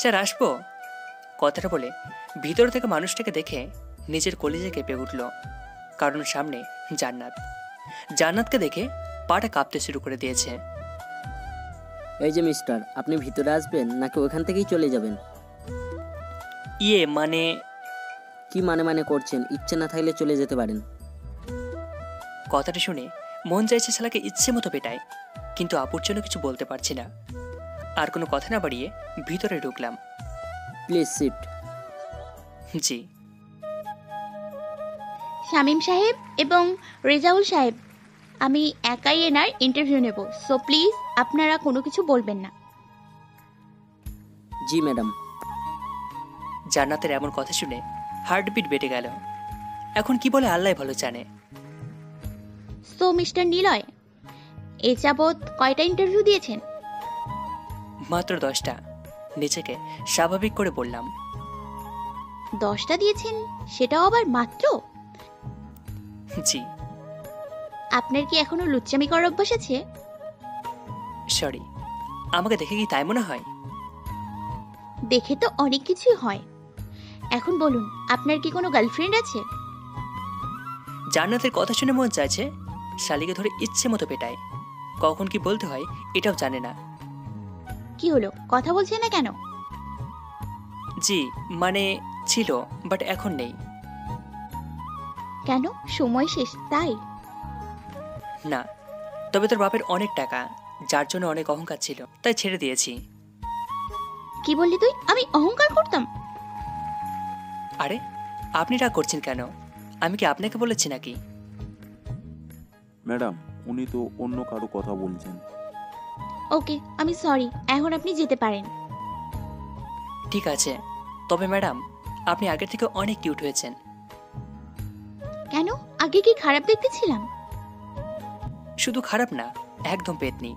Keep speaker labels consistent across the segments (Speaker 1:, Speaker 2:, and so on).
Speaker 1: Sir আসবো কথাটা বলে ভিতর থেকে মানুষটাকে দেখে নিজের কলিজা কেঁপে উঠল। কারণ সামনে জান্নাত। জান্নাতকে দেখে পাটা কাঁপতে শুরু করে দিয়েছে।
Speaker 2: এই যে মিস্টার, আপনি ভিতরে আসবেন নাকি ওখান থেকেই চলে যাবেন?
Speaker 1: মানে
Speaker 2: কি মানে করছেন? ইচ্ছে না থাকলে চলে যেতে পারেন।
Speaker 1: কথাটা শুনে মন চাইছে শালাকে ইচ্ছে মতো পেটায়, কিন্তু আপুর জন্য কিছু বলতে পারছি না। আর কোনো কথা না বাড়িয়ে ভিতরে ঢুকলাম।
Speaker 2: Please sit.
Speaker 1: জি।
Speaker 3: শামীম সাহেব এবং রেজাউল সাহেব, আমি একাই এনার ইন্টারভিউ নেব, সো প্লিজ আপনারা কোনো কিছু বলবেন না।
Speaker 2: জি ম্যাডাম।
Speaker 1: জান্নাতের এমন কথা শুনে হার্টবিট বেড়ে গেল। এখন কি বলে আল্লাহ ভালো জানে।
Speaker 3: সো মিস্টার নিলয়, এ যাবৎ কয়টা ইন্টারভিউ দিয়েছেন?
Speaker 1: মাত্র 10টা। নিজেকে স্বাভাবিক করে বললাম।
Speaker 3: 10টা দিয়েছেন, সেটাও আবার মাত্র?
Speaker 1: জি।
Speaker 3: আপনার কি এখনো লুচ্চামি করার অভ্যাস আছে?
Speaker 1: সরি, আমাকে দেখে কি তাই মনে হয়?
Speaker 3: দেখে তো অনেক কিছুই হয়। এখন বলুন, আপনার কি কোনো গার্লফ্রেন্ড আছে?
Speaker 1: জান্নাতের কথা শুনে মন চাইছে শালিকে ধরে ইচ্ছে মতো পেটায়। কখন কি বলতে হয় এটাও জানে না।
Speaker 3: কি হলো, কথা বলছে না কেন?
Speaker 1: জি, মানে ছিল, বাট এখন নেই।
Speaker 3: কেন, সময় শেষ তাই?
Speaker 1: না, তবে তোর বাপের অনেক টাকা, যার জন্য অনেক অহংকার ছিল, তাই ছেড়ে দিয়েছি।
Speaker 3: কি বললি তুই? আমি অহংকার করতাম?
Speaker 1: আরে আপনি রাগ করছেন কেন? আমি কি আপনাকে বলেছি নাকি?
Speaker 4: ম্যাডাম, উনি তো অন্য কারো কথা বলছেন।
Speaker 3: ওকে, আমি সরি, এখন আপনি যেতে পারেন।
Speaker 1: ঠিক আছে, তবে ম্যাডাম আপনি আগের থেকে অনেক কিউট হয়েছেন।
Speaker 3: কেন, আগে কি খারাপ দেখতে ছিলাম?
Speaker 1: শুধু খারাপ না, একদম পেতনি।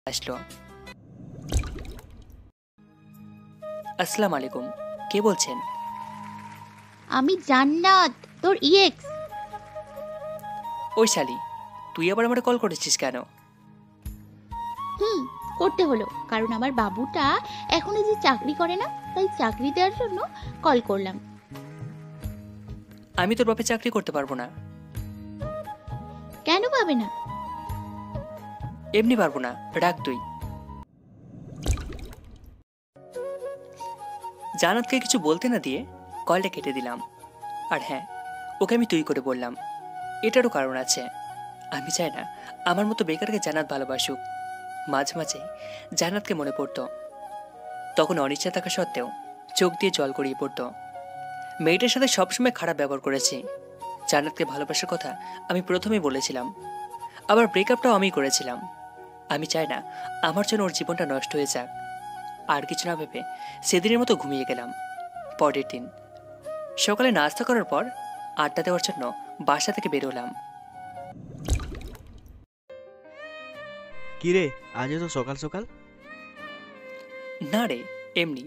Speaker 1: আসলো। আসসালামু আলাইকুম, কে বলছেন?
Speaker 3: আমি জান্নাত, তোর ইএক্স।
Speaker 1: ওই শালি, তুই আবার আমার কল করেছিস কেন?
Speaker 3: করতে হলো, কারণ আমার বাবুটা এখনো যে চাকরি করে না, তাই চাকরি দেওয়ার জন্য কল করলাম।
Speaker 1: আমি তোর বাপে চাকরি করতে পারবো না।
Speaker 3: কেন পাবে না?
Speaker 1: এমনি পারবো না, রাখ তুই। জান্নাতকে কিছু বলতে না দিয়ে কলটা কেটে দিলাম। আর হ্যাঁ, ওকে আমি তুই করে বললাম। এটারও কারণ আছে। আমি চাই না আমার মতো বেকারকে জান্নাত ভালোবাসুক। মাঝে মাঝে জান্নাতকে মনে পড়তো, তখন অনিচ্ছা থাকা সত্ত্বেও চোখ দিয়ে জল গড়িয়ে পড়তো। মেয়েটার সাথে সবসময় খারাপ ব্যবহার করেছি। জান্নাতকে ভালোবাসার কথা আমি প্রথমেই বলেছিলাম, আবার ব্রেকআপটাও আমি করেছিলাম। আমি চাই না আমার জন্য ওর জীবনটা নষ্ট হয়ে যাক। আর কিছু না ভেবে সেদিনের মতো ঘুমিয়ে গেলাম। পরের দিন সকালে নাস্তা করার পর আড্ডা দেওয়ার জন্য বাসা থেকে বেরোলাম।
Speaker 5: কি রে, আজ তো সকাল সকাল?
Speaker 1: না রে, এমনি।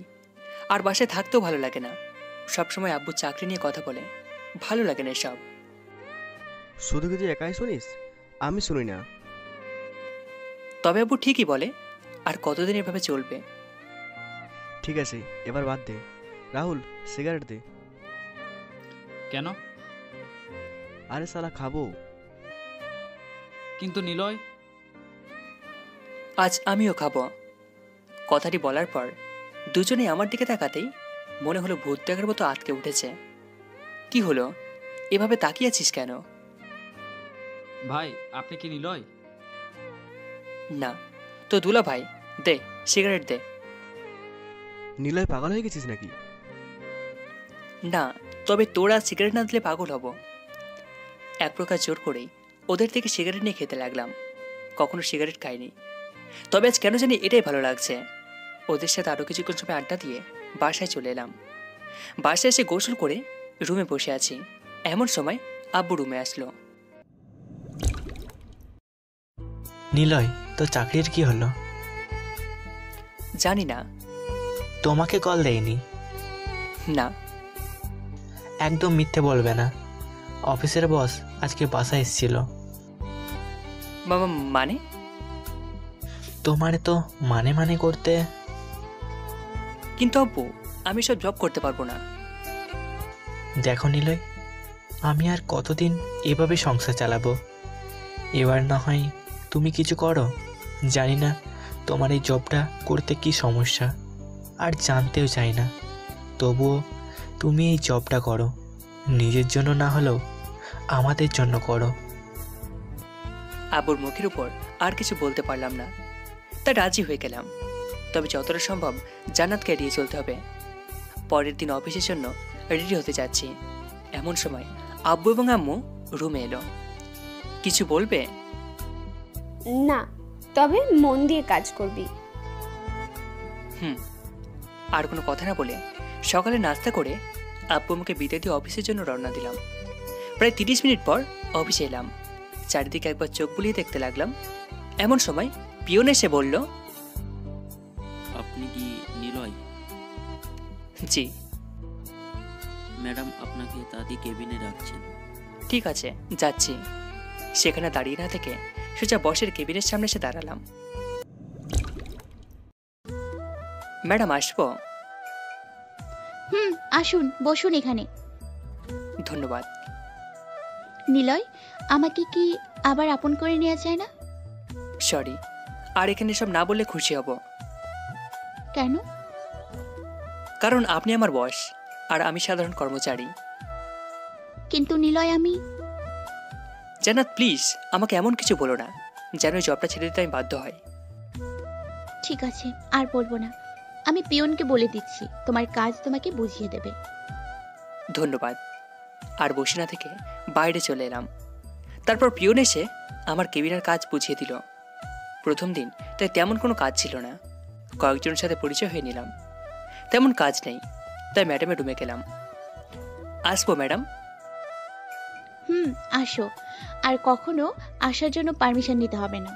Speaker 1: আর বাসায় থাকতেও ভালো লাগে না। সবসময় আব্বু চাকরি নিয়ে কথা বলে, ভালো লাগে না সব।
Speaker 5: শুধু কি তুই একাই শুনিস? আমি শুনি না।
Speaker 1: তবে আব্বু ঠিকই বলে, আর কতদিন এভাবে চলবে?
Speaker 5: ঠিক আছে, এবার বাদ দে। রাহুল, সিগারেট দে।
Speaker 6: কেন?
Speaker 5: আরে শালা খাবো।
Speaker 6: কিন্তু নিলয়,
Speaker 1: আজ আমিও খাবো। কথাটি বলার পর দুজনেই আমার দিকে তাকাতেই মনে হলো ভূত দেখার মতো আটকে উঠেছে। কি হলো, এভাবে তাকিয়ে আছিস কেন?
Speaker 6: ভাই আপনি কি নিলয়?
Speaker 1: না তো দুলা ভাই, দে সিগারেট দে।
Speaker 5: নিলয় পাগল হয়ে গেছিস নাকি?
Speaker 1: না, তবে তোরা সিগারেট না দিলে পাগল হব। এক প্রকার জোর করেই ওদের থেকে সিগারেট নিয়ে খেতে লাগলাম। কখনো সিগারেট খাইনি, তবে আজ কেন জানি এটাই ভালো লাগছে। ওদের সাথে আরও কিছুক্ষণ সময় আড্ডা দিয়ে বাসায় চলে এলাম। বাসায় এসে গোসল করে রুমে বসে আছি, এমন সময় আব্বু রুমে আসলো।
Speaker 7: নিলয়, তোর চাকরির কি হলো?
Speaker 1: জানি না।
Speaker 7: তোমাকে কল দেয়নি?
Speaker 1: না।
Speaker 7: একদম মিথ্যে বলবে না। অফিসের বস আজকে বাসায় এসেছিল।
Speaker 1: মানে?
Speaker 7: তোমারে তো মানে মানে করতে।
Speaker 1: কিন্তু আব্বু, আমি সব জব করতে পারবো না।
Speaker 7: দেখো নিলয়, আমি আর কতদিন এভাবে সংসার চালাবো? এবার না হয় তুমি কিছু করো। জানি না তোমার এই জবটা করতে কি সমস্যা, আর জানতেও চাই না। তবুও তুমি এই জবটা করো, নিজের জন্য না হলেও আমাদের জন্য করো।
Speaker 1: আব্বুর মুখের উপর আর কিছু বলতে পারলাম না, তাই রাজি হয়ে গেলাম। তবে যতটা সম্ভব জান্নাতকে এড়িয়ে চলতে হবে। পরের দিন অফিসের জন্য রেডি হতে যাচ্ছি, এমন সময় আব্বু এবং আম্মু রুমে এলো। কিছু বলবে?
Speaker 8: না, তবে মন দিয়ে কাজ করবি।
Speaker 1: আর কোনো কথা না বলে সকালে নাস্তা করে আব্বু আমাকে বিদায় দিয়ে অফিসের জন্য রওনা দিলাম। প্রায় 30 মিনিট পর অফিসে এলাম। চারিদিকে একবার চোখ বুলিয়ে দেখতে লাগলাম, এমন সময় পিয়ন এসে বলল,
Speaker 9: আপনি কি নিলয়?
Speaker 1: জি।
Speaker 9: ম্যাডাম আপনাকে দাদি কেবিনে রাখছেন।
Speaker 1: ঠিক আছে, যাচ্ছি। সেখানে দাঁড়িয়ে না থেকে সোজা বসের কেবিনের সামনে এসে দাঁড়ালাম। ম্যাডাম আসবো?
Speaker 3: আসুন, বসুন এখানে।
Speaker 1: ধন্যবাদ।
Speaker 3: নিলয়, আমাকে কি আবার আপন করে নেওয়া যায় না?
Speaker 1: সরি, আর এখানে সব না বললে খুশি হব।
Speaker 3: কেন?
Speaker 1: কারণ আপনি আমার বস আর আমি সাধারণ কর্মচারী।
Speaker 3: কিন্তু নিলয়, আমি
Speaker 1: জান্নাত প্লিজ আমাকে এমন কিছু বলো না যেন এই জবটা ছেড়ে দিতে আমি বাধ্য হয়।
Speaker 3: ঠিক আছে, আর বলবো না। আমি পিয়নকে বলে দিচ্ছি, তোমার কাজ তোমাকে বুঝিয়ে দেবে।
Speaker 1: ধন্যবাদ। আর বসে না থেকে বাইরে চলে এলাম। তারপর পিয়ন এসে আমার কেবিনের কাজ বুঝিয়ে দিল। প্রথম দিন তাই তেমন কোনো কাজ ছিল না। কয়েকজনের সাথে পরিচয় হয়ে নিলাম। তেমন কাজ নেই, তাই ম্যাডামের রুমে গেলাম। আসবো ম্যাডাম?
Speaker 3: আসো। আর কখনো আসার জন্য পারমিশন নিতে হবে না,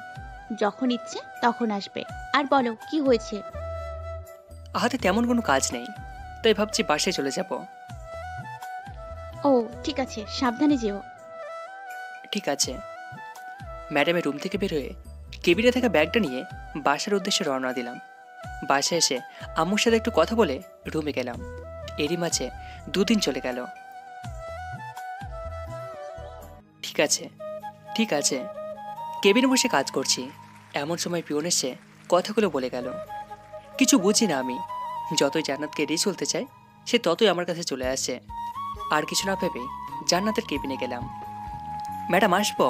Speaker 3: যখন ইচ্ছে তখন আসবে। আর বলো, কি হয়েছে?
Speaker 1: হাতে তেমন কোনো কাজ নেই, তাই ভাবছি বাসায় চলে যাব।
Speaker 3: ও ঠিক আছে, সাবধানে যেও।
Speaker 1: ঠিক আছে। ম্যাডামের রুম থেকে বের হয়ে কেবিনে থাকা ব্যাগটা নিয়ে বাসার উদ্দেশ্যে রওনা দিলাম। বাসায় এসে আম্মুর সাথে একটু কথা বলে রুমে গেলাম। এরই মাঝে 2 দিন চলে গেল। ঠিক আছে, কেবিনে বসে কাজ করছি, এমন সময় পিয়ন এসে কথাগুলো বলে গেল। কিছু বুঝি না আমি। যতই জান্নাতকে এড়িয়ে চলতে চাই, সে ততই আমার কাছে চলে আসে। আর কিছু না ভেবে জান্নাতের কেবিনে গেলাম। ম্যাডাম আসবো?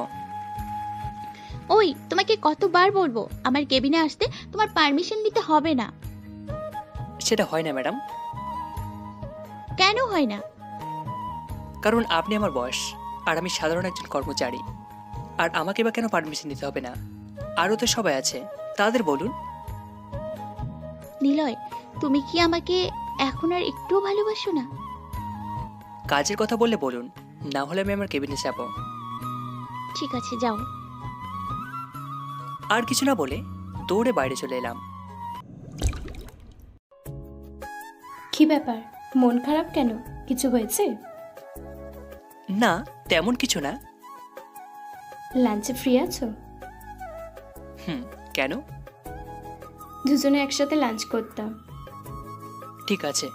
Speaker 3: ওই, তোমাকে কতবার বলবো আমার কেবিনে আসতে? তোমার পারমিশন নিতে হবে না।
Speaker 1: সেটা হয় না ম্যাডাম।
Speaker 3: কেন হয় না?
Speaker 1: কারণ আপনি আমার বস আর আমি সাধারণ একজন কর্মচারী। আর আমাকে বা কেন পারমিশন নিতে হবে না? আরও তো সবাই আছে, তাদের বলুন।
Speaker 3: নিলয়, তুমি কি আমাকে এখন আর একটুও ভালোবাসো না?
Speaker 1: কাজের কথা বললে বলুন, না হলে আমি আমার কেবিনে যাব।
Speaker 3: ঠিক আছে, যাও।
Speaker 1: আর কিছু না বলে দৌড়ে বাইরে চলে এলাম।
Speaker 8: কি ব্যাপার, মন খারাপ কেন? কিছু হয়েছে?
Speaker 1: না, তেমন কিছু না।
Speaker 8: লাঞ্চে ফ্রি আছো?
Speaker 1: কেন?
Speaker 8: দুজনে একসাথে লাঞ্চ করতাম।
Speaker 1: ঠিক আছে।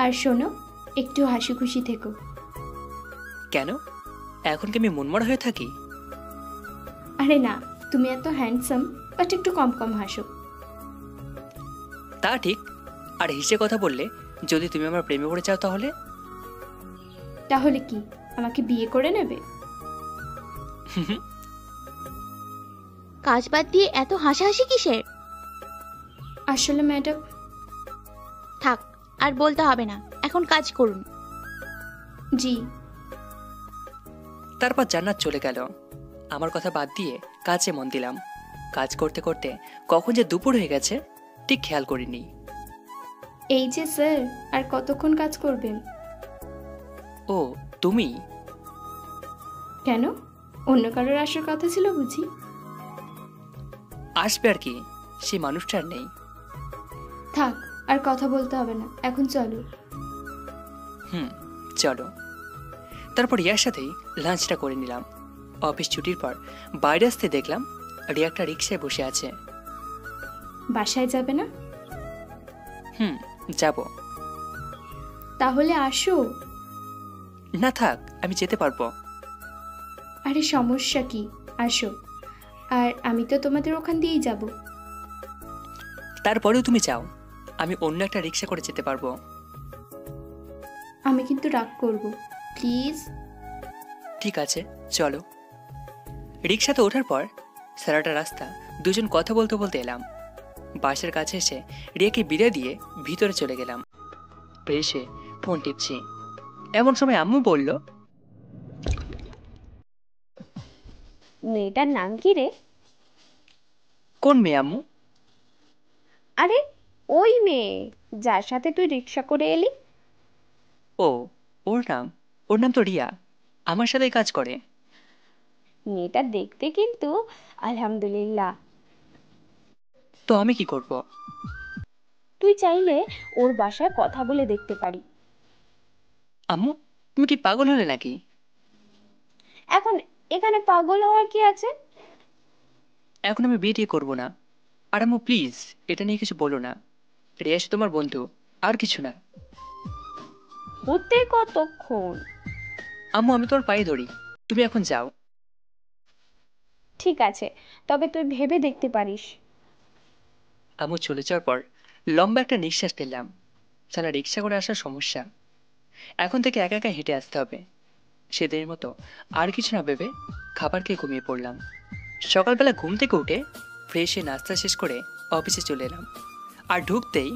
Speaker 8: আর শোনো, একটু হাসি খুশি থেকো।
Speaker 1: কেন? এখন কি আমি মনমরা হয়ে থাকি?
Speaker 8: আরে না, তুমি এত হ্যান্ডসাম, বাট একটু কম কম হাসো।
Speaker 1: তা ঠিক, আর হেসে কথা বললে যদি তুমি আমার প্রেমে পড়ে যাও তাহলে?
Speaker 8: তাহলে কি আমাকে বিয়ে করে নেবে?
Speaker 3: কাজ বাদ দিয়ে এত হাসাহাসি কিসের?
Speaker 8: আসলে ম্যাডাম,
Speaker 3: থাক, আর বলতে হবে না, এখন কাজ করুন।
Speaker 8: জি।
Speaker 1: তারপর জান্নাত চলে গেল। আমার কথা বাদ দিয়ে কাজে মন দিলাম। কাজ করতে করতে কখন যে দুপুর হয়ে গেছে ঠিক খেয়াল করিনি।
Speaker 8: এই যে স্যার, আর কতক্ষণ কাজ করবেন?
Speaker 1: ও তুমি?
Speaker 8: কেন, অন্য কারোর আসার কথা ছিল বুঝি?
Speaker 1: আসবে আর কি, সেই মানুষটা আর নেই।
Speaker 8: থাক, আর কথা বলতে হবে না, এখন চলো।
Speaker 1: চলো। তারপর রিয়ার সাথেই লাঞ্চটা করে নিলাম। অফিস ছুটির পর বাইরে আসতে দেখলাম রিয়া একটা রিক্সায় বসে আছে।
Speaker 8: বাসায় যাবে না?
Speaker 1: যাব।
Speaker 8: তাহলে আসো।
Speaker 1: না থাক, আমি যেতে পারবো।
Speaker 8: আরে সমস্যা কি, আসো। আর আমি তো তোমাদের ওখান দিয়েই যাব।
Speaker 1: তারপরেও তুমি যাও, আমি অন্য একটা রিক্সা করে যেতে পারবো।
Speaker 8: আমি কিন্তু রাগ করব, প্লিজ।
Speaker 1: ঠিক আছে, চলো। রিক্সাতে ওঠার পর সারাটা রাস্তা দুজন কথা বলতে বলতে এলাম। বাসের কাছে এসে রিয়াকে বিদায় দিয়ে ভিতরে চলে গেলাম। এসে ফোন টিপছি, এমন সময় আম্মু বলল,
Speaker 10: মেয়েটার নাম কি রে?
Speaker 1: কোন মেয়ে আম্মু?
Speaker 10: আরে ওই মেয়ে যার সাথে তুই রিক্সা করে এলি।
Speaker 1: ও, ওর নাম তো রিয়া, আমার সাথেই কাজ করে।
Speaker 10: মেয়েটা দেখতে কিন্তু আলহামদুলিল্লাহ।
Speaker 1: তো আমি কি করব?
Speaker 10: তুই চাইলে ওর বাসায় কথা বলে দেখতে পারি।
Speaker 1: আম্মু, তুমি কি পাগল হলে নাকি?
Speaker 10: এখন এখানে পাগল হওয়ার কি আছে?
Speaker 1: এখন আমি বিয়ে টিয়ে করবো না। আর আম্মু প্লিজ এটা নিয়ে কিছু বলো না। রিয়া সে তোমার বন্ধু, আর কিছু না।
Speaker 10: হতে কতক্ষণ?
Speaker 1: আম্মু আমি তোমার পায়ে ধরি, তুমি এখন যাও।
Speaker 10: ঠিক আছে, তবে তুই ভেবে দেখতে পারিস।
Speaker 1: আম্মু চলে যাওয়ার পর লম্বা একটা নিঃশ্বাস ফেললাম। সারা রিক্সা করে আসার সমস্যা, এখন থেকে একা একা হেঁটে আসতে হবে। সেদিনের মতো আর কিছু না ভেবে খাবার খেয়ে ঘুমিয়ে পড়লাম। সকালবেলা ঘুম থেকে উঠে ফ্রেশ হয়ে নাস্তা শেষ করে অফিসে চলে এলাম। আর ঢুকতেই,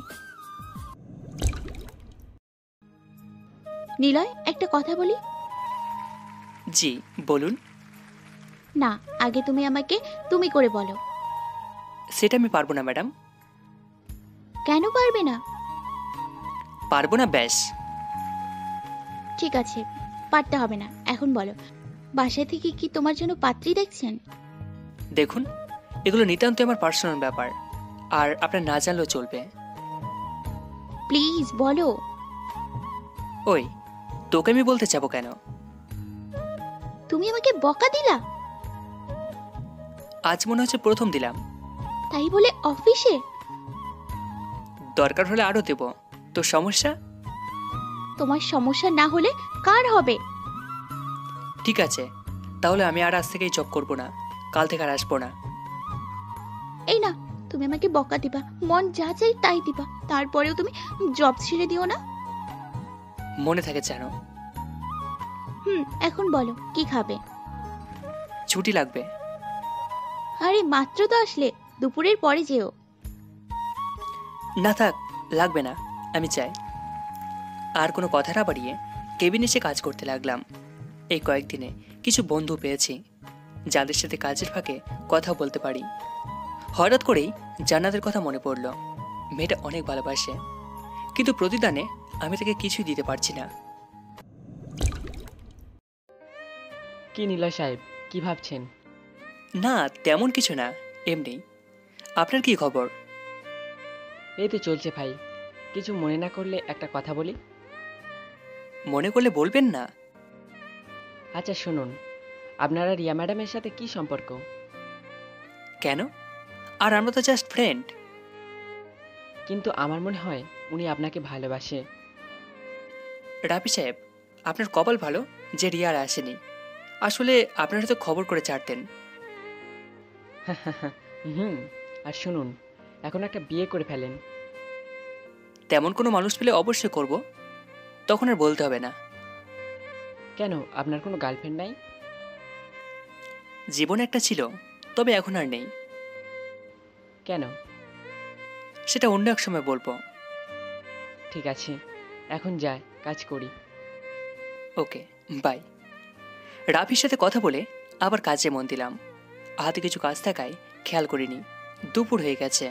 Speaker 3: নিলয়, একটা কথা বলি।
Speaker 1: জি বলুন।
Speaker 3: না, আগে তুমি আমাকে তুমি করে বলো।
Speaker 1: সেটা আমি পারবো না ম্যাডাম।
Speaker 3: কেন পারবে না?
Speaker 1: পারবো না ব্যাস।
Speaker 3: ঠিক আছে, পারতে হবে না, এখন বলো, বাসায় থেকে কি তোমার জন্য পাত্রী দেখছেন?
Speaker 1: দেখুন, এগুলো নিতান্ত আমার পার্সোনাল ব্যাপার, আর আপনার না জানলেও চলবে।
Speaker 3: প্লিজ বলো।
Speaker 1: ওই, তোকে আমি বলতে যাবো কেন?
Speaker 3: তুমি আমাকে বকা দিলা?
Speaker 1: আজ মনে হচ্ছে প্রথম দিলাম।
Speaker 3: তাই বলে অফিসে?
Speaker 1: দরকার হলে আরো দেব, তোর সমস্যা?
Speaker 3: তোমার সমস্যা না হলে কার হবে?
Speaker 1: ঠিক আছে, তাহলে আমি আর আজ থেকেই জব করবো না, কাল থেকে আর আসবো না।
Speaker 3: এই না, তুমি আমাকে বকা দিবা, মন যা চাই তাই দিবা, তারপরেও তুমি জব ছেড়ে দিও না।
Speaker 1: মনে থাকে যেন।
Speaker 3: এখন বলো কি খাবে?
Speaker 1: ছুটি লাগবে।
Speaker 3: আরে মাত্র তো আসলে, দুপুরের পরে যেও।
Speaker 1: না থাক, লাগবে না, আমি চাই। আর কোনো কথা না বাড়িয়ে কেবিনে এসে কাজ করতে লাগলাম। এই কয়েকদিনে কিছু বন্ধু পেয়েছি যাদের সাথে কাজের ফাঁকে কথা বলতে পারি। হঠাৎ করেই জান্নাতের কথা মনে পড়ল। মেয়েটা অনেক ভালোবাসে, কিন্তু প্রতিদানে আমি তাকে কিছুই দিতে পারছি না।
Speaker 11: কি নিলয় সাহেব, কি ভাবছেন?
Speaker 1: না তেমন কিছু না, এমনি। আপনার কি খবর?
Speaker 11: এই তো চলছে ভাই। কিছু মনে না করলে একটা কথা বলি?
Speaker 1: মনে করলে বলবেন না।
Speaker 11: আচ্ছা শুনুন, আপনারা রিয়া ম্যাডামের সাথে কি সম্পর্ক?
Speaker 1: কেন? আর আমরা তো জাস্ট ফ্রেন্ড।
Speaker 11: কিন্তু আমার মনে হয় উনি আপনাকে ভালোবাসে।
Speaker 1: রাফি সাহেব, আপনার কপাল ভালো যে রিয়া আর আসেনি। আসলে আপনারা তো খবর করে ছাড়তেন।
Speaker 11: হুম। আর শুনুন, এখন একটা বিয়ে করে ফেলেন।
Speaker 1: তেমন কোনো মানুষ পেলে অবশ্যই করব, তখন আর বলতে হবে না।
Speaker 11: কেন, আপনার কোনো গার্লফ্রেন্ড নাই?
Speaker 1: জীবনে একটা ছিল, তবে এখন আর নেই।
Speaker 11: কেন?
Speaker 1: সেটা অন্য এক সময় বলবো।
Speaker 11: ঠিক আছে, এখন যাই, কাজ করি।
Speaker 1: ওকে, বাই। রাফির সাথে কথা বলে আবার কাজে মন দিলাম। হাতে কিছু কাজ থাকায় খেয়াল করিনি দুপুর হয়ে গেছে।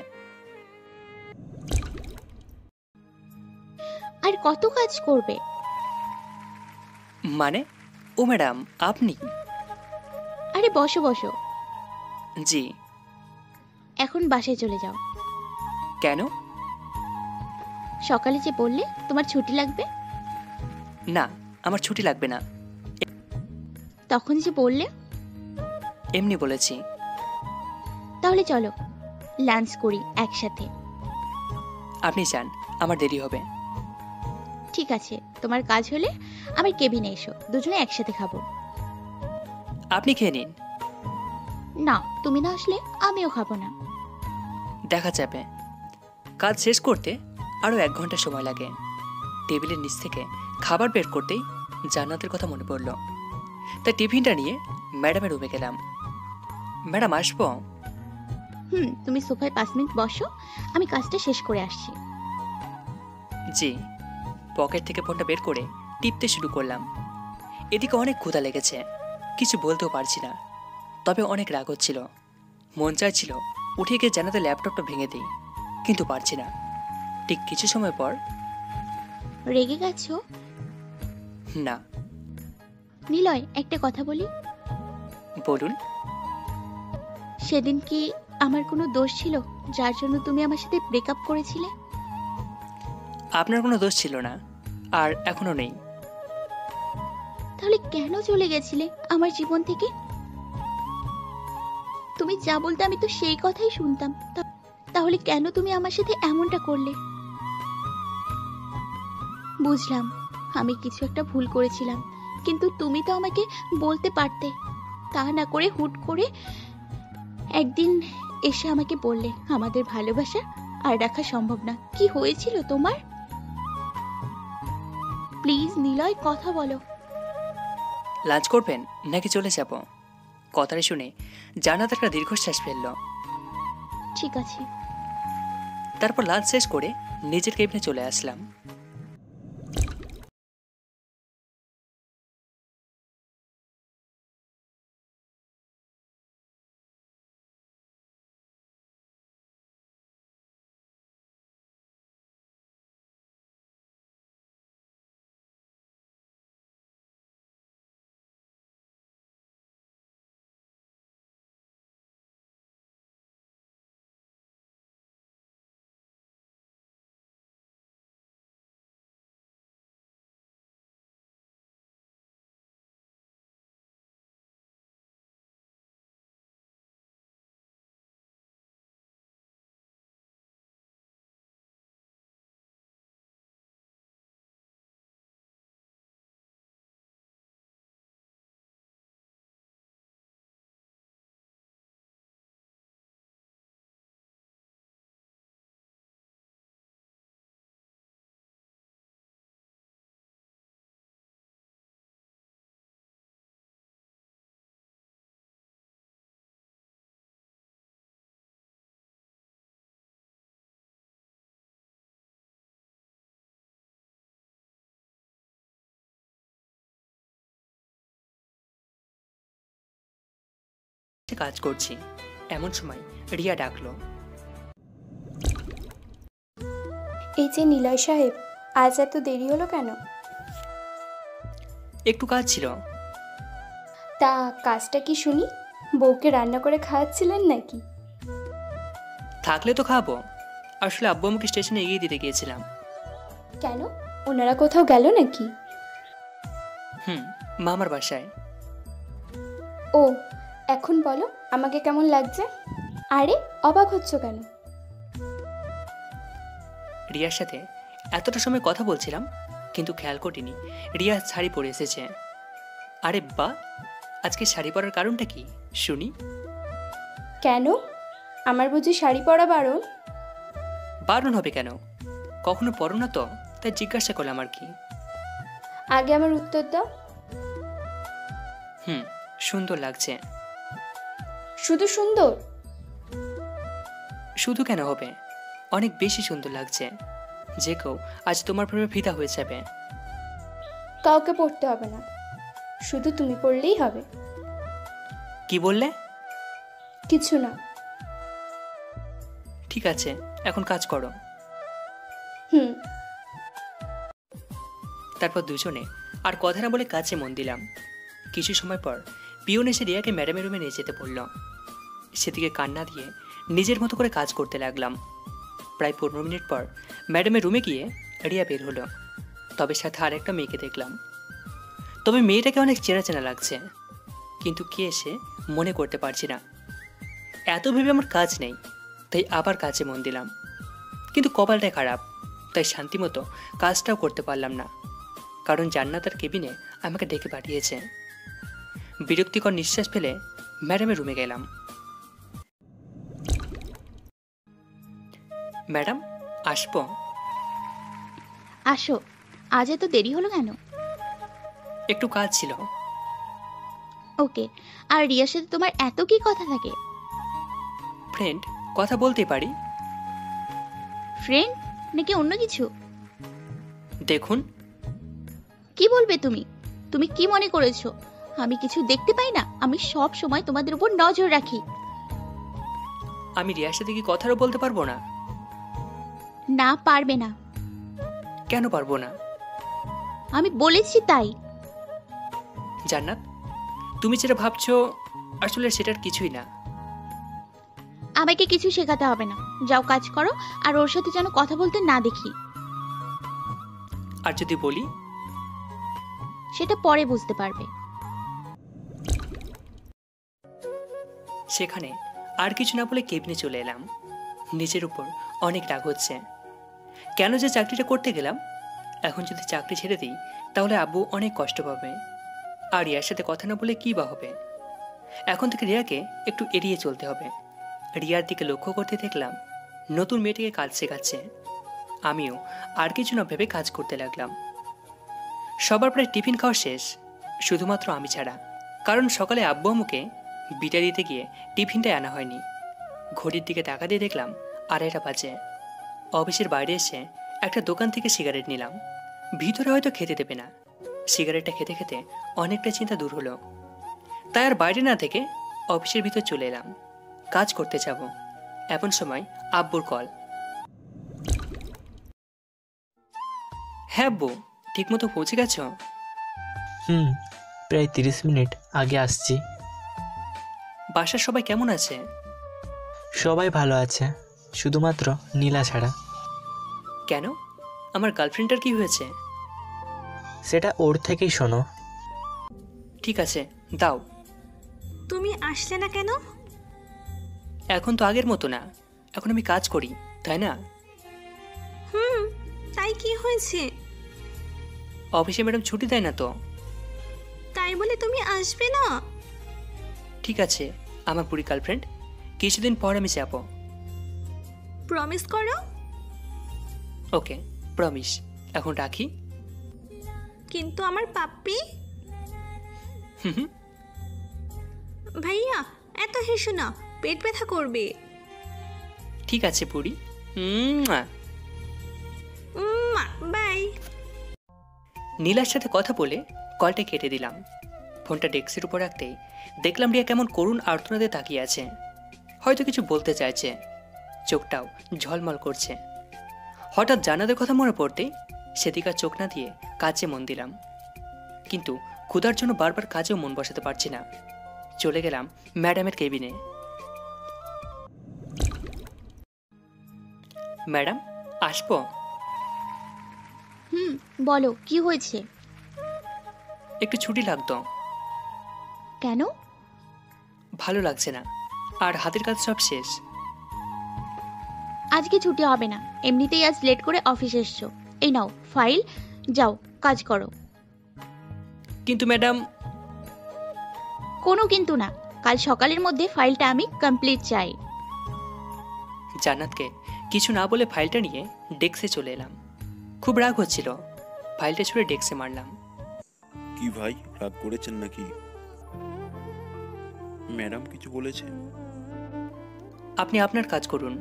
Speaker 3: আর কত কাজ করবে?
Speaker 1: মানে? ও ম্যাডাম, আপনি?
Speaker 3: আরে বসো বসো।
Speaker 1: জি।
Speaker 3: এখন বাসায় চলে যাও।
Speaker 1: কেন?
Speaker 3: সকালে যে বললে তোমার ছুটি লাগবে।
Speaker 1: না, আমার ছুটি লাগবে না।
Speaker 3: তখন যে বললে।
Speaker 1: এমনি বলেছি।
Speaker 3: তাহলে চলো লাঞ্চ করি একসাথে।
Speaker 1: আপনি যান, আমার দেরি হবে।
Speaker 3: ঠিক আছে, তোমার কাজ হলে আমার কেবিনে এসো, দুজনে একসাথে খাবো।
Speaker 1: আপনি খেয়ে নিন।
Speaker 3: না, তুমি না আসলে আমিও খাবো না।
Speaker 1: দেখা যাবে। কাজ শেষ করতে আরও 1 ঘন্টা সময় লাগে। টেবিলের নিচ থেকে খাবার বের করতেই জান্নাতের কথা মনে পড়ল। তাই টিফিনটা নিয়ে ম্যাডামের রুমে গেলাম। ম্যাডাম, আসবো?
Speaker 3: তুমি সোফায় 5 মিনিট বসো, আমি কাজটা শেষ করে আসছি।
Speaker 1: জি। পকেট থেকে ফোনটা বের করে টিপতে শুরু করলাম। এদিকে অনেক ক্ষুধা লেগেছে, কিছু বলতেও পারছি না। তবে অনেক রাগ হচ্ছিল। মন চাইছিল উঠে গিয়ে জানাতে ল্যাপটপটা ভেঙে দিই, কিন্তু পারছি না। ঠিক কিছু সময় পর।
Speaker 3: রেগে গেছো?
Speaker 1: না।
Speaker 3: নিলয়, একটা কথা বলি।
Speaker 1: বলুন।
Speaker 3: সেদিন কি আমার কোনো দোষ ছিল যার জন্য তুমি আমার সাথে ব্রেকআপ করেছিলে?
Speaker 1: আপনার কোনো দোষ ছিল না, আর এখনো নেই।
Speaker 3: তাহলে কেন চলে গেছিলে আমার জীবন থেকে? তুমি যা বলতে আমি তো সেই কথাই শুনতাম। তাহলে কেন তুমি আমার সাথে এমনটা করলে? বুঝলাম আমি কিছু একটা ভুল করেছিলাম, কিন্তু তুমি তো আমাকে বলতে পারতে। তা না করে হুট করে একদিন এসে আমাকে বললে আমাদের ভালোবাসা আর রাখা সম্ভব না। কি হয়েছিল তোমার? প্লিজ নিলয়, কথা বলো।
Speaker 1: লাঞ্চ করবেন নাকি চলে যাব? কথাটা শুনে জান্নাত একটা দীর্ঘশ্বাস ফেলল।
Speaker 3: ঠিক আছে।
Speaker 1: তারপর লাঞ্চ শেষ করে নিজের কেবিনে চলে আসলাম। কাজ করছি, এমন সময় রিয়া ডাকলো।
Speaker 8: এই যে নিলয় সাহেব, আজ এত দেরি হলো কেন?
Speaker 1: একটু কাজ ছিল।
Speaker 8: তা কাজটা কি শুনি? বউকে রান্না করে খাওয়াচ্ছিলেন নাকি?
Speaker 1: থাকলে তো খাবো। আসলে আব্বু আমাকে স্টেশনে এগিয়ে দিতে গিয়েছিলাম।
Speaker 8: কেন, ওনারা কোথাও গেল নাকি?
Speaker 1: মামার বাসায়।
Speaker 8: ও, এখন বলো আমাকে কেমন লাগছে? আরে অবাক হচ্ছ কেন?
Speaker 1: রিয়ার সাথে এতটা সময় কথা বলছিলাম, কিন্তু খেয়াল করিনি রিয়া শাড়ি পরে এসেছে। আরে বা, আজকে শাড়ি পরার কারণটা কি শুনি।
Speaker 8: কেন? আমার বুঝি শাড়ি পরা বারণ?
Speaker 1: বারণ হবে কেন? কখনো পড়ো না তো, তাই জিজ্ঞাসা করলাম আর কি।
Speaker 8: আগে আমার উত্তর দাও।
Speaker 1: সুন্দর লাগছে।
Speaker 8: শুধু সুন্দর?
Speaker 1: শুধু কেন হবে, অনেক বেশি সুন্দর লাগছে। যে কেউ আজ তোমার প্রেমে ফিদা হয়ে যাবে।
Speaker 8: কাউকে পড়তে হবে না, শুধু তুমি পড়লেই হবে।
Speaker 1: কি বললে?
Speaker 8: কিছু না।
Speaker 1: ঠিক আছে, এখন কাজ করো। তারপর দুজনে আর কথা না বলে কাজে মন দিলাম। কিছু সময় পর পিয়ন এসে রিয়াকে ম্যাডামের রুমে নিয়ে যেতে বলল। সেদিকে কান্না দিয়ে নিজের মতো করে কাজ করতে লাগলাম। প্রায় 15 মিনিট পর ম্যাডামের রুমে গিয়ে রিয়া বের হলো। তবে সাথে আরেকটা মেয়েকে দেখলাম। তবে মেয়েটাকে অনেক চেনা চেনা লাগছে, কিন্তু কে এসে মনে করতে পারছি না। এত ভেবে আমার কাজ নেই, তাই আবার কাজে মন দিলাম। কিন্তু কপালটাই খারাপ, তাই শান্তিমতো কাজটাও করতে পারলাম না, কারণ জান্নাত আর কেবিনে আমাকে ডেকে পাঠিয়েছে। বিরক্তিকর নিঃশ্বাস ফেলে ম্যাডামের রুমে গেলাম। ম্যাডাম, আসবো?
Speaker 3: আসো। আজ এত দেরি হলো কেন?
Speaker 1: একটু কাজ ছিল।
Speaker 3: ওকে। আর রিয়ার সাথে তোমার এত কি কথা থাকে?
Speaker 1: ফ্রেন্ড, কথা বলতে পারি।
Speaker 3: ফ্রেন্ড নাকি অন্য কিছু?
Speaker 1: দেখুন।
Speaker 3: কি বলবে তুমি? তুমি কি মনে করেছো আমি কিছু দেখতে পাই না? আমি সব সময় তোমাদের উপর নজর রাখি।
Speaker 1: আমি রিয়ার সাথে কি কথারও বলতে পারবো না?
Speaker 3: না, পারবে না।
Speaker 1: কেন পারবো না?
Speaker 3: আমি বলেছি তাই।
Speaker 1: জান্নাত, তুমি যেটা ভাবছো আসলে সেটার কিছুই না।
Speaker 3: আমাকে কিছু শেখাতে হবে না, যাও কাজ করো। আর ওর সাথে যেন কথা বলতে না দেখি।
Speaker 1: আর যদি বলি?
Speaker 3: সেটা পরে বুঝতে পারবে।
Speaker 1: সেখানে আর কিছু না বলে কেবিনে চলে এলাম। নিজের উপর অনেক রাগ হচ্ছে। কেন যে চাকরিটা করতে গেলাম? এখন যদি চাকরি ছেড়ে দিই তাহলে আব্বু অনেক কষ্ট পাবে। আর রিয়ার সাথে কথা না বলে কি বা হবে? এখন থেকে রিয়াকে একটু এড়িয়ে চলতে হবে। রিয়ার দিকে লক্ষ্য করতে দেখলাম নতুন মেয়েটিকে কাজ শেখাচ্ছে। আমিও আর কিছু না ভেবে কাজ করতে লাগলাম। সবার প্রায় টিফিন খাওয়া শেষ, শুধুমাত্র আমি ছাড়া। কারণ সকালে আব্বু আম্মুকে বিটা দিতে গিয়ে টিফিনটাই আনা হয়নি। ঘড়ির দিকে টাকা দিয়ে দেখলাম 2:30 বাজে। অফিসের বাইরে এসে একটা দোকান থেকে সিগারেট নিলাম। ভিতরে হয়তো খেতে দেবে না। সিগারেটটা খেতে খেতে অনেকটা চিন্তা দূর হলো। তাই আর বাইরে না থেকে অফিসের ভিতর চলে এলাম। কাজ করতে যাব। এমন সময় আব্বুর কল। হ্যাঁ আব্বু, ঠিকমতো পৌঁছে গেছ?
Speaker 7: প্রায় 30 মিনিট আগে আসছি।
Speaker 1: বাসার সবাই কেমন আছে?
Speaker 7: সবাই ভালো আছে, শুধুমাত্র নীলা ছাড়া।
Speaker 1: কেন? আমার গার্লফ্রেন্ডটার কি হয়েছে?
Speaker 7: সেটা ওর থেকেই শোনো।
Speaker 1: ঠিক আছে, দাও।
Speaker 12: তুমি আসলে না কেন?
Speaker 1: এখন তো আগের মতো না, এখন আমি কাজ করি, তাই না?
Speaker 12: তাই কি হয়েছে?
Speaker 1: অফিসে ম্যাডাম ছুটি দেয় না তো।
Speaker 12: তাই বলে তুমি আসবে না?
Speaker 1: ঠিক আছে, আমার পুরি গার্লফ্রেন্ড, কিছুদিন পর আমি যাব।
Speaker 12: প্রমিস করো।
Speaker 1: ওকে, প্রমিস। এখন রাখি।
Speaker 12: কিন্তু আমার পাপ্পি। ভাইয়া, এত হেসো না, পেট ব্যথা করবে।
Speaker 1: ঠিক আছে পুরি।
Speaker 12: বাই।
Speaker 1: নীলার সাথে কথা বলে কলটা কেটে দিলাম। ফোনটা ডেস্কের উপর রাখতেই দেখলাম রিয়া কেমন করুণ আর্তনাদে তাকিয়ে আছে। হয়তো কিছু বলতে চাইছে, চোখটাও ঝলমল করছে। হঠাৎ জানাদের কথা মনে পড়তেই সেদিকে চোখ না দিয়ে কাজে মন দিলাম। কিন্তু ক্ষুধার জন্য বারবার কাজেও মন বসাতে পারছি না। চলে গেলাম ম্যাডামের কেবিনে। ম্যাডাম, আসবো?
Speaker 3: বলো, কি হয়েছে?
Speaker 1: একটু ছুটি লাগতো।
Speaker 3: কেন?
Speaker 1: ভালো লাগছে না, আর হাতের কাজ সব শেষ।
Speaker 3: আজকে ছুটি হবে না, এমনিতেই আজ লেট করে অফিস এসছো। এই নাও ফাইল, যাও কাজ করো।
Speaker 1: কিন্তু ম্যাডাম।
Speaker 3: কোনো কিন্তু না, কাল সকালের মধ্যে ফাইলটা আমি কমপ্লিট চাই।
Speaker 1: জান্নাতকে কিছু না বলে ফাইলটা নিয়ে ডেস্কে চলে এলাম। খুব রাগ হচ্ছিল, ফাইলটা ছুঁড়ে ডেস্কে মারলাম।
Speaker 4: কি ভাই, রাগ করেছেন নাকি? ম্যাডাম কিছু বলেছে?
Speaker 1: আপনি আপনার কাজ করুন।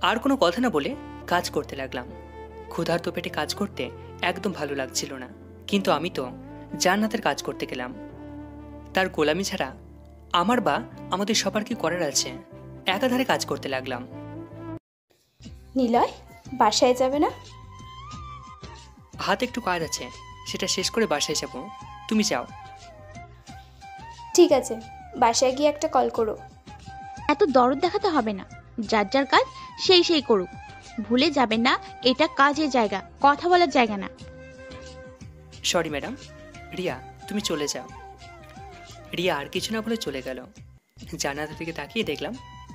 Speaker 1: আর কোনো কথা না বলে কাজ করতে লাগলাম। ক্ষুধার্ত পেটে কাজ করতে একদম ভালো লাগছিল না, কিন্তু আমি তো জান্নাতের কাজ করতে গেলাম। তার গোলামি ছাড়া আমার বা আমাদের সবার কি করার আছে? একাধারে কাজ করতে লাগলাম।
Speaker 8: নিলয়, বাসায় যাবে না?
Speaker 1: হাতে একটু কাজ আছে, সেটা শেষ করে বাসায় যাব। তুমি যাও।
Speaker 8: ঠিক আছে, বাসায় গিয়ে একটা কল করো।
Speaker 3: এত দরদ দেখাতে হবে না, যার যার কাজ সেই সেই করুক। ভুলে যাবেন না, এটা কাজের জায়গা, কথা বলার জায়গা না।
Speaker 1: Sorry madam. রিয়া, তুমি চলে যাও। রিয়া আর কিছু না বলে চলে গেল। জানালার দিকে তাকিয়ে দেখলাম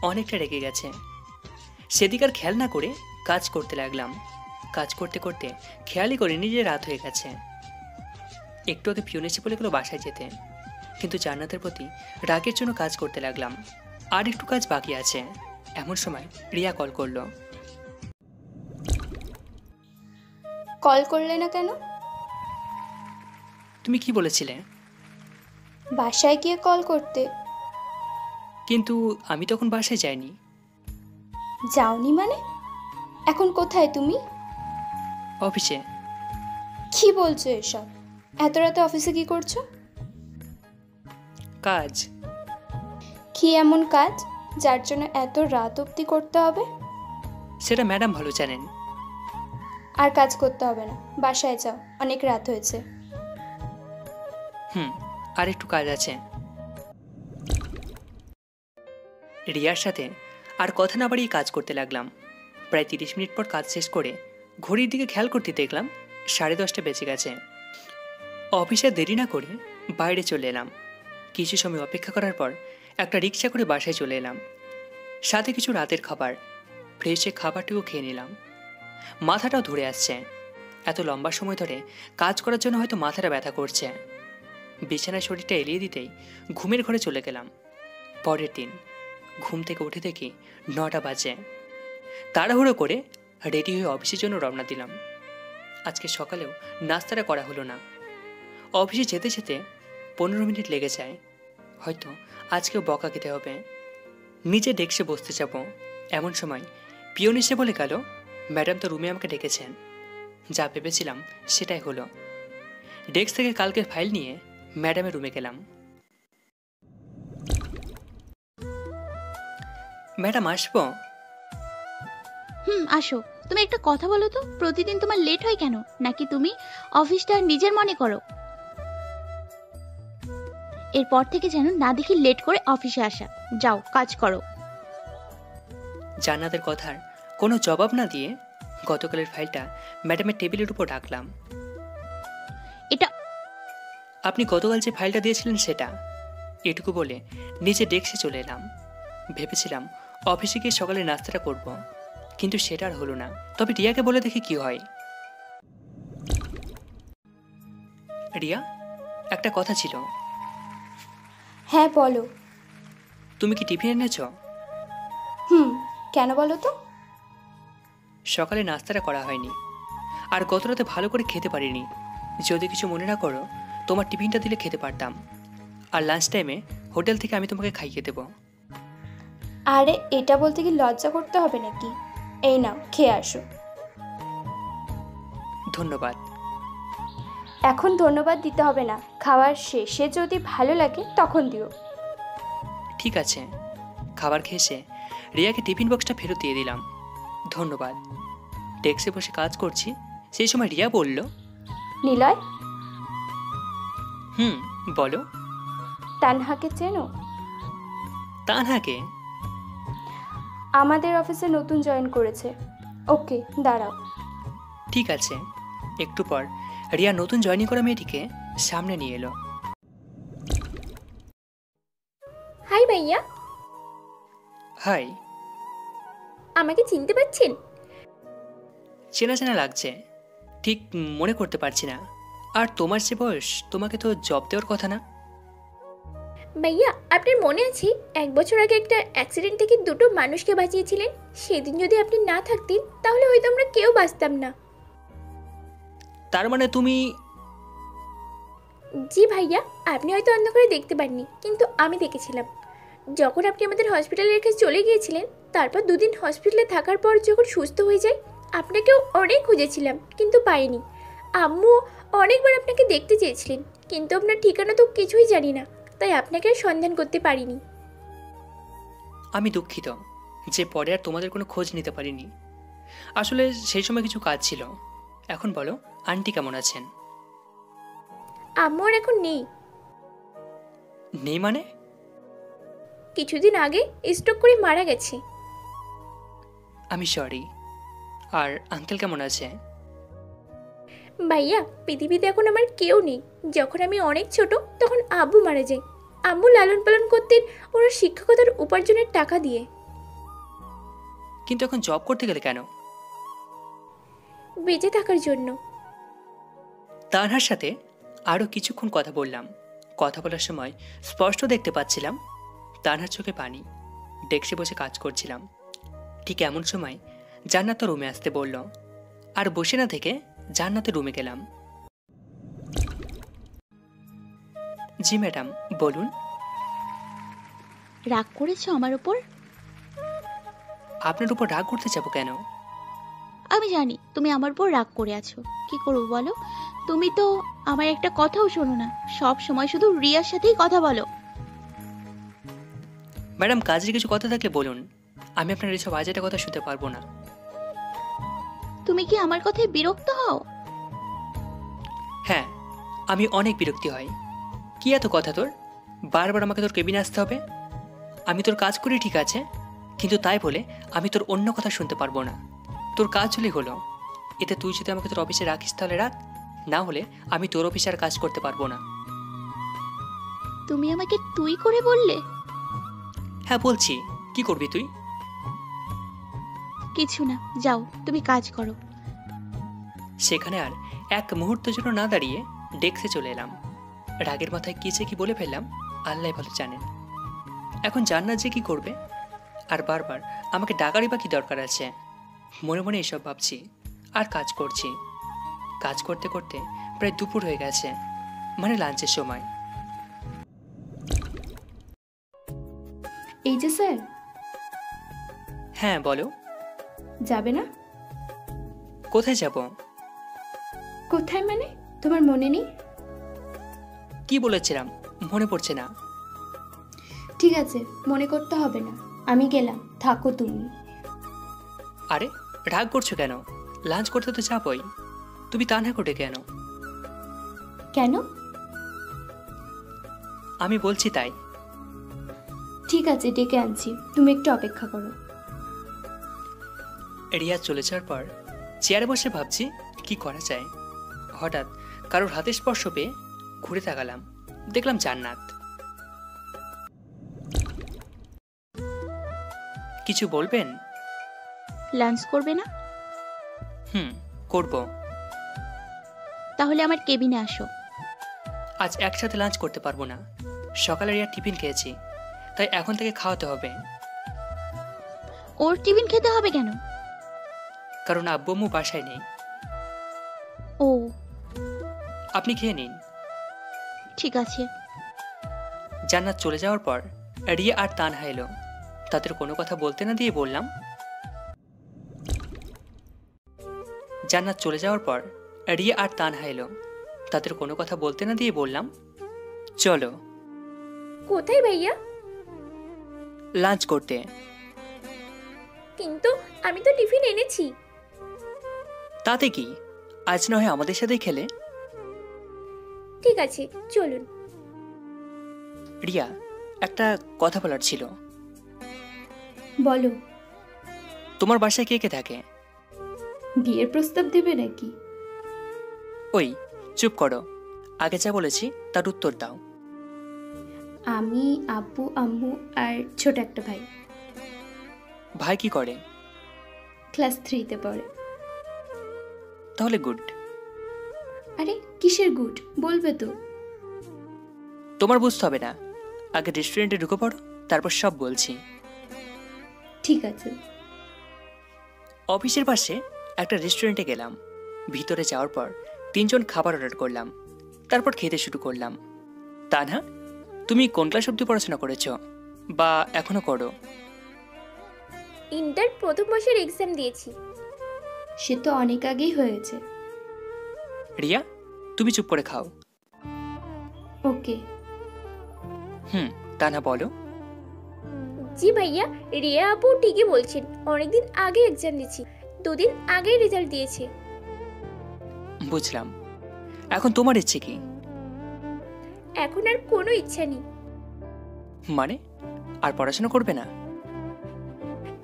Speaker 1: অনেকটা রেগে গেছে। সেদিক আর খেয়াল না করে কাজ করতে লাগলাম। কাজ করতে করতে খেয়ালই করে নিজে রাত হয়ে গেছে। একটু আগে পিয়ন এসে বলে গেলো বাসায় যেতে, কিন্তু জান্নাতের প্রতি রাগের জন্য কাজ করতে লাগলাম। আর একটু কাজ বাকি আছে। এমন সময় রিয়া কল করলো।
Speaker 8: কল করলে না কেন?
Speaker 1: তুমি কি বলেছিলে?
Speaker 8: বাসায় গিয়ে কল করতে।
Speaker 1: কিন্তু আমি তখন বাসায় যাইনি।
Speaker 8: যাওনি মানে? এখন কোথায় তুমি?
Speaker 1: অফিসে।
Speaker 8: কি বলছো এসব? এত রাতে অফিসে কি করছো?
Speaker 1: কাজ।
Speaker 8: কি এমন কাজ যার জন্য এত রাত অবধি করতে হবে?
Speaker 1: সেটা ম্যাডাম ভালো জানেন।
Speaker 8: আর কাজ করতে হবে না, বাসায় যাও, অনেক রাত হয়েছে।
Speaker 1: আর একটু কাজ আছে। রিয়ার সাথে আর কথা না বাড়িয়ে কাজ করতে লাগলাম। প্রায় 30 মিনিট পর কাজ শেষ করে ঘড়ির দিকে খেয়াল করতে দেখলাম 10:30 বেজে গেছে। অফিসে দেরি না করে বাইরে চলে এলাম। কিছু সময় অপেক্ষা করার পর একটা রিক্সা করে বাসায় চলে এলাম। সাথে কিছু রাতের খাবার, ফ্রেশে খাবারটিও খেয়ে নিলাম। মাথাটাও ধরে আসছে। এত লম্বা সময় ধরে কাজ করার জন্য হয়তো মাথাটা ব্যথা করছে। বিছানায় শরীরটা এলিয়ে দিতেই ঘুমের ঘরে চলে গেলাম। পরের দিন ঘুম থেকে উঠে দেখি 9টা বাজে। তাড়াহুড়ো করে রেডি হয়ে অফিসের জন্য রওনা দিলাম। আজকে সকালেও নাস্তাটা করা হলো না। অফিসে যেতে যেতে 15 মিনিট লেগে যায়। হয়তো আজকেও বকা খেতে হবে। নিজে ডেস্কে বসতে যাব, এমন সময় পিয়ন এসে বলে গেল ম্যাডাম তো রুমে আমাকে ডেকেছেন। যা ভেবেছিলাম সেটাই হলো। ডেস্ক থেকে কালকের ফাইল নিয়ে ম্যাডামের রুমে গেলাম। ম্যাডাম আসবো?
Speaker 3: আসো। তুমি একটা কথা বলো তো, প্রতিদিন তোমার লেট হয় কেন? নাকি তুমি অফিসটা নিজের মনে করো? এরপর থেকে যেন না দেখি লেট করে অফিসে আসা। যাও, কাজ করো।
Speaker 1: জান্নাতের কথার কোনো জবাব না দিয়ে গতকালের ফাইলটা ম্যাডামের টেবিলের উপর রাখলাম।
Speaker 3: এটা
Speaker 1: আপনি গতকাল যে ফাইলটা দিয়েছিলেন সেটা। এটুকু বলে নিচে ডেস্কে চলে এলাম। ভেবেছিলাম অফিসে গিয়ে সকালে নাস্তাটা করব, কিন্তু সেটা আর হলো না। তবে রিয়াকে বলে দেখি কি হয়। রিয়া, একটা কথা ছিল।
Speaker 8: হ্যাঁ বলো।
Speaker 1: তুমি কি টিফিন এনেছ?
Speaker 8: কেন বলো তো?
Speaker 1: সকালে নাস্তাটা করা হয়নি, আর গত রাতে ভালো করে খেতে পারিনি। যদি কিছু মনে না করো, তোমার টিফিনটা দিলে খেতে পারতাম। আর লাঞ্চ টাইমে হোটেল থেকে আমি তোমাকে খাইয়ে দেবো।
Speaker 8: আরে এটা বলতে কি লজ্জা করতে হবে নাকি? এই নাও, খেয়ে আসো।
Speaker 1: ধন্যবাদ।
Speaker 8: এখন ধন্যবাদ দিতে হবে না, খাওয়ার শেষে যদি ভালো লাগে তখন দিও।
Speaker 1: ঠিক আছে। খাবার খেয়েছে রিয়াকে টিফিন বক্সটা ফেরত দিয়ে দিলাম। ধন্যবাদ। ডেস্কে বসে কাজ করছি, সেই সময় রিয়া বলল,
Speaker 8: নিলয়।
Speaker 1: বলো।
Speaker 8: তানহাকে চেনো?
Speaker 1: তানহাকে?
Speaker 8: আমাদের অফিসে নতুন জয়েন করেছে। ওকে, দাঁড়াও।
Speaker 1: ঠিক আছে। একটু পর রিয়া নতুন জয়েনিং করা মেয়েটিকে সামনে নিয়ে এলো।
Speaker 13: হাই ভাইয়া।
Speaker 1: হাই।
Speaker 13: আমাকে চিনতে পারছেন?
Speaker 1: চেনা চেনা লাগছে, ঠিক মনে করতে পারছি না। আর তোমার যে বয়স, তোমাকে তো জব দেওয়ার কথা না?
Speaker 13: ভাইয়া আপনার মনে আছে 1 বছর আগে একটা অ্যাক্সিডেন্ট থেকে 2টো মানুষকে বাঁচিয়েছিলেন? সেদিন যদি আপনি না থাকতেন তাহলে হয়তো আমরা কেউ বাঁচতাম না।
Speaker 1: তার মানে তুমি...
Speaker 13: জি ভাইয়া, আপনি হয়তো অন্ধকারে দেখতে পাননি, কিন্তু আমি দেখেছিলাম। যখন আপনি আমাদের হসপিটালে রেখে চলে গিয়েছিলেন, তারপর 2 দিন হসপিটালে থাকার পর যখন সুস্থ হয়ে যায়, আপনাকেও অনেক খুঁজেছিলাম কিন্তু পাইনি। আম্মু অনেকবার আপনাকে দেখতে চেয়েছিলেন, কিন্তু আপনার ঠিকানা তো কিছুই জানি না, তাই আপনাকে আর সন্ধান করতে পারিনি।
Speaker 1: আমি দুঃখিত যে পরে আর তোমাদের কোনো খোঁজ নিতে পারিনি। আসলে সেই সময় কিছু কাজ ছিল। এখন বলো, আন্টি কেমন আছেন?
Speaker 13: আম্মু আর এখন নেই।
Speaker 1: নেই মানে?
Speaker 13: কিছুদিন আগে স্ট্রোক করে মারা গেছে।
Speaker 1: আমি সরি। আর আঙ্কেল কেমন আছে?
Speaker 13: ভাইয়া, পৃথিবীতে এখন আমার কেউ নেই। যখন আমি অনেক ছোট তখন আব্বু মারা যায়। আম্মু লালন পালন করতেন ওনার শিক্ষকতার উপার্জনের টাকা দিয়ে।
Speaker 1: কিন্তু এখন জব করতে গেলে কেন?
Speaker 13: বেঁচে থাকার জন্য।
Speaker 1: তানহার সাথে আরও কিছুক্ষণ কথা বললাম। কথা বলার সময় স্পষ্ট দেখতে পাচ্ছিলাম তানহার চোখে পানি। ডেস্কে বসে কাজ করছিলাম। ঠিক এমন সময় জান্নাত রুমে আসতে বলল, আর বসে না থেকে জান্নাতের রুমে গেলাম। জি ম্যাডাম, বলুন।
Speaker 3: রাগ করেছো আমার উপর?
Speaker 1: আপনার উপর রাগ করতে যাবো কেন?
Speaker 3: আমি জানি তুমি আমার উপর রাগ করে আছো। কি করবো বলো? তুমি তো আমার একটা কথাও শোনো না, সব সময় শুধু রিয়ার সাথেই কথা বলো।
Speaker 1: ম্যাডাম, কাজের কিছু কথা থাকলে বলুন। আমি আপনার এসব আজেটা কথা শুনতে পারবো না।
Speaker 3: তুমি কি আমার কথায় বিরক্ত হও?
Speaker 1: হ্যাঁ, আমি অনেক বিরক্তি হয়। কি এত কথা তোর? বারবার আমাকে তোর কেবিনে আসতে হবে? আমি তোর কাজ করি ঠিক আছে, কিন্তু তাই বলে আমি তোর অন্য কথা শুনতে পারবো না। তোর কাজ হলেই হলো। এতে তুই যদি আমাকে তোর অফিসে রাখিস তাহলে রাখ, না হলে আমি তোর অফিসে আর কাজ করতে পারবো না।
Speaker 3: তুমি আমাকে তুই করে বললে?
Speaker 1: হ্যাঁ বলছি। কি করবি তুই?
Speaker 3: কিছু না, যাও তুমি কাজ করো।
Speaker 1: সেখানে আর এক মুহূর্তের জন্য না দাঁড়িয়ে ডেস্কে চলে এলাম। রাগের মাথায় কি যে কি বলে ফেললাম আল্লাহ ভালো জানেন। এখন জান্নাত যে কি করবে, আর বারবার আমাকে ডাকারই বা কি দরকার আছে? মনে মনে এসব ভাবছি আর কাজ করছি। কাজ করতে করতে প্রায় দুপুর হয়ে গেছে, মানে লাঞ্চের সময়।
Speaker 8: এই যে স্যার।
Speaker 1: হ্যাঁ বলো।
Speaker 8: যাবে না?
Speaker 1: কোথায় যাব?
Speaker 8: কোথায় মানে? তোমার মনে নেই?
Speaker 1: কি বলেছিলাম মনে পড়ছে না।
Speaker 8: ঠিক আছে, মনে করতে হবে না, আমি গেলাম, থাকো তুমি।
Speaker 1: আরে রাগ করছো কেন? লাঞ্চ করতে তো যাবই। তুমি তা না করে কেন?
Speaker 8: কেন?
Speaker 1: আমি বলছি তাই।
Speaker 8: ঠিক আছে, ডেকে আনছি, তুমি একটু অপেক্ষা করো।
Speaker 1: রিয়া চলে যাওয়ার পর চেয়ারে বসে ভাবছি কি করা যায়। হঠাৎ কারোর হাতে স্পর্শ পেয়ে ঘুরে তাকালাম, দেখলাম জান্নাত। কিছু বলবেন?
Speaker 3: লাঞ্চ করবে না?
Speaker 1: করব।
Speaker 3: তাহলে আমার কেবিনে আসো।
Speaker 1: আজ একসাথে লাঞ্চ করতে পারবো না। সকালে রিয়া টিফিন খেয়েছি, তাই এখন থেকে খাওয়াতে হবে।
Speaker 3: ওর টিফিন খেতে হবে কেন?
Speaker 1: কারণ আব্বু আম্মু বাসায় নেই।
Speaker 3: ও,
Speaker 1: আপনি খেয়ে নিন।
Speaker 3: ঠিক আছে।
Speaker 1: জান্নাত চলে যাওয়ার পর রিয়া আর তানহা এলো। তাদের কোনো কথা বলতে না দিয়ে বললাম, জান্নাত চলে যাওয়ার পর রিয়া আর তানহা এলো। তাদের কোনো কথা বলতে না দিয়ে বললাম, চলো।
Speaker 13: কোথায় ভাইয়া?
Speaker 1: লাঞ্চ করতে।
Speaker 13: কিন্তু আমি তো টিফিন এনেছি।
Speaker 1: তাতে কি, আজ না হয় আমাদের সাথেই খেলে।
Speaker 13: ঠিক আছে, চলুন।
Speaker 1: রিয়া, একটা কথা বলার ছিল।
Speaker 8: বলো।
Speaker 1: তোমার বাসায় কে কে থাকে?
Speaker 8: বিয়ের প্রস্তাব দেবে নাকি?
Speaker 1: ওই চুপ করো, আগে যা বলেছি তার উত্তর দাও।
Speaker 8: আমি, আব্বু আম্মু আর ছোট একটা ভাই।
Speaker 1: ভাই কি করে?
Speaker 8: ক্লাস 3-তে পড়ে।
Speaker 1: তাহলে গুড।
Speaker 8: আরে কিসের গুড, বলবে তো?
Speaker 1: তোমার বুঝতে হবে না, আগে রেস্টুরেন্টে ঢুকে পড়ো, তারপর সব বলছি।
Speaker 14: ঠিক আছে।
Speaker 1: অফিসের পাশে একটা রেস্টুরেন্টে গেলাম। ভিতরে যাওয়ার পর 3 জন খাবার অর্ডার করলাম, তারপর খেতে শুরু করলাম। তানহা, তুমি কোন ক্লাস অবধি পড়াশোনা করেছো বা এখনো করো?
Speaker 13: ইন্টার প্রথম বর্ষের এক্সাম দিয়েছি।
Speaker 14: সে তো অনেক আগেই হয়েছে।
Speaker 1: রিয়া, তুমি চুপ করে খাও।
Speaker 14: ওকে।
Speaker 1: তানহা বলো।
Speaker 13: জি ভাইয়া, রিয়া আপু ঠিকই বলছেন, অনেকদিন আগে এক্সাম দিয়েছি, 2 দিন আগেই রেজাল্ট দিয়েছে।
Speaker 1: বুঝলাম। এখন তোমার ইচ্ছে কি?
Speaker 13: এখন আর কোনো ইচ্ছা নেই।
Speaker 1: মানে আর পড়াশোনা করবে না?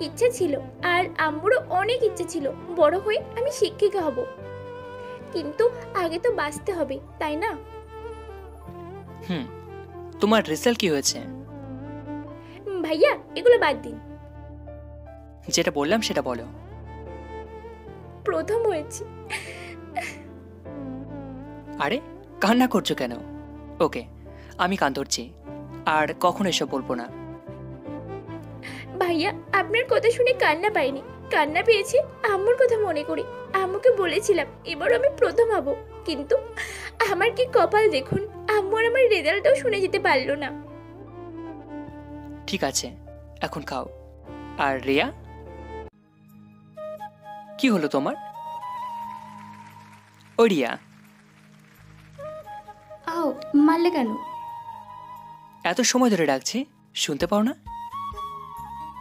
Speaker 13: ইচ্ছা ছিল, আর আম্মুরও অনেক ইচ্ছে ছিল বড় হয়ে আমি শিক্ষিকা হব, কিন্তু আগে তো বাঁচতে হবে, তাই না?
Speaker 1: তোমার রেজাল্ট কি হয়েছে?
Speaker 13: ভাইয়া এগুলো বাদ দিন,
Speaker 1: যেটা বললাম সেটা বলো।
Speaker 13: প্রথম হয়েছে।
Speaker 1: আরে কান্না করছো কেন? ওকে, আমি কান ধরছি, আর কখনো এসব বলবো না।
Speaker 13: ভাইয়া আপনার কথা শুনে কান্না পাইনি, কান্না পেয়েছে আম্মুর কথা মনে করে। আম্মুকে বলেছিলাম এবার আমি প্রথম হব, কিন্তু আমার কি কপাল দেখুন, আম্মু আর আমার রেজাল্টটাও শুনে যেতে পারলো না।
Speaker 1: ঠিক আছে, এখন খাও। আর রিয়া, কি হলো তোমার? ও রিয়া,
Speaker 14: আও মারলে কেন?
Speaker 1: এত সময় ধরে ডাকছি, শুনতে পাও না?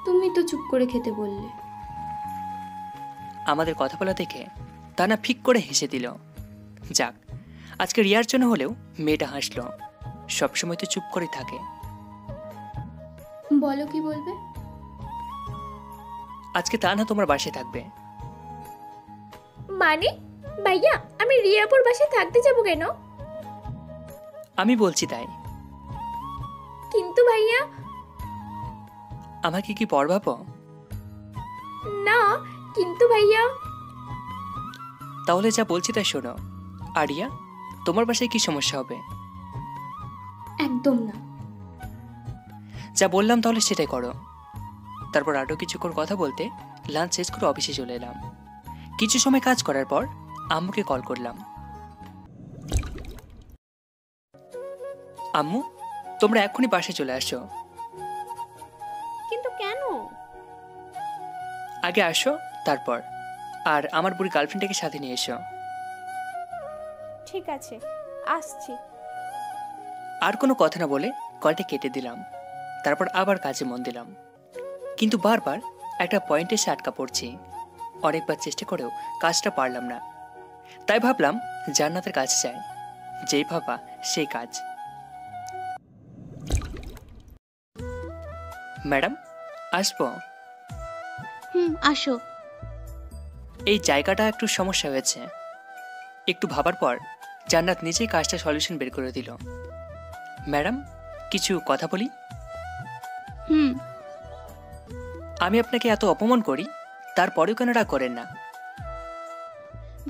Speaker 14: তুমি তো চুপ করে খেতে বললে।
Speaker 1: আমাদের কথা বলা দেখে তানা ফিক করে হেসে দিল। যাক, আজকে রিয়ার জন্য হলেও মেয়েটা হাসলো। সবসময় তো চুপ করে থাকে।
Speaker 14: বলো কি বলবে?
Speaker 1: আজকে তানা তোমার বাসায় থাকবে।
Speaker 13: মানে ভাইয়া আমি রিয়াপুর বাসায় থাকতে যাব কেন?
Speaker 1: আমি বলছি তাই।
Speaker 13: কিন্তু ভাইয়া।
Speaker 1: আমাকে কি পর ভাবো?
Speaker 13: না, কিন্তু ভাইয়া।
Speaker 1: তাহলে যা বলছি তাই শোনো। আর রিয়া, তোমার বাসায় কি সমস্যা হবে?
Speaker 14: একদম না।
Speaker 1: যা বললাম তাহলে সেটাই করো। তারপর আরও কিছুক্ষণ কথা বলতে লাঞ্চ শেষ করে অফিসে চলে এলাম। কিছু সময় কাজ করার পর আম্মুকে কল করলাম। আম্মু, তোমরা এখনই বাসায় চলে আসো।
Speaker 10: কিন্তু কেন?
Speaker 1: আগে আসো, তারপর। আর আমার বুড়ি গার্লফ্রেন্ডটাকে সাথে নিয়ে এসো।
Speaker 10: ঠিক আছে, আসছি।
Speaker 1: আর কোনো কথা না বলে কলটা কেটে দিলাম। তারপর আবার কাজে মন দিলাম, কিন্তু বারবার একটা পয়েন্টে এসে আটকা পড়ছি। অনেকবার চেষ্টা করেও কাজটা পারলাম না। তাই ভাবলাম জান্নাতের কাছে যাই, যেই ভাবা সেই কাজ। ম্যাডাম, আসবো?
Speaker 3: আসো।
Speaker 1: এই জায়গাটা একটু সমস্যা হয়েছে। একটু ভাবার পর জান্নাত নিজেই কাজটা সলিউশন বের করে দিল। ম্যাডাম, কিছু কথা বলি। আমি আপনাকে এত অপমান করি, তারপরেও কেন রাগ করেন না?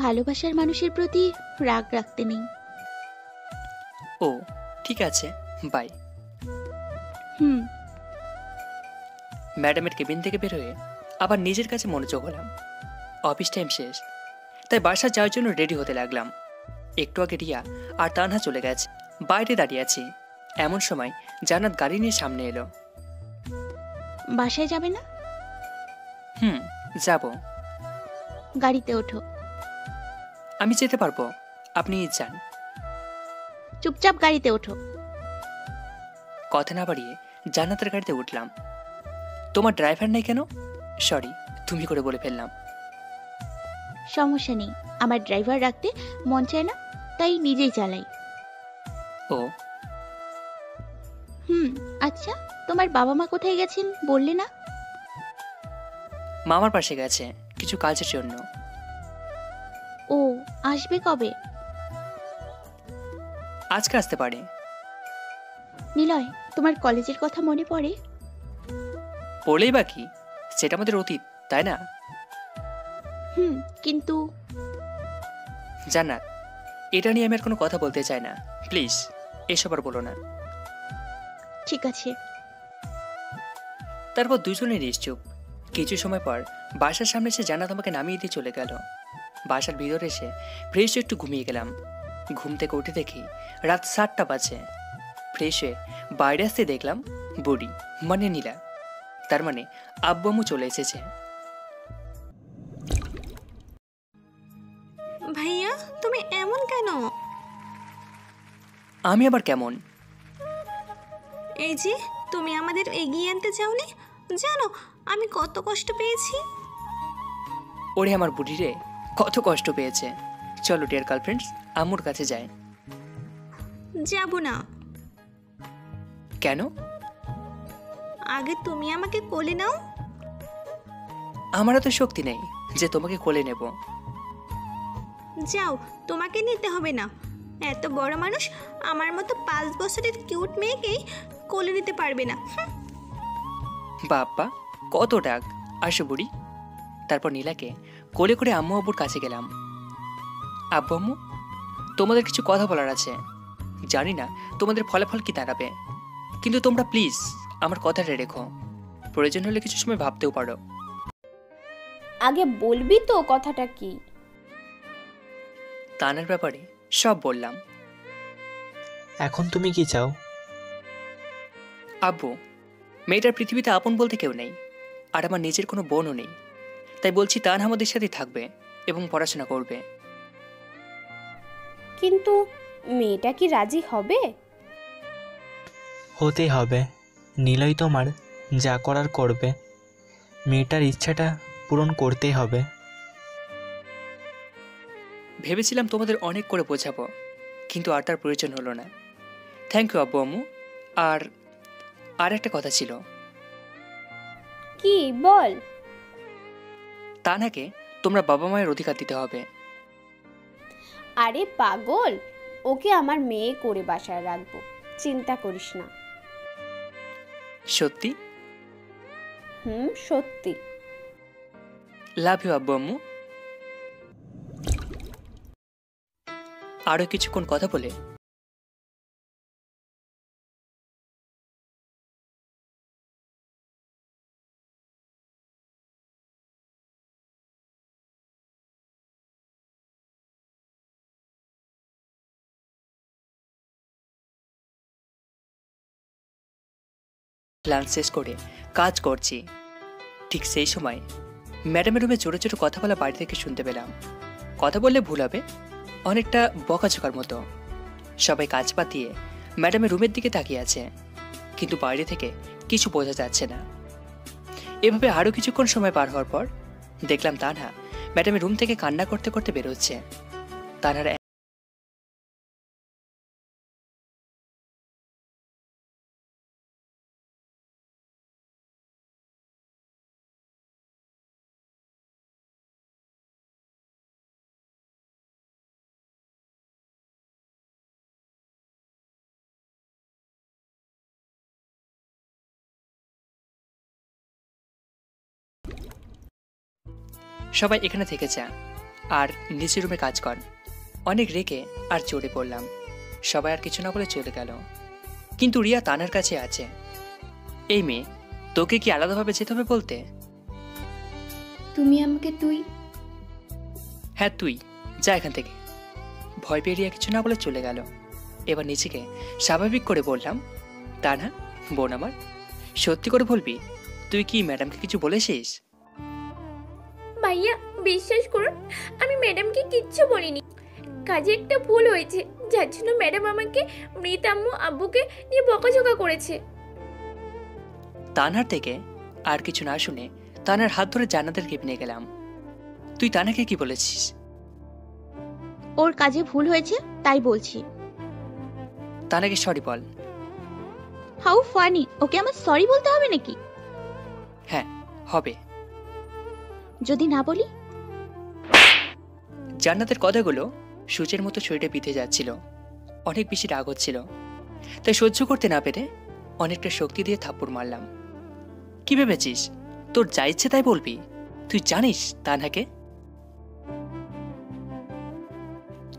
Speaker 3: ভালোবাসার মানুষের প্রতি রাগ রাখতে নেই।
Speaker 1: ও ঠিক আছে, বাই। ম্যাডামের কেবিন থেকে বের হয়ে আবার নিজের কাছে মনোযোগ হলাম। অফিস টাইম শেষ, তাই বাসা যাওয়ার জন্য রেডি হতে লাগলাম। একটু আগে রিয়া আর তানহা চলে গেছে। বাইরে দাঁড়িয়ে আছি, এমন সময় জান্নাত গাড়ি নিয়ে সামনে এলো।
Speaker 3: বাসায় যাবে না?
Speaker 1: যাব।
Speaker 3: গাড়িতে ওঠো।
Speaker 1: আমি যেতে পারবো, আপনি যান।
Speaker 3: চুপচাপ গাড়িতে ওঠো।
Speaker 1: কথা না বাড়িয়ে জান্নাতের গাড়িতে উঠলাম। তোমার ড্রাইভার নেই কেন? সরি, তুমি করে বলে ফেললাম।
Speaker 3: সমস্যা নেই, আমার ড্রাইভার রাখতে মন চায় না, তাই নিজেই চালাই।
Speaker 1: ও
Speaker 3: আচ্ছা, তোমার বাবা মা কোথায় গেছেন বললে না?
Speaker 1: মামার পাশে গেছে কিছু কাজের জন্য।
Speaker 3: ও, আসবে কবে?
Speaker 1: আজকে আসতে পারে।
Speaker 3: নিলয়, তোমার কলেজের কথা মনে পড়ে?
Speaker 1: পড়লেই বাকি, সেটা আমাদের অতীত, তাই না?
Speaker 3: কিন্তু
Speaker 1: জান্নাত, এটা নিয়ে আমি আর কোনো কথা বলতে চাই না, প্লিজ এসব আর বলো না।
Speaker 3: ঠিক আছে।
Speaker 1: তারপর দুজনে নিশ্চুপ। কিছু সময় পর বাসার সামনে এসে জান্নাত আমাকে নামিয়ে দিয়ে চলে গেল। বাসার ভিতরে এসে ফ্রেশ একটু ঘুমিয়ে গেলাম। ঘুম থেকে উঠে দেখি রাত 7টা বাজে। ফ্রেশ হয়ে বাইরে আসতে দেখলাম বুড়ি মানে নীলা, তার মানে আব্বু আম্মু চলে এসেছে।
Speaker 12: ভাইয়া তুমি এমন কেন?
Speaker 1: আমি আবার কেমন?
Speaker 12: এই যে তুমি আমাদের এগিয়ে আনতে চাওনি, জানো আমি কত কষ্ট পেয়েছি।
Speaker 1: ওরে আমার বুড়ি রে, কত কষ্ট পেয়েছে। চলো ডিয়ার গার্লফ্রেন্ডস, আম্মুর কাছে যাই।
Speaker 12: যাব না।
Speaker 1: কেন?
Speaker 12: আগে তুমি আমাকে কোলে নাও।
Speaker 1: আমার তো শক্তি নেই যে তোমাকে কোলে নেব।
Speaker 12: যাও, তোমাকে নিতে হবে না। এত বড় মানুষ আমার মতো 5 বছরের কিউট মেয়েকেই কোলে নিতে পারবে না।
Speaker 1: বাপ্পা কত ডাক, আসো বুড়ি। তারপর নীলাকে কোলে করে আম্মু আব্বুর কাছে গেলাম। আব্বু আম্মু, তোমাদের কিছু কথা বলার আছে। জানি না তোমাদের ফলাফল কি দাঁড়াবে, কিন্তু তোমরা প্লিজ আমার কথাটা রেখো। প্রয়োজন হলে কিছু সময় ভাবতেও পারো।
Speaker 10: আগে বলবি তো কথাটা কি?
Speaker 1: তানার ব্যাপারে সব বললাম।
Speaker 7: এখন তুমি কি চাও?
Speaker 1: আব্বু, মেয়েটার পৃথিবীতে আপন বলতে কেউ নেই, আর আমার নিজের কোনো বোনও নেই। তাই বলছি তান আমাদের সাথে থাকবে এবং পড়াশোনা করবে।
Speaker 10: কিন্তু মেয়েটা কি রাজি হবে?
Speaker 7: হতে হবে। নীলই তোমার যা করার করবে। মেয়েটার ইচ্ছাটা পূরণ করতেই হবে।
Speaker 1: ভেবেছিলাম তোমাদের অনেক করে বোঝাবো, কিন্তু আর তার প্রয়োজন হলো না। থ্যাংক ইউ আব্বু আম্মু। আর একটা কথা ছিল।
Speaker 10: কি বল?
Speaker 1: তানাকে তোমরা বাবা মায়ের অধিকার দিতে হবে।
Speaker 10: আরে পাগল, ওকে আমার মেয়ে করে বাসায় রাখবো, চিন্তা করিস না।
Speaker 1: সত্যি?
Speaker 10: সত্যি।
Speaker 1: লাভ ইউ আব্বু আম্মু। আরো কিছুক্ষণ কথা বলে লাঞ্চ শেষ করে কাজ করছি। ঠিক সেই সময় ম্যাডামের রুমে ছোটো ছোটো কথা বলা বাড়ি থেকে শুনতে পেলাম। কথা বললে ভুল হবে, অনেকটা বকাঝকার মতো। সবাই কাজ পাতিয়ে ম্যাডামের রুমের দিকে তাকিয়ে আছে, কিন্তু বাইরে থেকে কিছু বোঝা যাচ্ছে না। এভাবে আরও কিছুক্ষণ সময় পার হওয়ার পর দেখলাম তানহা ম্যাডামের রুম থেকে কান্না করতে করতে বেরোচ্ছে। তানহার সবাই এখানে থেকে যা আর নিচের রুমে কাজ কর। অনেক রেগে আর চড়ে পড়লাম। সবাই আর কিছু না বলে চলে গেল, কিন্তু রিয়া তানার কাছে আছে। এই মেয়ে, তোকে কি আলাদাভাবে যেতে হবে বলতে?
Speaker 14: তুমি আমাকে তুই?
Speaker 1: হ্যাঁ তুই, যা এখান থেকে। ভয় পেয়ে রিয়া কিছু না বলে চলে গেল। এবার নিজেকে স্বাভাবিক করে বললাম, তানা বোন আমার, সত্যি করে বলবি তুই কি ম্যাডামকে কিছু বলেছিস?
Speaker 13: ভাইয়া বিশ্বাস করুন, আমি ম্যাডামকে কিচ্ছু বলিনি। কাজে একটা ভুল হয়েছে, যার জন্য ম্যাডাম আমাকে মৃত আম্মু আব্বুকে নিয়ে বকাঝকা করেছে।
Speaker 1: তানহার থেকে আর কিছু না শুনে তানার হাত ধরে জান্নাতের কেবিনে গেলাম। তুই তানাকে কি বলেছিস?
Speaker 3: ওর কাজে ভুল হয়েছে তাই বলছি।
Speaker 1: তানাকে সরি বল।
Speaker 3: হাউ ফানি, ওকে আমার সরি বলতে হবে নাকি?
Speaker 1: হ্যাঁ হবে।
Speaker 3: যদি না বলি?
Speaker 1: জান্নাতের কথাগুলো সূচের মতো শরীরে বিঁধে যাচ্ছিল। অনেক বেশি রাগ হচ্ছিল, তাই সহ্য করতে না পেরে অনেকটা শক্তি দিয়ে থাপ্পড় মারলাম। কি ভেবেছিস তোর যা ইচ্ছে তাই বলবি? তুই জানিস তানহাকে?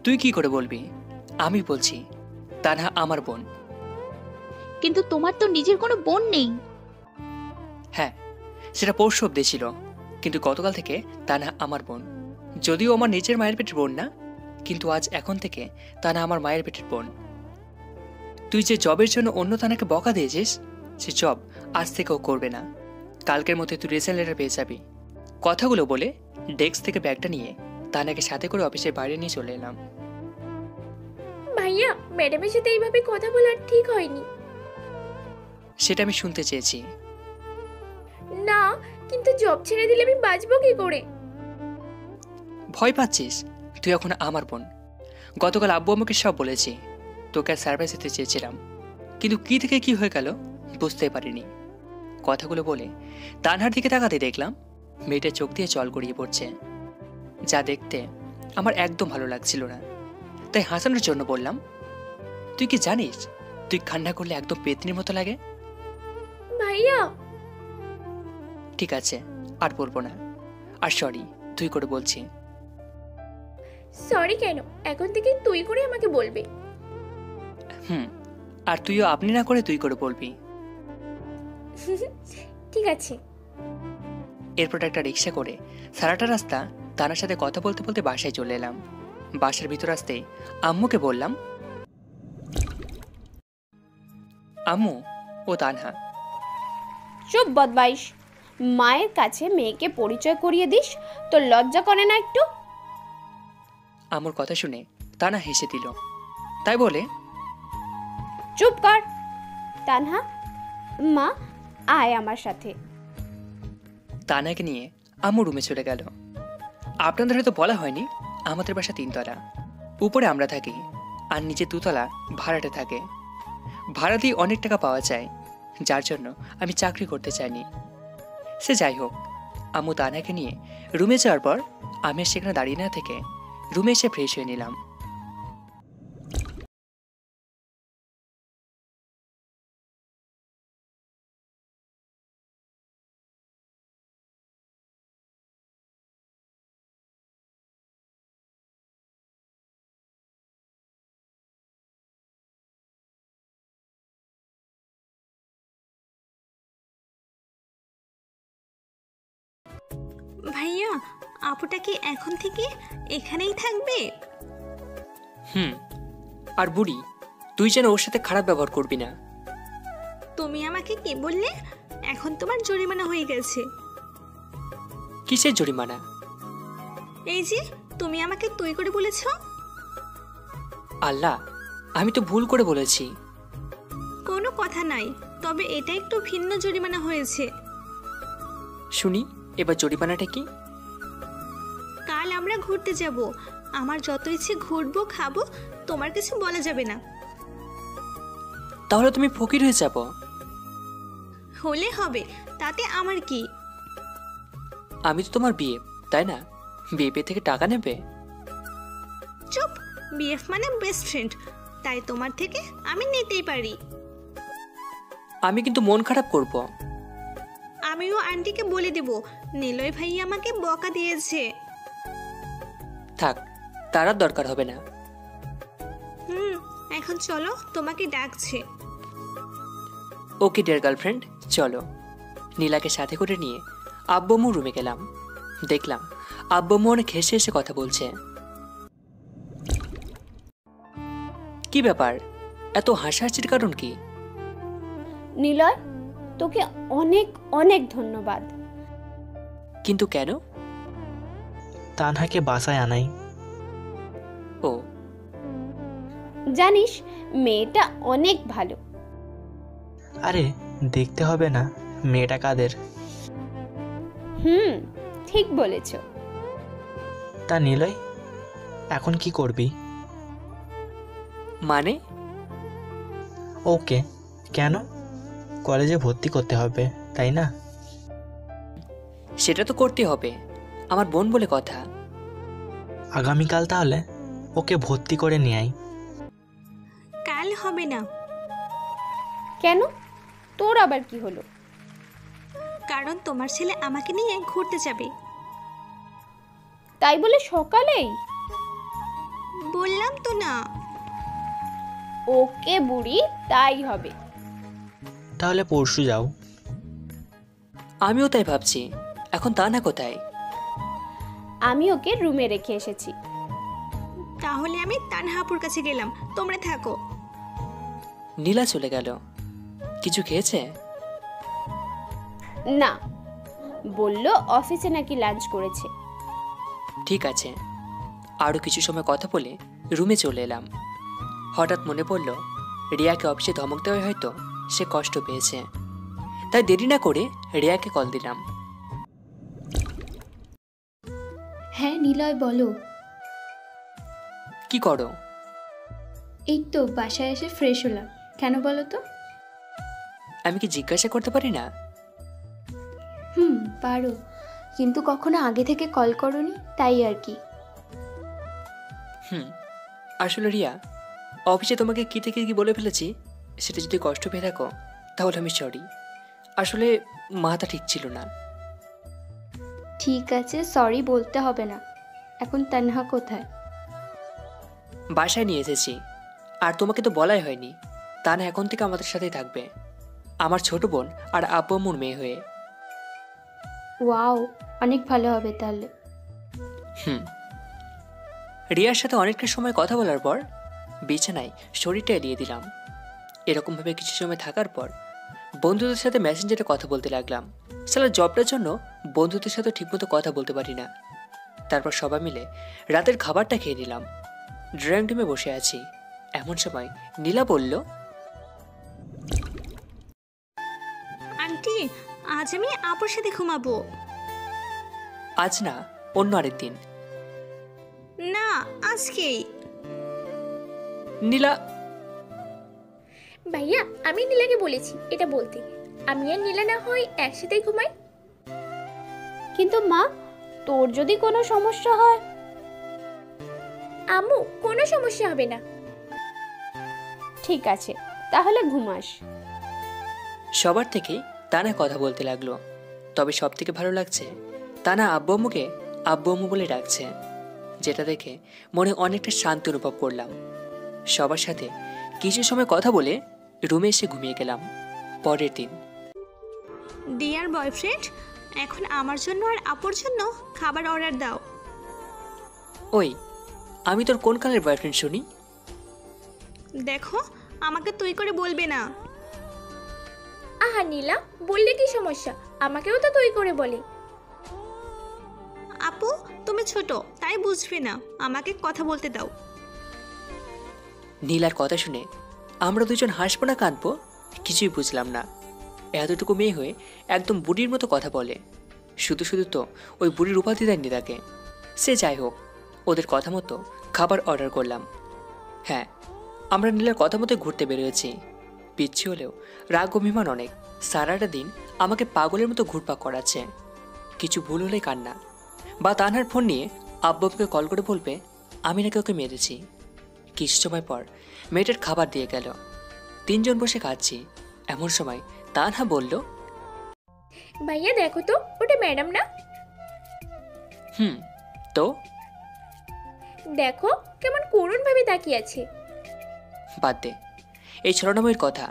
Speaker 1: তুই কি করে বলবি? আমি বলছি তানহা আমার বোন।
Speaker 3: কিন্তু তোমার তো নিজের কোনো বোন নেই।
Speaker 1: হ্যাঁ, সেটা পরশু অব্দি ছিল, কিন্তু গতকাল থেকে তানহা আমার বোন। যদিও আমার নিজের মায়ের পেটের বোন না, কিন্তু আজ এখন থেকে তানহা আমার মায়ের পেটের বোন। তুই যে জবের জন্য অন্য তানাকে বকা দিয়েছিস, সে জব আজ থেকেও করবে না। কালকের মধ্যে তুই রিজাইন লেটার পেয়ে যাবি। কথাগুলো বলে ডেস্ক থেকে ব্যাগটা নিয়ে তানাকে সাথে করে অফিসের বাইরে নিয়ে চলে এলাম।
Speaker 13: ভাইয়া, ম্যাডামের সাথে এইভাবে কথা বলা ঠিক হয়নি।
Speaker 1: সেটা আমি শুনতে চেয়েছি।
Speaker 13: না, কিন্তু জব ছেড়ে দিলে আমি বাঁচবো কি করে?
Speaker 1: ভয় পাচ্ছিস? তুই এখন আমার বোন। গতকাল আব্বু আমাকে সব বলেছি। তোকে আর সারপ্রাইজ দিতে চেয়েছিলাম, কিন্তু কি থেকে কি হয়ে গেল বুঝতে পারিনি। কথাগুলো বলে তানহার দিকে তাকাতে দেখলাম মেয়েটা চোখ দিয়ে জল গড়িয়ে পড়ছে, যা দেখতে আমার একদম ভালো লাগছিল না। তাই হাসানোর জন্য বললাম, তুই কি জানিস তুই কান্না করলে একদম পেতনির মতো লাগে?
Speaker 13: ভাইয়া,
Speaker 1: ঠিক আছে, আর বলবো না। আর সরি তুই করে বলছি।
Speaker 13: সরি কেন? এখন থেকে তুই করে আমাকে বলবে।
Speaker 1: আর তুইও আপনি না করে তুই করে বলবি।
Speaker 13: ঠিক আছে।
Speaker 1: এরপর একটা রিক্সা করে সারাটা রাস্তা তানার সাথে কথা বলতে বলতে বাসায় চলে এলাম। বাসার ভিতর আসতে আম্মুকে বললাম, আম্মু, ও তানহা।
Speaker 10: চুপ বদমাইশ, মায়ের কাছে মেয়েকে পরিচয় করিয়ে দিস, তোর লজ্জা করে না একটু?
Speaker 1: আম্মুর কথা শুনে তানা হেসে দিল, তাই বলে,
Speaker 10: চুপ কর। তানহা, মা আয় আমার সাথে।
Speaker 1: তানাকে নিয়ে আম্মু রুমে চলে গেল। আপনাদের হয়তো বলা হয়নি, আমাদের বাসা 3 তলা। উপরে আমরা থাকি আর নিচে 2 তলা ভাড়াটে থাকে। ভাড়া দিয়ে অনেক টাকা পাওয়া যায়, যার জন্য আমি চাকরি করতে চাইনি। সে যাই হোক, আম্মু তানাকে নিয়ে রুমে যাওয়ার পর আমি সেখানে দাঁড়িয়ে না থেকে রুমে এসে ফ্রেশ হয়ে নিলাম।
Speaker 12: ভাইয়া, আপুটা কি এখন থেকে এখানেই থাকবে?
Speaker 1: আর বুড়ি, তুই যেন ওর সাথে খারাপ ব্যবহার করবি না।
Speaker 12: তুমি আমাকে কি বললে? এখন তোমার জরিমানা হয়ে গেছে।
Speaker 1: কিসের জরিমানা?
Speaker 12: এই যে তুমি আমাকে তুই করে বলেছো।
Speaker 1: আল্লাহ, আমি তো ভুল করে বলেছি।
Speaker 12: কোনো কথা নাই, তবে এটা একটু ভিন্ন জরিমানা হয়েছে।
Speaker 1: শুনি, এবার জরিমানাটা কি?
Speaker 12: কাল আমরা ঘুরতে যাব। আমার যত ইচ্ছে ঘুরবো, খাবো, তোমার কিছু বলা যাবে না।
Speaker 1: তাহলে তুমি ফকির হয়ে যাব।
Speaker 12: হলে হবে, তাতে আমার কি?
Speaker 1: আমি তো তোমার বিয়ে, তাই না? বিয়ে থেকে টাকা নেবে?
Speaker 12: চুপ, বিএফ মানে বেস্ট ফ্রেন্ড, তাই তোমার থেকে আমি নিতেই পারি।
Speaker 1: আমি কিন্তু মন খারাপ করব।
Speaker 12: আমিও আন্টিকে বলে দেব নিলয় ভাই আমাকে বকা দিয়েছে।
Speaker 1: থাক, তার আর দরকার হবে না।
Speaker 12: এখন চলো, তোমাকে ডাকছে।
Speaker 1: ওকে ডিয়ার গার্লফ্রেন্ড, চলো। নীলাকে সাথে করে নিয়ে আব্বু রুমে গেলাম। দেখলাম আব্বু অনেক হেসে হেসে কথা বলছে। কি ব্যাপার, এত হাসাহাসির কারণ কি?
Speaker 10: নিলয়, তোকে অনেক অনেক ধন্যবাদ।
Speaker 1: কিন্তু কেন?
Speaker 7: তানহাকে বাসায় আনাই।
Speaker 1: ও,
Speaker 10: জানিস মেয়েটা অনেক ভালো।
Speaker 7: আরে দেখতে হবে না মেয়েটা কাদের?
Speaker 10: ঠিক বলেছ।
Speaker 7: তা নিলয়, এখন কি করবি?
Speaker 1: মানে?
Speaker 7: ওকে, কেন? কলেজে ভর্তি করতে হবে, তাই না?
Speaker 1: সেটা তো করতে হবে, আমার বোন বলে কথা।
Speaker 7: আগামীকাল তাহলে ওকে ভর্তি করে নিয়ে আয়।
Speaker 12: কাল হবে না।
Speaker 10: কেন? তোর আবার কি হলো?
Speaker 12: কারণ তোমার ছেলে আমাকে নিয়ে ঘুরতে যাবে।
Speaker 10: তাই বলে সকালেই?
Speaker 12: বললাম তো না।
Speaker 10: ওকে বুড়ি, তাই হবে।
Speaker 7: তাহলে পরশু যাও।
Speaker 1: আমিও তাই ভাবছি। এখন তানহা কোথায়?
Speaker 10: আমি ওকে রুমে রেখে এসেছি।
Speaker 12: তাহলে আমি তানহাপুর কাছে গেলাম, তোমরা থাকো।
Speaker 1: নীলা চলে গেল। কিছু খেয়েছে?
Speaker 10: না, বলল অফিসে নাকি লাঞ্চ করেছে।
Speaker 1: ঠিক আছে। আরও কিছু সময় কথা বলে রুমে চলে এলাম। হঠাৎ মনে পড়ল রিয়াকে অফিসে ধমক দেওয়ায় হয়তো সে কষ্ট পেয়েছে। তাই দেরি না করে রিয়াকে কল দিলাম।
Speaker 14: হ্যাঁ নিলয়, বলো।
Speaker 1: কি করো?
Speaker 14: এই তো বাসায় এসে ফ্রেশ হলাম। কেন বলো তো?
Speaker 1: আমি কি জিজ্ঞাসা করতে পারি না?
Speaker 14: পারো, কিন্তু কখনো আগে থেকে কল করোনি, তাই আর কি।
Speaker 1: আসলে রিয়া, অফিসে তোমাকে কি থেকে কি বলে ফেলেছি, সেটা যদি কষ্ট পেয়ে থাকো তাহলে আমি সরি। আসলে মাথা ঠিক ছিল না।
Speaker 14: ঠিক আছে, সরি বলতে হবে না। এখন তানহা কোথায়?
Speaker 1: বাসায় নিয়ে এসেছি। আর তোমাকে তো বলাই হয়নি, তা না এখন থেকে আমাদের সাথেই থাকবে, আমার ছোট বোন আর আব্বু আম্মুর মেয়ে হয়ে।
Speaker 14: ওয়াও, অনেক ভালো হবে তাহলে।
Speaker 1: রিয়ার সাথে অনেকটা সময় কথা বলার পর বিছানায় শরীরটা এলিয়ে দিলাম। এরকমভাবে কিছু সময় থাকার পর বন্ধুদের সাথে মেসেঞ্জারে কথা বলতে লাগলাম। সালা জবটার জন্য বন্ধুদের সাথে ঠিকমতো কথা বলতে পারি না। তারপর সবাই মিলে রাতের খাবারটা খেয়ে নিলাম। ড্রয়িং রুমে বসে আছি, এমন সময় নীলা বলল,
Speaker 12: আন্টি, আজ আমি আপুর সাথে ঘুমাবো।
Speaker 1: আজ না, অন্য আরেকদিন।
Speaker 12: না, আজকেই।
Speaker 1: নীলা,
Speaker 13: ভাইয়া আমি নীলাকে বলেছি এটা বলতে। আমি আর নীলা না হয় একসাথেই ঘুমাই।
Speaker 10: কিন্তু মা, তোর যদি কোনো সমস্যা হয়?
Speaker 13: আম্মু, কোনো সমস্যা হবে না।
Speaker 10: ঠিক আছে, তাহলে ঘুমাস।
Speaker 1: সবার থেকেই তানা কথা বলতে লাগলো। তবে সব থেকে ভালো লাগছে তানা আব্বু আম্মুকে আব্বু আম্মু বলে ডাকছে, যেটা দেখে মনে অনেকটা শান্তি অনুভব করলাম। সবার সাথে কিছু সময় কথা বলে রুমে এসে ঘুমিয়ে গেলাম। পরের দিন।
Speaker 12: ডিয়ার বয়ফ্রেন্ড, এখন আমার জন্য আর আপুর জন্য খাবার অর্ডার দাও।
Speaker 1: ওই, আমি তোর কোন কালের বয়ফ্রেন্ড শুনি?
Speaker 12: দেখো, আমাকে তুই করে বলবে না।
Speaker 13: আহা নীলা, বললে কি সমস্যা? আমাকেও তো তুই করে বলে।
Speaker 12: আপু, তুমি ছোট, তাই বুঝবে না, আমাকে কথা বলতে দাও।
Speaker 1: নীলার কথা শুনে আমরা দুজন হাসবো না কাঁদবো কিছুই বুঝলাম না। এতটুকু মেয়ে হয়ে একদম বুড়ির মতো কথা বলে। শুধু শুধু তো ওই বুড়ির উপাধি দেননি তাকে। সে যাই হোক, ওদের কথা মতো খাবার অর্ডার করলাম। হ্যাঁ, আমরা নীলার কথা মতো ঘুরতে বেরিয়েছি। পিচ্ছি হলেও রাগ অভিমান অনেক। সারাটা দিন আমাকে পাগলের মতো ঘুরপাক করাচ্ছে। কিছু ভুল হলে কান্না, বা তানহার ফোন নিয়ে আব্বুকে কল করে বলবে আমি নাকি ওকে মেরেছি। কিছু সময় পর মেয়েটার খাবার দিয়ে গেল। তিনজন বসে খাচ্ছি, এমন সময় তানহা বলল,
Speaker 13: ভাইয়া দেখো তো, ওটা ম্যাডাম না?
Speaker 1: তো
Speaker 13: দেখো কেমন করুণ ভাবে তাকিয়ে আছে।
Speaker 1: বাদ দে এই ছলনাময়ের কথা।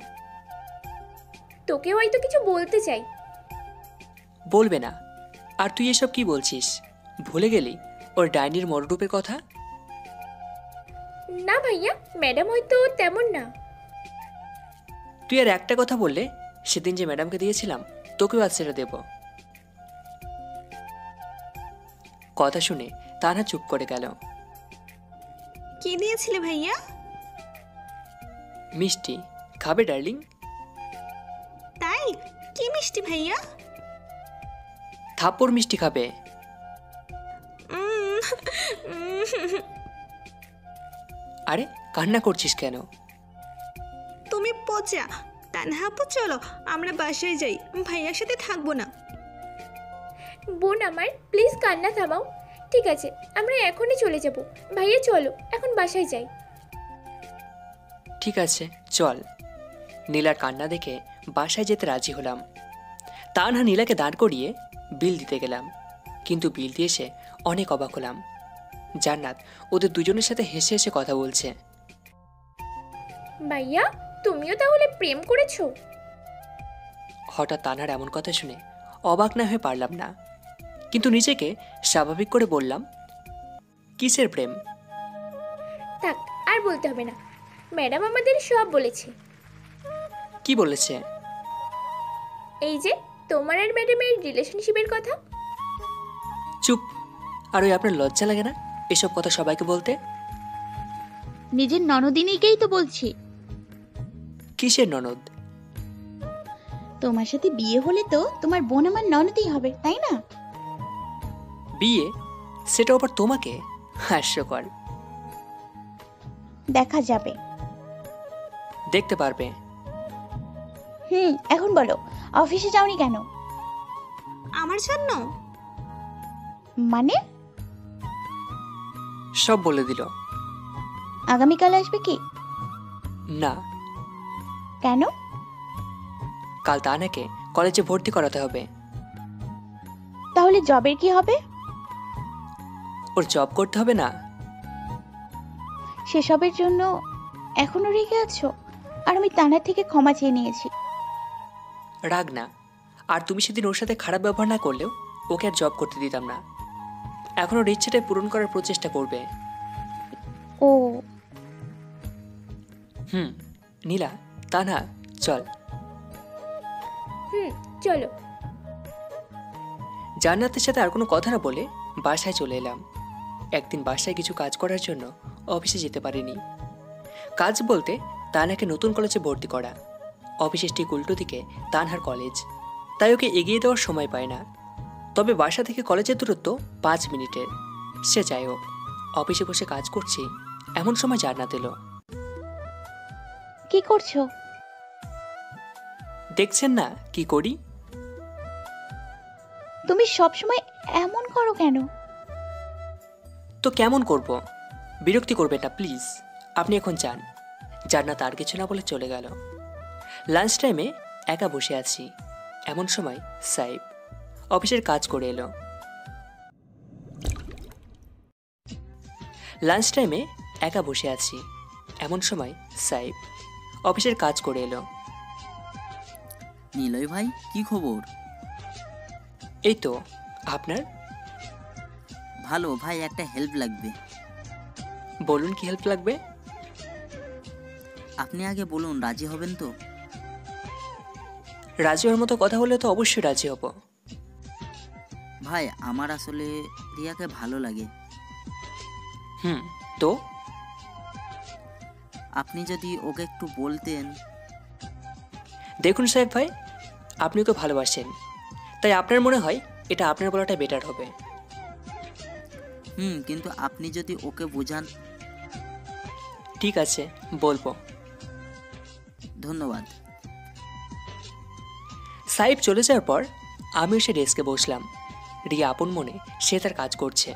Speaker 13: তোকে হয়তো কিছু বলতে চাই।
Speaker 1: বলবে না। আর তুই এসব কি বলছিস? ভুলে গেলি ওর ডাইনির মররূপের কথা?
Speaker 13: না ভাইয়া, ম্যাডাম হয়তো তেমন না।
Speaker 1: তুই আর একটা কথা বললে সেদিন যে ম্যাডামকে দিয়েছিলাম তোকেও আজ সেটা দেব। কথা শুনে তানহা চুপ করে গেল।
Speaker 12: কি দিয়েছিলে ভাইয়া?
Speaker 1: মিষ্টি। খাবে ডার্লিং?
Speaker 12: তাই? কি মিষ্টি ভাইয়া?
Speaker 1: থাপ্পড় মিষ্টি খাবে। আরে কান্না করছিস কেন?
Speaker 12: তুমি পচা। তানহা আপু, চলো আমরা বাসায় যাই, ভাইয়ার সাথে থাকবো না।
Speaker 13: বোন আমার, প্লিজ কান্না থামাও। ঠিক আছে, আমরা এখনই চলে যাব। ভাইয়া চলো এখন বাসায় যাই।
Speaker 1: ঠিক আছে চল। নীলার কান্না দেখে বাসায় যেতে রাজি হলাম। তানহা নীলাকে দাঁড় করিয়ে বিল দিতে গেলাম, কিন্তু বিল দিয়ে এসে অনেক অবাক হলাম। জান্নাত ওদের দুজনের সাথে হেসে হেসে কথা বলছে।
Speaker 13: ভাইয়া, তুমিও তাহলে প্রেম করেছো?
Speaker 1: হঠাৎ তানহার এমন কথা শুনে অবাক না হয়ে পারলাম না, কিন্তু নিজেকে স্বাভাবিক করে বললাম, কিসের প্রেম?
Speaker 13: থাক, আর বলতে হবে না, ম্যাডাম আমাদের সব বলেছে।
Speaker 1: কি বলেছে?
Speaker 13: এই যে তোমার আর ম্যাডামের রিলেশনশিপের কথা।
Speaker 1: চুপ। আর ওই আপনার লজ্জা লাগে না এসব কথা সবাইকে বলতে?
Speaker 3: নিজের ননদিনীকেই তো বলছি।
Speaker 1: কিসের ননদ?
Speaker 3: তোমার সাথে বিয়ে হলে তো তোমার বোন আমার ননদই হবে, তাই না?
Speaker 1: বিয়ে? সেটা আবার তোমাকে? হাস্যকর।
Speaker 3: দেখা যাবে।
Speaker 1: দেখতে পারবে।
Speaker 3: এখন বলো, অফিসে যাওনি কেন?
Speaker 12: আমার জন্য?
Speaker 3: মানে?
Speaker 1: সব বলে দিল।
Speaker 3: আগামীকাল আসবে কি?
Speaker 1: না।
Speaker 3: কেন?
Speaker 1: কাল তানহাকে কলেজে ভর্তি করাতে হবে।
Speaker 3: তাহলে জবের কি হবে?
Speaker 1: ওর জব করতে হবে না?
Speaker 3: সেসবের জন্য এখনো রেগে আছো? আর আমি তানহার থেকে ক্ষমা চেয়ে নিয়েছি।
Speaker 1: রাগ না। আর তুমি সেদিন ওর সাথে খারাপ ব্যবহার না করলেও ওকে আর জব করতে দিতাম না। এখন ওর ইচ্ছেটাই পূরণ করার প্রচেষ্টা করবে।
Speaker 3: ও
Speaker 1: নীলা, তানহা, চল।
Speaker 13: চলো।
Speaker 1: জান্নাতের সাথে আর কোনো কথা না বলে বাসায় চলে এলাম। একদিন বাসায় কিছু কাজ করার জন্য অফিসে যেতে পারিনি। কাজ বলতে তানহাকে নতুন কলেজে ভর্তি করা। অফিসের ঠিক উল্টো দিকে তানহার কলেজ, তাই ওকে এগিয়ে দেওয়ার সময় পায় না। তবে বাসা থেকে কলেজের দূরত্ব 5 মিনিটের। সে যাই হোক, অফিসে বসে কাজ করছি এমন সময় জান্নাত এলো।
Speaker 3: কি করছো?
Speaker 1: দেখছেন না কি করি?
Speaker 3: তুমি সবসময় এমন করো কেন?
Speaker 1: তো কেমন করব? বিরক্তি করবেন না প্লিজ। আপনি এখন যান। জান্নাত আর কিছু না বলে চলে গেল। লাঞ্চ টাইমে একা বসে আছি এমন সময় সাইব অফিসের কাজ করে এলো। লাঞ্চ টাইমে একা বসে আছি এমন সময় সাইব অফিসের কাজ করে এলো।
Speaker 9: নিলয় ভাই, কি খবর?
Speaker 1: এই তো। আপনার?
Speaker 9: ভালো ভাই, একটা হেল্প লাগবে।
Speaker 1: বলুন, কি হেল্প লাগবে?
Speaker 9: আপনি আগে বলুন, রাজি হবেন তো?
Speaker 1: রাজি হওয়ার মতো কথা হলে তো অবশ্যই রাজি হব।
Speaker 9: ভাই, আমার আসলে রিয়াকে ভালো লাগে।
Speaker 1: তো
Speaker 9: আপনি যদি ওকে একটু বলতেন।
Speaker 1: দেখুন সাহেব ভাই, আপনি ওকে ভালোবাসেন, তাই আপনার মনে হয় এটা আপনার বলাটা বেটার হবে।
Speaker 9: কিন্তু আপনি যদি ওকে বোঝান।
Speaker 1: ঠিক আছে, বলবো।
Speaker 9: ধন্যবাদ।
Speaker 1: সাহেব চলে যাওয়ার পর আমিও সে ডেস্কে বসলাম। রিয়া আপন মনে সে তার কাজ করছে।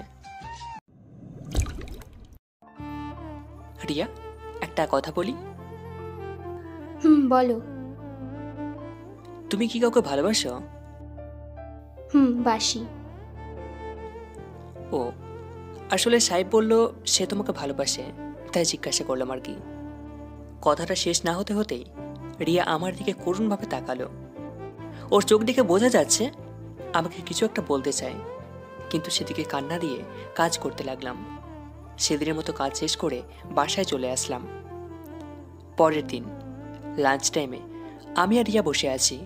Speaker 1: রিয়া, একটা কথা বলি।
Speaker 14: বলো।
Speaker 1: তুমি কি কাউকে ভালোবাসো?
Speaker 14: বাসি।
Speaker 1: ও, আসলে সাহেব বলল সে তোমাকে ভালোবাসে, তাই জিজ্ঞাসা করলাম আর কি। কথাটা শেষ না হতে হতেই রিয়া আমার দিকে করুণভাবে তাকালো। ওর চোখ দেখে বোঝা যাচ্ছে আমাকে কিছু একটা বলতে চায়, কিন্তু সেদিকে কান্না দিয়ে কাজ করতে লাগলাম। সেদিনের মতো কাজ শেষ করে বাসায় চলে আসলাম। পরের দিন লাঞ্চ টাইমে আমি আর রিয়া বসে আছি,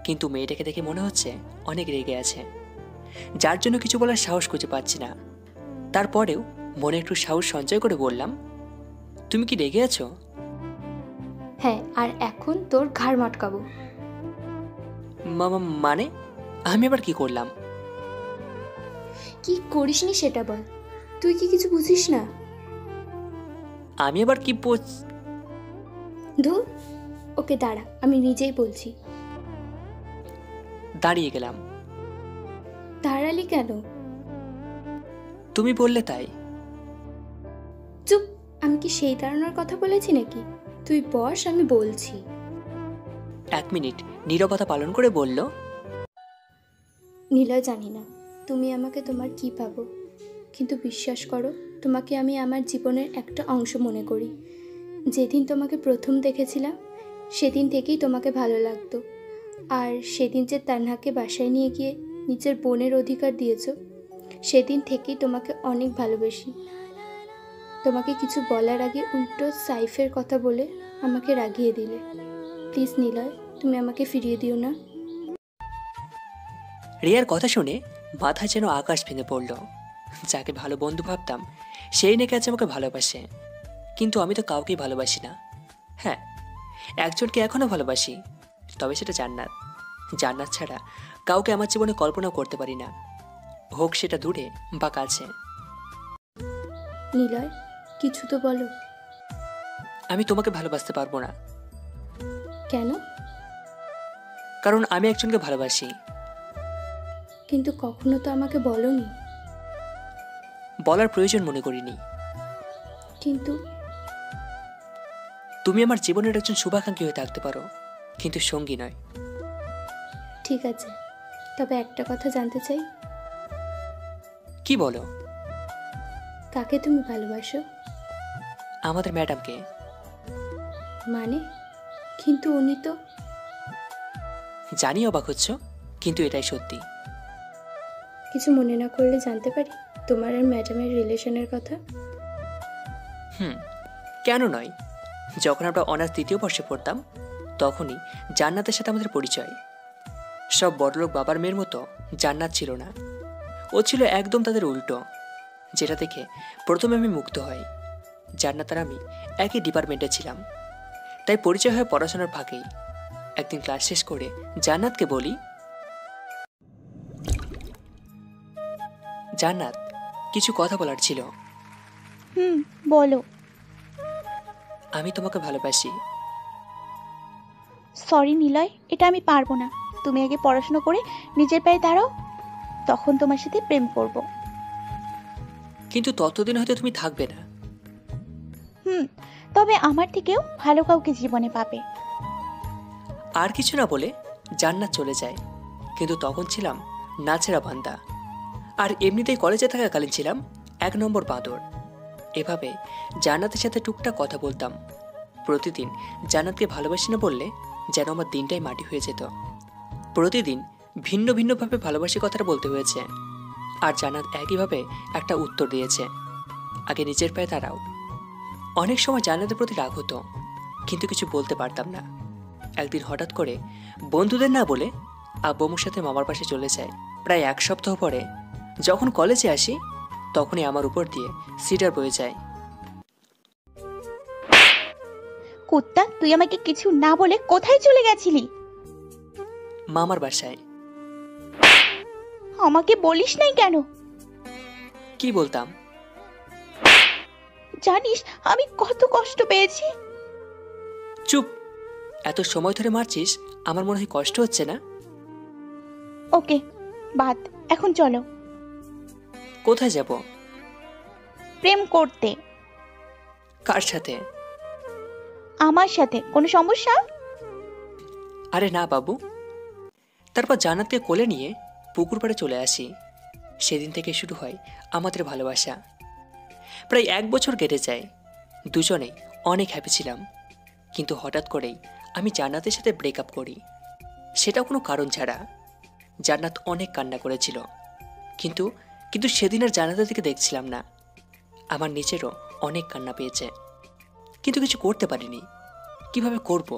Speaker 1: কিন্তু মেয়েটাকে দেখে মনে হচ্ছে অনেক রেগে আছে, যার জন্য কিছু বলার সাহস খুঁজে পাচ্ছি না। তারপরেও মনে একটু সাহস সঞ্চয় করে বললাম, তুমি কি রেগে আছো?
Speaker 14: হ্যাঁ, আর এখন তোর ঘাড় মটকাবো।
Speaker 1: মানে আমি আবার কি করলাম?
Speaker 14: কি করিসনি সেটা বল। তুই কি কিছু বুঝিস না?
Speaker 1: আমি আবার কি
Speaker 14: ধুর, ওকে দাঁড়া, আমি নিজেই বলছি।
Speaker 1: দাঁড়িয়ে গেলাম।
Speaker 14: দাঁড়ালি কেন?
Speaker 1: তুমি বললে তাই।
Speaker 14: চুপ, আমি কি সেই দাঁড়ানোর কথা বলেছি নাকি? তুই বস, আমি বলছি।
Speaker 1: 1 মিনিট নীরবতা পালন করে বলল,
Speaker 14: নিলয়, জানি না তুমি আমাকে তোমার কি পাবো, কিন্তু বিশ্বাস করো, তোমাকে আমি আমার জীবনের একটা অংশ মনে করি। যেদিন তোমাকে প্রথম দেখেছিলাম সেদিন থেকেই তোমাকে ভালো লাগতো। আর সেদিন যে তানহাকে বাসায় নিয়ে গিয়ে নিজের বোনের অধিকার দিয়েছো, সেদিন থেকেই তোমাকে অনেক ভালোবাসি। তোমাকে কিছু বলার আগে উল্টো সাইফের কথা বলে আমাকে রাগিয়ে দিলে। প্লিজ নিলয়, তুমি আমাকে ফিরিয়ে দিও না।
Speaker 1: রিয়ার কথা শুনে মাথায় যেন আকাশ ভেঙে পড়ল। যাকে ভালো বন্ধু ভাবতাম সেই নাকি আজ আমাকে ভালোবাসে, কিন্তু আমি তো কাউকেই ভালোবাসি না। হ্যাঁ, একজনকে এখনও ভালোবাসি, তবে সেটা জান্নাত। জান্নাত ছাড়া কাউকে আমার জীবনে কল্পনাও করতে পারি না, হোক সেটা দূরে বা কাছে।
Speaker 14: নিলয়, কিছু তো বলো।
Speaker 1: আমি তোমাকে ভালোবাসতে পারবো না।
Speaker 14: কেন?
Speaker 1: কারণ আমি একজনকে ভালোবাসি।
Speaker 14: কিন্তু কখনো তো আমাকে বলোনি।
Speaker 1: বলার প্রয়োজন মনে করিনি।
Speaker 14: কিন্তু
Speaker 1: তুমি আমার জীবনের একজন শুভাকাঙ্ক্ষী হয়ে থাকতে পারো, কিন্তু সঙ্গী নয়।
Speaker 14: ঠিক আছে, তবে একটা কথা জানতে চাই।
Speaker 1: কি বলো?
Speaker 14: কাকে তুমি ভালোবাসো?
Speaker 1: আমাদের ম্যাডামকে।
Speaker 14: মানে? কিন্তু উনি তো।
Speaker 1: জানি অবাক হচ্ছ, কিন্তু এটাই সত্যি।
Speaker 14: কিছু মনে না করলে জানতে পারি তোমার আর ম্যাডামের রিলেশনের কথা?
Speaker 1: কেন নয়, যখন আমরা অনার্স 3য় বর্ষে পড়তাম তখনই জান্নাতের সাথে আমাদের পরিচয়। সব বড়লোক বাবার মেয়ের মতো জান্নাত ছিল না, ও ছিল একদম তাদের উল্টো, যেটা দেখে প্রথমে আমি মুগ্ধ হই। জান্নাত আর আমি একই ডিপার্টমেন্টে ছিলাম, তাই পরিচয় হয় পড়াশোনার ফাঁকেই। একদিন ক্লাস শেষ করে জান্নাতকে বলি, জান্নাত, কিছু কথা বলার ছিল।
Speaker 3: বলো।
Speaker 1: আমি তোমাকে ভালোবাসি।
Speaker 3: সরি নিলয়, এটা আমি পারবো না। তুমি আগে পড়াশোনা করে নিজের পায়ে দাঁড়াও, তখন তোমার সাথে প্রেম করব।
Speaker 1: কিন্তু ততদিন হয়তো তুমি থাকবে না।
Speaker 3: তবে আমার থেকেও ভালো কাউকে জীবনে পাবে।
Speaker 1: আর কিছু না বলে জান্নাত চলে যায়, কিন্তু তখন ছিলাম নাচেরা বান্দা। আর এমনিতেই কলেজে থাকাকালীন ছিলাম 1 নম্বর বাঁদর। এভাবে জান্নাতের সাথে টুকটাক কথা বলতাম। প্রতিদিন জান্নাতকে ভালোবাসি না বললে যেন আমার দিনটাই মাটি হয়ে যেত। প্রতিদিন ভিন্ন ভিন্নভাবে ভালোবাসি কথাটা বলতে হয়েছে, আর জান্নাত একইভাবে একটা উত্তর দিয়েছে, আগে নিজের পায়ে দাঁড়াও। অনেক সময় জান্নাতের প্রতি রাগ হতো, কিন্তু কিছু বলতে পারতাম না। একদিন হঠাৎ করে বন্ধুদের না বলে আব্বুর সাথে মামার পাশে চলে যায়। প্রায় 1 সপ্তাহ পরে যখন কলেজে আসি তখনই আমার উপর দিয়ে সিডার বয়ে যায়।
Speaker 3: কুত্তা, তুই আমাকে কিছু না বলে কোথায় চলে গেছিলি?
Speaker 1: মামার বাসায়।
Speaker 3: আমাকে বলিস নাই কেন?
Speaker 1: কি বলতাম?
Speaker 3: জানিস আমি কত কষ্ট পেয়েছি।
Speaker 1: চুপ, এত সময় ধরে মারছিস, আমার মনে হয় কষ্ট হচ্ছে না?
Speaker 3: ওকে বাদ, এখন চলো।
Speaker 1: কোথায় যাব?
Speaker 3: প্রেম করতে।
Speaker 1: কার সাথে?
Speaker 3: আমার সাথে। কোনো সমস্যা?
Speaker 1: আরে না বাবু। তারপর জান্নাতকে কোলে নিয়ে পুকুর পাড়ে চলে আসি। সেদিন থেকে শুরু হয় আমাদের ভালোবাসা। প্রায় 1 বছর কেটে যায়, দুজনেই অনেক হ্যাপি ছিলাম। কিন্তু হঠাৎ করেই আমি জান্নাতের সাথে ব্রেকআপ করি, সেটা কোনো কারণ ছাড়া। জান্নাত অনেক কান্না করেছিল, কিন্তু কিন্তু সেদিন আর জান্নাতের দিকে দেখছিলাম না। আমার নিজেরও অনেক কান্না পেয়েছে, কিন্তু কিছু করতে পারিনি। কিভাবে করব?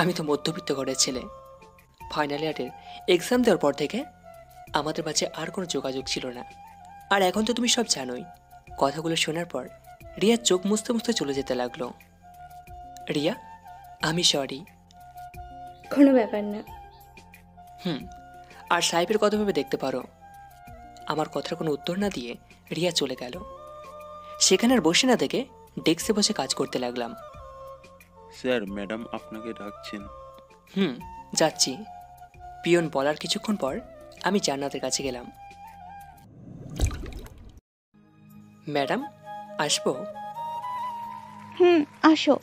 Speaker 1: আমি তো মধ্যবিত্ত ঘরের ছেলে। ফাইনাল ইয়ারের এক্সাম দেওয়ার পর থেকে আমাদের মাঝে আর কোনো যোগাযোগ ছিল না। আর এখন তো তুমি সব জানোই। কথাগুলো শোনার পর রিয়া চোখ মুছতে মুছতে চলে যেতে লাগলো। রিয়া, আমি সরি।
Speaker 14: কোনো ব্যাপার না।
Speaker 1: আর সাহেবের কথা ভেবে দেখতে পারো। আমার কথার কোনো উত্তর না দিয়ে রিয়া চলে গেল। সেখানে আর বসে না দেখে ডেস্কে বসে কাজ করতে লাগলাম।
Speaker 4: স্যার, ম্যাডাম আপনাকে ডাকছেন।
Speaker 1: যাচ্ছি। পিয়ন বলার কিছুক্ষণ পর আমি জান্নাতের কাছে গেলাম। ম্যাডাম, আসবো?
Speaker 3: আসো।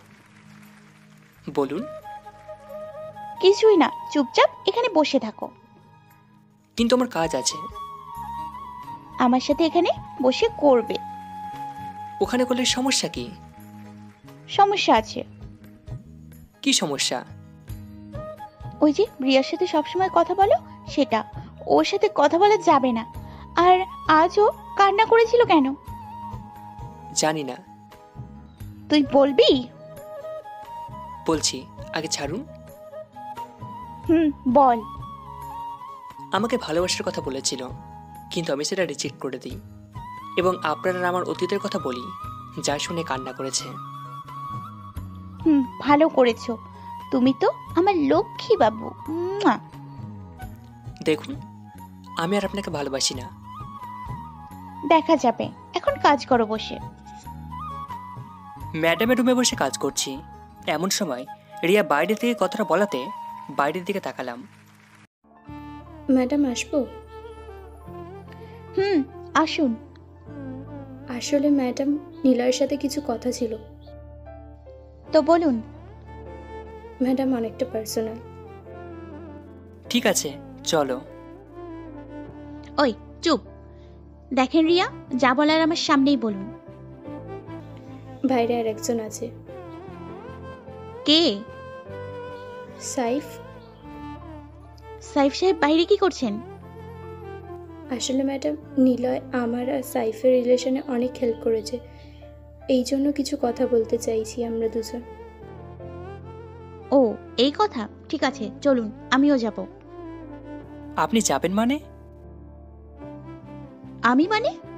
Speaker 1: বলুন।
Speaker 3: কিছুই না, চুপচাপ এখানে বসে থাকো।
Speaker 1: কিন্তু আমার কাজ আছে।
Speaker 3: আমার সাথে এখানে বসে করবে।
Speaker 1: ওখানে করলে সমস্যা কি?
Speaker 3: সমস্যা আছে।
Speaker 1: কি সমস্যা?
Speaker 3: ওই যে রিয়ার সাথে সবসময় কথা বলো সেটা, ওর সাথে কথা বলা যাবে না। আর আজও কান্না করেছিল কেন?
Speaker 1: জানি না।
Speaker 3: তুই বলবি?
Speaker 1: বলছি, আগে ছাড়ুন।
Speaker 3: বল।
Speaker 1: আমাকে ভালোবাসার কথা বলেছিল, কিন্তু আমি সেটা রিজেক্ট করে দিই এবং আপনারা আমার অতীতের কথা বলি, যা শুনে কান্না করেছে।
Speaker 3: ভালো করেছো, তুমি তো আমার লক্ষ্মী বাবু।
Speaker 1: দেখুন, আমি আর আপনাকে ভালোবাসি না।
Speaker 3: দেখা যাবে, এখন কাজ করো বসে।
Speaker 1: ম্যাডামের রুমে বসে কাজ করছি, এমন সময় রিয়া বাইরে থেকে কথাটা বলাতে বাইরের দিকে তাকালাম।
Speaker 14: ম্যাডাম আসবো?
Speaker 3: আসুন।
Speaker 14: আসলে ম্যাডাম, নিলয়ের সাথে কিছু কথা ছিল।
Speaker 3: তো বলুন।
Speaker 14: ম্যাডাম, অনেকটা পার্সোনাল।
Speaker 1: ঠিক আছে, চলো।
Speaker 3: ওই চুপ। দেখেন রিয়া, যা বলার আমার সামনেই বলুন।
Speaker 14: বাইরে আর একজন আছে।
Speaker 3: কে?
Speaker 14: সাইফ।
Speaker 3: সাইফ সাহেব বাইরে কি করছেন?
Speaker 14: আসলে ম্যাডাম, নিলয় আমার আর সাইফের রিলেশনে অনেক হেল্প করেছে, এই জন্য কিছু কথা বলতে চাইছি আমরা দুজন।
Speaker 3: ও এই কথা, ঠিক আছে চলুন, আমিও যাব।
Speaker 1: আপনি যাবেন মানে?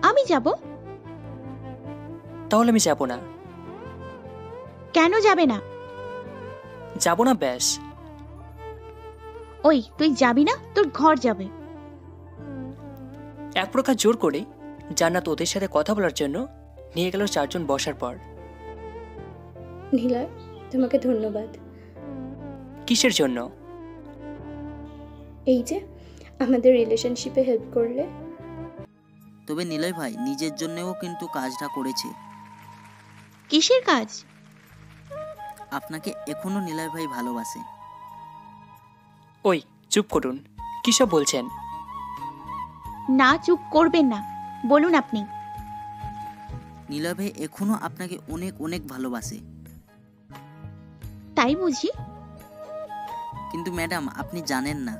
Speaker 3: আমি যাব।
Speaker 1: তাহলে আমি যাব না।
Speaker 3: কেন যাবে না?
Speaker 1: যাব না, ব্যাস।
Speaker 3: ওই তুই যাবি না, তোর ঘর যাবে।
Speaker 1: এক প্রকার জোর করে জান্নাত ওদের সাথে কথা বলার জন্য নিয়ে গেল 4 জন বসার পর।
Speaker 14: নিলয়, তোমাকে ধন্যবাদ।
Speaker 1: কিসের জন্য?
Speaker 14: এই যে আমাদের রিলেশনশিপে হেল্প করলে।
Speaker 9: তবে নিলয় ভাই নিজের জন্যও কিন্তু কাজটা করেছে।
Speaker 3: কিসের কাজ?
Speaker 9: আপনাকে এখনো নিলয় ভাই ভালোবাসে।
Speaker 1: ওই চুপ করুন, কি সব বলছেন?
Speaker 3: না, চুপ করবেন না, বলুন আপনি।
Speaker 9: নিলয় ভাই এখনো আপনাকে অনেক অনেক ভালোবাসে।
Speaker 3: তাই বুঝি?
Speaker 9: কিন্তু ম্যাডাম, আপনি জানেন না।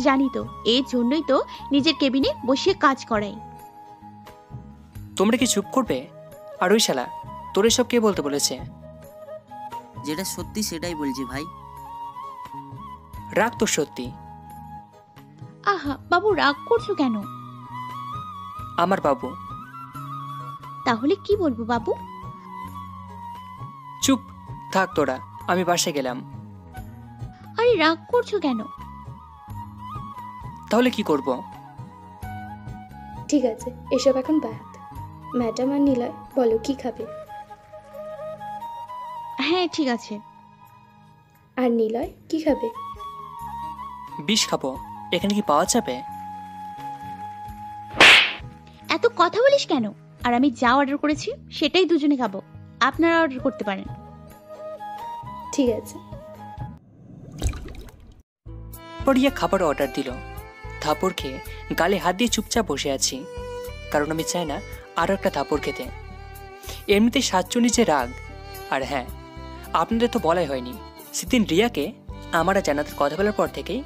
Speaker 3: জানি তো, এর জন্যই তো নিজের কেবিনে বসিয়ে কাজ করাই।
Speaker 1: তোমরা কি চুপ করবে? আর ওই শালা, তোর এসব কে বলতে বলেছে?
Speaker 9: যেটা সত্যি সেটাই বলছি ভাই।
Speaker 1: রাগ তো সত্যি।
Speaker 3: আহা বাবু, রাগ করছো কেন?
Speaker 1: আমার বাবু।
Speaker 3: তাহলে কি বলবো বাবু?
Speaker 1: চুপ থাক তোরা, আমি বাসায় গেলাম।
Speaker 3: আরে রাগ করছো কেন?
Speaker 1: তাহলে কি করব?
Speaker 14: ঠিক আছে, এসব এখন বাদ। ম্যাডাম আর নিলয়, বলো কি খাবে?
Speaker 3: হ্যাঁ ঠিক আছে।
Speaker 14: আর নিলয় কি খাবে?
Speaker 1: বিষ খাবো। এখানে কি পাওয়া যাবে?
Speaker 3: এত কথা বলিস কেন? আর আমি যা অর্ডার করেছি সেটাই দুজনে খাবো, আপনারা অর্ডার করতে পারেন।
Speaker 14: ঠিক আছে।
Speaker 1: পরিয়া খাবার অর্ডার দিল। থাপড় খেয়ে গালে হাত দিয়ে চুপচাপ বসে আছি, কারণ আমি চাই না আরও একটা থাপড় খেতে। এমনিতে সাতচুনি যে রাগ। আর হ্যাঁ, আপনাদের তো বলাই হয়নি, সেদিন রিয়াকে আমার আর জান্নাতের কথা বলার পর থেকেই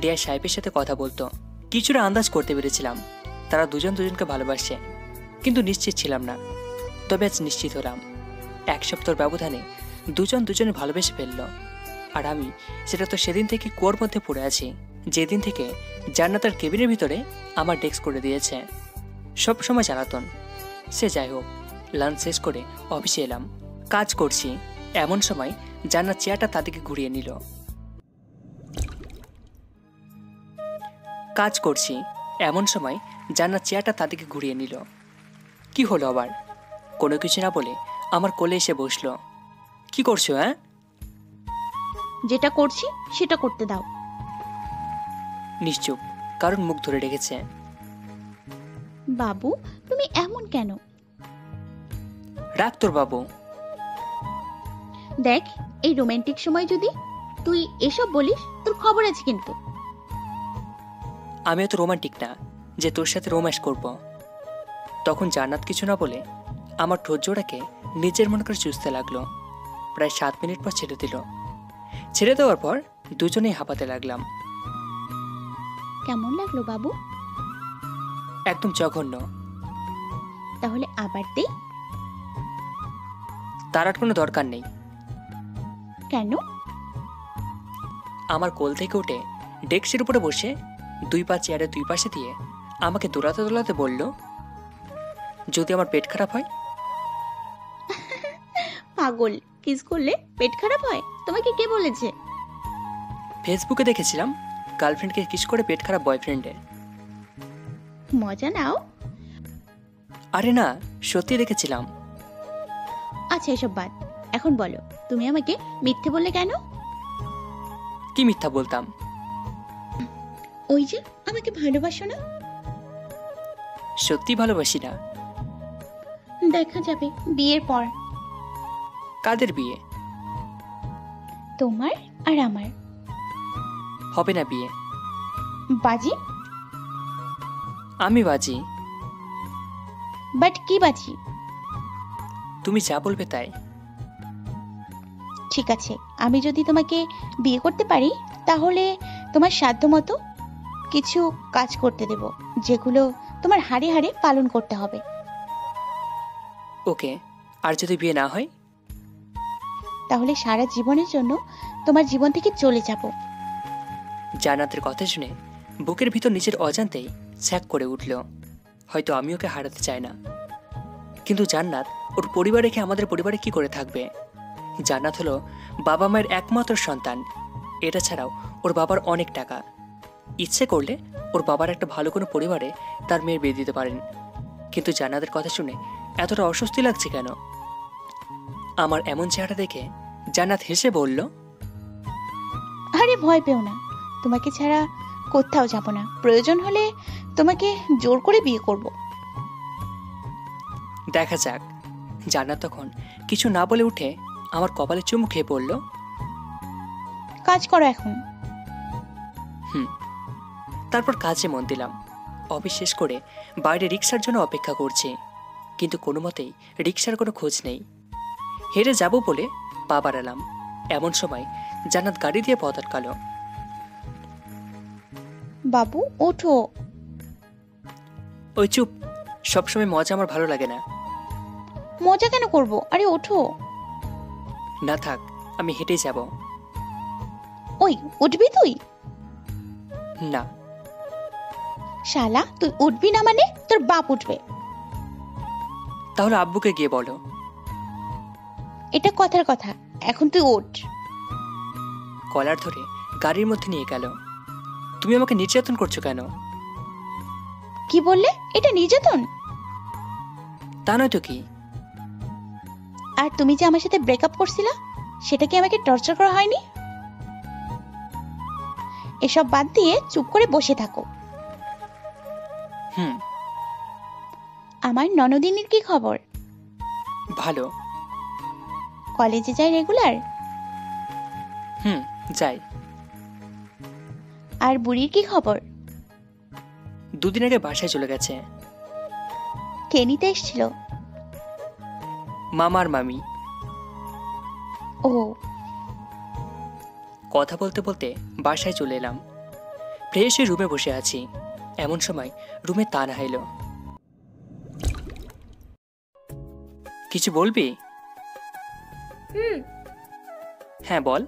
Speaker 1: রিয়া সাহেবের সাথে কথা বলতো। কিছুটা আন্দাজ করতে পেরেছিলাম তারা দুজন দুজনকে ভালোবাসে, কিন্তু নিশ্চিত ছিলাম না। তবে আজ নিশ্চিত হলাম। 1 সপ্তাহের ব্যবধানে দুজন দুজনে ভালোবেসে ফেলল। আর আমি সেটা তো সেদিন থেকে কুয়োর মধ্যে পড়ে আছি, যেদিন থেকে জান্নাতের কেবিনের ভিতরে আমার ডেস্ক করে দিয়েছে। সব সময় জ্বালাতন। সে যাই হোক, লাঞ্চ শেষ করে অফিসে এলাম। কাজ করছি, এমন সময় জান্নাত চেয়ারটা তাদেরকে ঘুরিয়ে নিল। কাজ করছি, এমন সময় জান্নাত চেয়ারটা তাদেরকে ঘুরিয়ে নিল। কি হলো আবার? কোনো কিছু না বলে আমার কোলে এসে বসলো। কি করছো? হ্যাঁ,
Speaker 3: যেটা করছি সেটা করতে দাও।
Speaker 1: নিশ্চুপ, কারণ মুখ ধরে রেখেছে।
Speaker 3: বাবু তুমি এমন কেন?
Speaker 1: রাখ তোর বাবু।
Speaker 3: দেখ, এই রোমান্টিক সময় যদি তুই এসব বলিস, তোর খবর আছে কিন্তু।
Speaker 1: আমি এত রোমান্টিক না যে তোর সাথে রোম্যান্স করব। তখন জান্নাত কিছু না বলে আমার ঠোঁট জোড়াকে নিজের মনে করে চুষতে লাগলো। প্রায় 7 মিনিট পর ছেড়ে দিল। ছেড়ে দেওয়ার পর দুজনেই হাঁপাতে লাগলাম।
Speaker 3: কেমন লাগলো বাবু?
Speaker 1: একদম জঘন্য।
Speaker 3: তাহলে আবার দেই?
Speaker 1: তার আর কোনো দরকার নেই।
Speaker 3: কেন?
Speaker 1: আমার কোল থেকে উঠে ডেস্কের উপরে বসে 2 পা চেয়ারের 2 পাশে দিয়ে আমাকে দোলাতে দোলাতে বলল, যদি আমার পেট খারাপ হয়?
Speaker 3: পাগল, কিস করলে পেট খারাপ হয়? তোমাকে কে বলেছে?
Speaker 1: ফেসবুকে দেখেছিলাম গার্লফ্রেন্ডকে কিস করে পেট খারাপ বয়ফ্রেন্ডের।
Speaker 3: মজা নাও।
Speaker 1: আরে না, সত্যি দেখেছিলাম।
Speaker 3: আচ্ছা এসব বাদ, এখন বলো তুমি আমাকে মিথ্যে বললে কেন?
Speaker 1: কি মিথ্যা বলতাম?
Speaker 3: ওই যে আমাকে ভালোবাসো না।
Speaker 1: সত্যি ভালোবাসি না।
Speaker 3: দেখা যাবে বিয়ের পর।
Speaker 1: কাদের বিয়ে?
Speaker 3: তোমার আর আমার।
Speaker 1: হবে না বিয়ে।
Speaker 3: বাজি?
Speaker 1: আমি বাজি।
Speaker 3: বাট কি বাজি?
Speaker 1: তুমি যা বলবে তাই।
Speaker 3: ঠিক আছে, আমি যদি তোমাকে বিয়ে করতে পারি তাহলে তোমার সাধ্যমতো কিছু কাজ করতে দেব, যেগুলো তোমার হাড়ে হাড়ে পালন করতে হবে।
Speaker 1: ওকে, আর যদি বিয়ে না হয়?
Speaker 3: তাহলে সারা জীবনের জন্য তোমার জীবন থেকে চলে যাব।
Speaker 1: জান্নাতের কথা শুনে বুকের ভিতর নিজের অজান্তেই ছ্যাক করে উঠল। হয়তো আমি ওকে হারাতে চাই না, কিন্তু জান্নাত ওর পরিবার রেখে আমাদের পরিবারে কি করে থাকবে? জান্নাত হলো বাবা মায়ের একমাত্র সন্তান। এটা ছাড়াও ওর বাবার অনেক টাকা। ইচ্ছে করলে ওর বাবার একটা ভালো কোনো পরিবারে তার মেয়ের বিয়ে দিতে পারেন। কিন্তু জান্নাতের কথা শুনে এতটা অস্বস্তি লাগছে কেন? আমার এমন চেহারা দেখে জান্নাত হেসে বলল,
Speaker 3: আরে ভয় পেও না, তোমাকে ছাড়া কোথাও যাব না। প্রয়োজন হলে তোমাকে জোর করে বিয়ে করব।
Speaker 1: দেখা যাক। জান্নাত তখন কিছু না বলে উঠে আমার কপালে চুমু খেয়ে পড়ল।
Speaker 3: কাজ করো এখন।
Speaker 1: তারপর কাজে মন দিলাম। অফিস শেষ করে বাইরে রিক্সার জন্য অপেক্ষা করছি, কিন্তু কোনো মতেই রিক্সার কোনো খোঁজ নেই। হেরে যাব বলে পা বাড়ালাম, এমন সময় জান্নাত গাড়ি দিয়ে পথ আটকালো।
Speaker 3: বাবু ওঠো।
Speaker 1: ওই চুপ, সবসময় মজা আমার ভালো লাগে না।
Speaker 3: মজা কেন করব? আরে ওঠো।
Speaker 1: না থাক, আমি হেঁটেই যাব।
Speaker 3: ওই উঠবি তুই?
Speaker 1: না।
Speaker 3: শালা, তুই উঠবি না মানে তোর বাপ উঠবে।
Speaker 1: তাহলে আব্বুকে গিয়ে বলো।
Speaker 3: এটা কথার কথা, এখন তুই ওঠ।
Speaker 1: কলার ধরে গাড়ির মধ্যে নিয়ে গেল। তুমি আমাকে নির্যাতন করছো কেন?
Speaker 3: কি বললে? এটা নির্যাতন?
Speaker 1: তা নয় তো কি?
Speaker 3: আর তুমি যে আমার সাথে ব্রেকআপ করছিলা, সেটা কি আমাকে টর্চার করা হয়নি? এসব বাদ দিয়ে চুপ করে বসে থাকো। আমার ননদিনীর কি খবর?
Speaker 1: ভালো।
Speaker 3: কলেজে যায় রেগুলার?
Speaker 1: যাই।
Speaker 3: আর বুড়ির কি খবর?
Speaker 1: 2 দিন আগে বাসায় চলে গেছে।
Speaker 3: কে নিতে এসেছিল?
Speaker 1: মামার মামি।
Speaker 3: ও।
Speaker 1: কথা বলতে বলতে বাসায় চলে এলাম। ফ্রেশ হয়ে রুমে বসে আছি, এমন সময় রুমে তানহা এলো। কিছু বলবি? হ্যাঁ বল।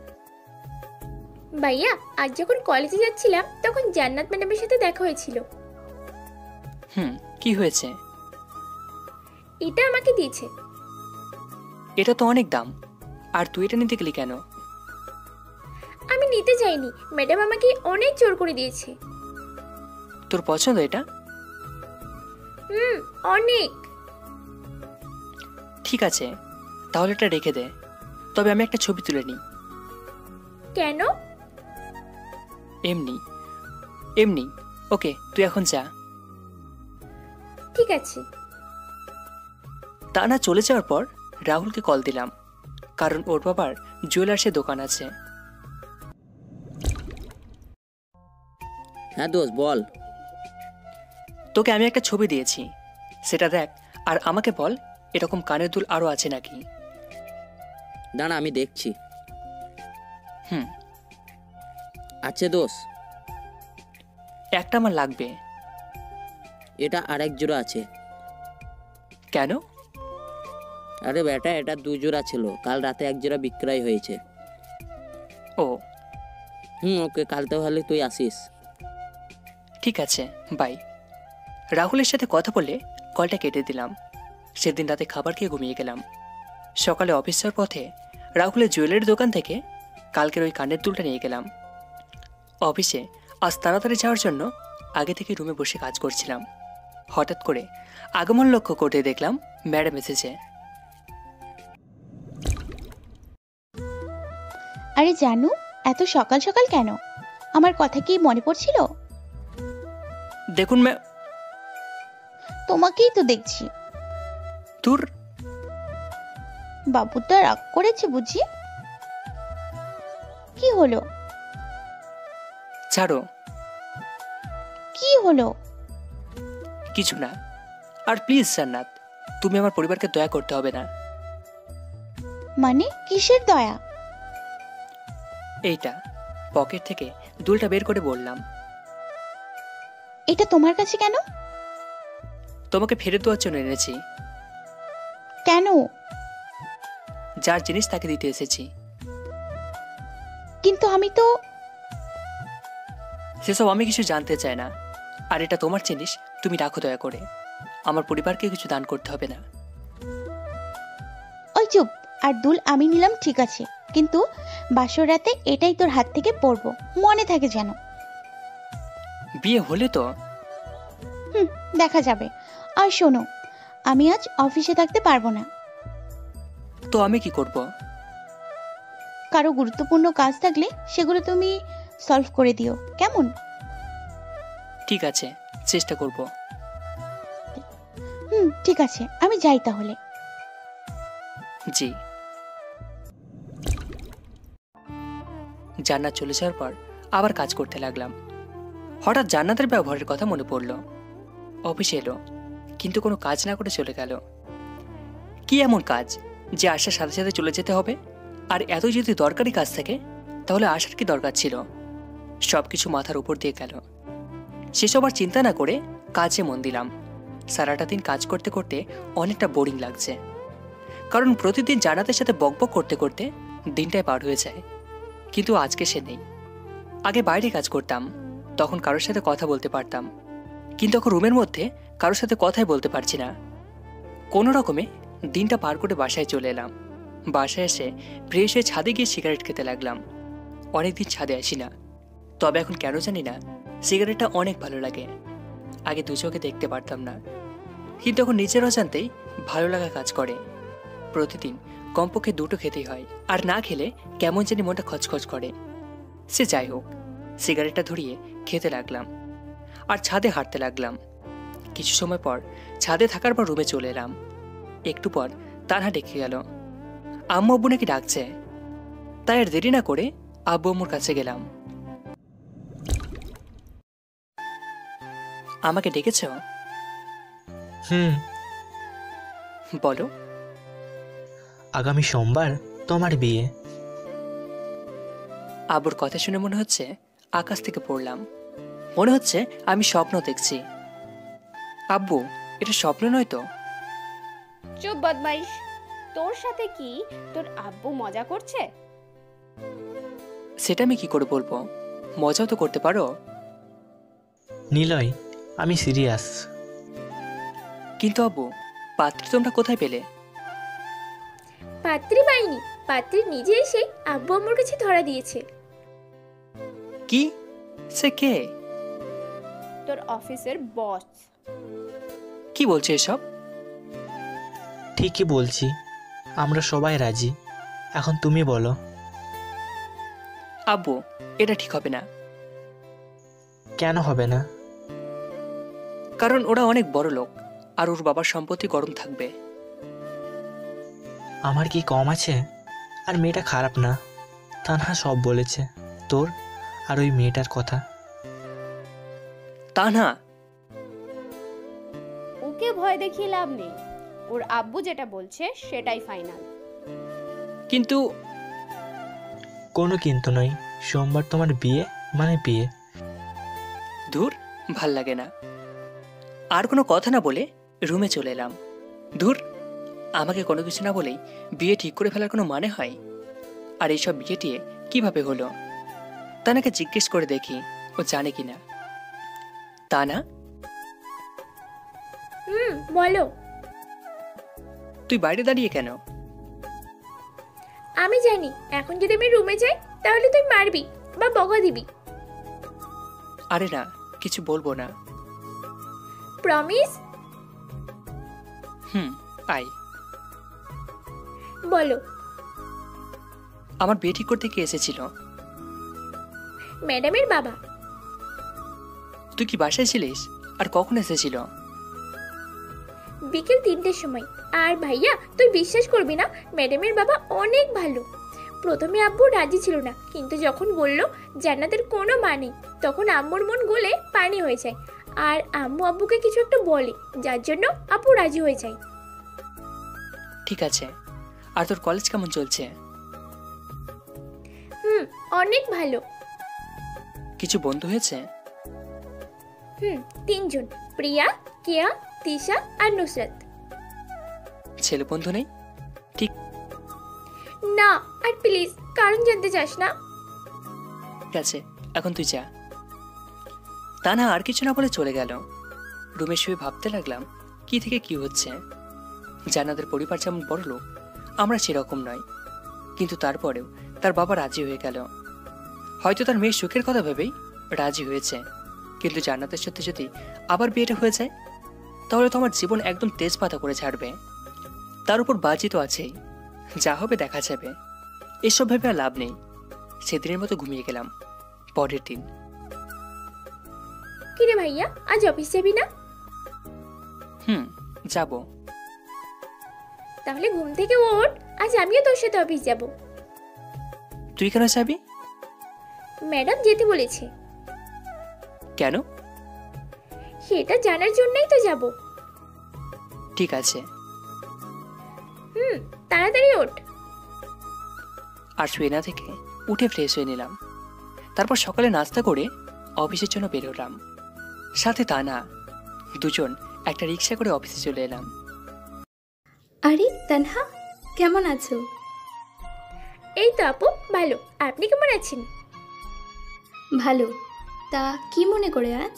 Speaker 13: ভাইয়া, আজ যখন কলেজে যাচ্ছিলাম তখন জান্নাত ম্যাডামের সাথে দেখা হয়েছিল।
Speaker 1: কি হয়েছে?
Speaker 13: এটা আমাকে দিয়েছে।
Speaker 1: এটা তো অনেক দাম, আর তুই এটা নিতে গেলি কেন?
Speaker 13: আমি নিতে চাইনি, ম্যাডাম আমাকে অনেক জোর করে দিয়েছে।
Speaker 1: তোর পছন্দ এটা?
Speaker 13: অনেক।
Speaker 1: ঠিক আছে, তাহলে এটা রেখে দে। তবে আমি একটা ছবি তুলে নিই।
Speaker 13: কেন?
Speaker 1: এমনি এমনি। ওকে, তুই এখন যা।
Speaker 13: ঠিক আছে।
Speaker 1: তানা চলে যাওয়ার পর রাহুলকে কল দিলাম, কারণ ওর বাবার জুয়েলার্সের দোকান আছে।
Speaker 9: হ্যাঁ দোস্ত বল।
Speaker 1: তোকে আমি একটা ছবি দিয়েছি, সেটা দেখ আর আমাকে বল এরকম কানের দুল আরো আছে নাকি।
Speaker 9: দাঁড়া আমি দেখছি।
Speaker 1: হুম।
Speaker 2: আছে দোষ?
Speaker 1: একটা আমার লাগবে।
Speaker 2: এটা আরেক জোড়া আছে।
Speaker 1: কেন?
Speaker 2: আরে বেটা, এটা 2 জোড়া ছিল, কাল রাতে 1 জোড়া বিক্রয় হয়েছে।
Speaker 1: ও
Speaker 2: ওকে, কাল তাহলে তুই আসিস।
Speaker 1: ঠিক আছে, বাই। রাহুলের সাথে কথা বলে কলটা কেটে দিলাম। সেদিন রাতে খাবার খেয়ে ঘুমিয়ে গেলাম। সকালে অফিস যাওয়ার পথে রাহুলের জুয়েলারি দোকান থেকে কালকের ওই কানের দুলটা নিয়ে গেলাম। অফিসে আজ তাড়াতাড়ি যাওয়ার জন্য আগে থেকে রুমে বসে কাজ করছিলাম। হঠাৎ করে আগমন লক্ষ্য করতে দেখলাম ম্যাডাম এসেছে।
Speaker 3: আরে জানু, এত সকাল সকাল কেন? আমার কথা কি মনে পড়ছিল?
Speaker 1: দেখুন
Speaker 3: তোমাকেই তো দেখছি।
Speaker 1: তোর
Speaker 3: বাবুটা রাগ করেছে বুঝি? কি হলো?
Speaker 1: ছাড়ো।
Speaker 3: কি হলো?
Speaker 1: কিছু না। আর প্লিজ জান্নাত, তুমি আমার পরিবারকে দয়া করতে হবে না।
Speaker 3: মানে কিসের দয়া?
Speaker 1: এইটা পকেট থেকে দুলটা বের করে বললাম।
Speaker 3: এটা তোমার কাছে কেন?
Speaker 1: তোমাকে ফেরত দেওয়ার জন্য এনেছি।
Speaker 3: কেন?
Speaker 1: যার জিনিস তাকে দিতে এসেছি।
Speaker 3: কিন্তু আমি তো...
Speaker 1: সেসব আমি কিছু জানতে চাই না। আর এটা তোমার জিনিস, তুমি রাখো দয়া করে। আমার পরিবারকে কিছু দান করতে হবে না।
Speaker 3: ওই চুপ। আর দুল আমি নিলাম ঠিক আছে, কিন্তু বাসর রাতে এটাই তোর হাত থেকে পড়বো, মনে থাকে যেন।
Speaker 1: বিয়ে হলে তো
Speaker 3: দেখা যাবে। আর শোনো, আমি আজ অফিসে থাকতে পারবো না।
Speaker 1: তো আমি কি করব?
Speaker 3: কারো গুরুত্বপূর্ণ কাজ থাকলে সেগুলো তুমি সলভ করে দিও, কেমন?
Speaker 1: ঠিক আছে, চেষ্টা করব।
Speaker 3: ঠিক আছে, আমি যাই তাহলে।
Speaker 1: জি। জান্নাত চলে যাওয়ার পর আবার কাজ করতে লাগলাম। হঠাৎ জান্নাতের ব্যবহারের কথা মনে পড়ল। অফিসে এলো, কিন্তু কোনো কাজ না করে চলে গেল। কি এমন কাজ যে আসার সাথে সাথে চলে যেতে হবে? আর এত যদি দরকারি কাজ থাকে তাহলে আসার কি দরকার ছিল? সবকিছু মাথার উপর দিয়ে গেল। সেসব আর চিন্তা না করে কাজে মন দিলাম। সারাটা দিন কাজ করতে করতে অনেকটা বোরিং লাগছে, কারণ প্রতিদিন জান্নাতের সাথে বকবক করতে করতে দিনটাই পার হয়ে যায়। কিন্তু আজকে সে নেই। আগে বাইরে কাজ করতাম, তখন কারোর সাথে কথা বলতে পারতাম, কিন্তু এখন রুমের মধ্যে কারোর সাথে কথাই বলতে পারছি না। কোনো রকমে দিনটা পার করে বাসায় চলে এলাম। বাসায় এসে ফ্রেশ হয়ে ছাদে গিয়ে সিগারেট খেতে লাগলাম। অনেকদিন ছাদে আসি না, তবে এখন কেন জানি না সিগারেটটা অনেক ভালো লাগে। আগে দু চোখে দেখতে পারতাম না, কিন্তু এখন নিজের অজান্তেই ভালো লাগা কাজ করে। প্রতিদিন কমপক্ষে 2টো খেতেই হয়, আর না খেলে কেমন জানি মনটা খচখচ করে। সে যাই হোক, সিগারেটটা ধরিয়ে খেতে লাগলাম আর ছাদে হাঁটতে লাগলাম। কিছু সময় পর ছাদে থাকার পর রুমে চলে এলাম। একটু পর তানহা ডেকে গেল। আম্মু আব্বু নাকি ডাকছে, তাই আর দেরি না করে আব্বু আম্মুর কাছে গেলাম। আমাকে ডেকেছ? বলো।
Speaker 7: আগামী সোমবার তোমার বিয়ে।
Speaker 1: আব্বুর কথা শুনে মনে হচ্ছে আকাশ থেকে পড়লাম। মনে হচ্ছে আমি স্বপ্ন দেখছি। আব্বু, এটা স্বপ্ন নয় তো?
Speaker 10: চুপ বদমাইশ। তোর সাথে কি তোর আব্বু মজা করছে?
Speaker 1: সেটা আমি কি করে বলবো? মজাও তো করতে পারো।
Speaker 7: নিলয়, আমি সিরিয়াস।
Speaker 1: কিন্তু আব্বু, পাত্রী তোমরা কোথায় পেলে?
Speaker 13: পাত্রী পাইনি, পাত্রী নিজে এসে আব্বু আম্মুর কাছে ধরা দিয়েছে।
Speaker 1: কি? সে কে?
Speaker 10: তোর অফিসের বস।
Speaker 1: কি বলছে এসব?
Speaker 7: ঠিকই বলছি, আমরা সবাই রাজি। এখন তুমি বলো।
Speaker 1: আব্বু, এটা ঠিক হবে না।
Speaker 7: কেন হবে না?
Speaker 1: কারণ ওরা অনেক বড় লোক, আর ওর বাবার সম্পত্তি গরম থাকবে।
Speaker 7: আমার কি কম আছে? আর মেয়েটা খারাপ না। তানহা সব বলেছে তোর আর ওই মেয়েটার কথা।
Speaker 1: তানহা?
Speaker 10: ওকে ভয় দেখিয়ে লাভ নেই। ওর আব্বু যেটা বলছে সেটাই ফাইনাল।
Speaker 1: কিন্তু
Speaker 7: কোনো কিন্তু নয়, সোমবার তোমার বিয়ে মানে বিয়ে।
Speaker 1: দূর, ভাল লাগে না। আর কোনো কথা না বলে রুমে চলে এলাম। দূর, আমাকে কোনো কিছু না বলেই বিয়ে ঠিক করে ফেলার কোনো মানে হয়? আর এইসব বিয়ে টিয়ে কিভাবে হলো? তানাকে জিজ্ঞেস করে দেখি ও জানে কিনা। তা না,
Speaker 13: বলো।
Speaker 1: তুই বাইরে দাঁড়িয়ে কেন?
Speaker 13: আমি জানি এখন যদি আমি রুমে যাই তাহলে তুই মারবি বা বকা দিবি।
Speaker 1: আরে না, কিছু বলবো না।
Speaker 13: প্রমিস?
Speaker 1: আয়।
Speaker 13: বলো।
Speaker 1: আমার বিয়ে ঠিক করতে কে এসেছিল?
Speaker 13: ম্যাডামের বাবা।
Speaker 1: তুই কি বাসায় ছিলিস? আর কখন এসেছিল?
Speaker 13: বিকেল 3টের সময়। আর ভাইয়া তুই বিশ্বাস করবি না, ম্যাডামের বাবা অনেক ভালো। প্রথমে আব্বু রাজি ছিল না, কিন্তু যখন বলল জান্নাতের কোনো মা নেই, তখন আম্মুর মন গলে পানি হয়ে যায়। আর আম্মু আব্বুকে কিছু একটা বলে, যার জন্য আব্বু রাজি হয়ে যায়।
Speaker 1: ঠিক আছে। আর তোর কলেজ কেমন চলছে?
Speaker 13: অনেক ভালো।
Speaker 1: কিছু বন্ধু হয়েছে?
Speaker 13: 3জন, প্রিয়া, কেয়া, তিশা আর নুসরাত।
Speaker 1: ছেলে বন্ধু নেই? ঠিক
Speaker 13: না। আর প্লিজ কারণ জানতে চাস না?
Speaker 1: ঠিক আছে, এখন তুই যা। তা না, আর কিছু না বলে চলে গেল। রুমে শুয়ে ভাবতে লাগলাম কি থেকে কি হচ্ছে। জান্নাতের পরিবার যেমন বড় লোক, আমরা সেরকম নয়, কিন্তু তারপরেও তার বাবা রাজি হয়ে গেল। হয়তো তার মেয়ের সুখের কথা ভেবেই রাজি হয়েছে। কিন্তু জান্নাতের সাথে যদি আবার বিয়েটা হয়ে যায়, তাহলে তো আমার জীবন একদম তেজপাতা করে ছাড়বে। তার উপর বাজি তো আছেই, যা হবে দেখা যাবে। এসব ভেবে আর লাভ নেই। সেদিনের মতো ঘুমিয়ে গেলাম। পরের দিন।
Speaker 13: কিরে ভাইয়া, আজ অফিস যাবি না?
Speaker 1: যাব।
Speaker 13: তাহলে ঘুম থেকে ওঠ, আজ আমিও তোর সাথে অফিস যাব।
Speaker 1: তুই কেন যাবি?
Speaker 13: ম্যাডাম যেতে বলেছে।
Speaker 1: কেন?
Speaker 13: সেটা জানার জন্যই তো যাব।
Speaker 1: ঠিক আছে।
Speaker 13: তাড়াতাড়ি ওঠ।
Speaker 1: আর শুয়ে না থেকে উঠে ফ্রেশ হয়ে নিলাম। তারপর সকালে নাস্তা করে অফিসের জন্য বেরোলাম। সাথে তা না, দুজন একটা রিক্সা করে অফিসে চলে এলাম।
Speaker 14: আরে তানহা, কেমন আছো?
Speaker 13: এই তো আপু, ভালো। আপনি কেমন আছেন?
Speaker 14: ভালো। তা কি মনে করে আজ?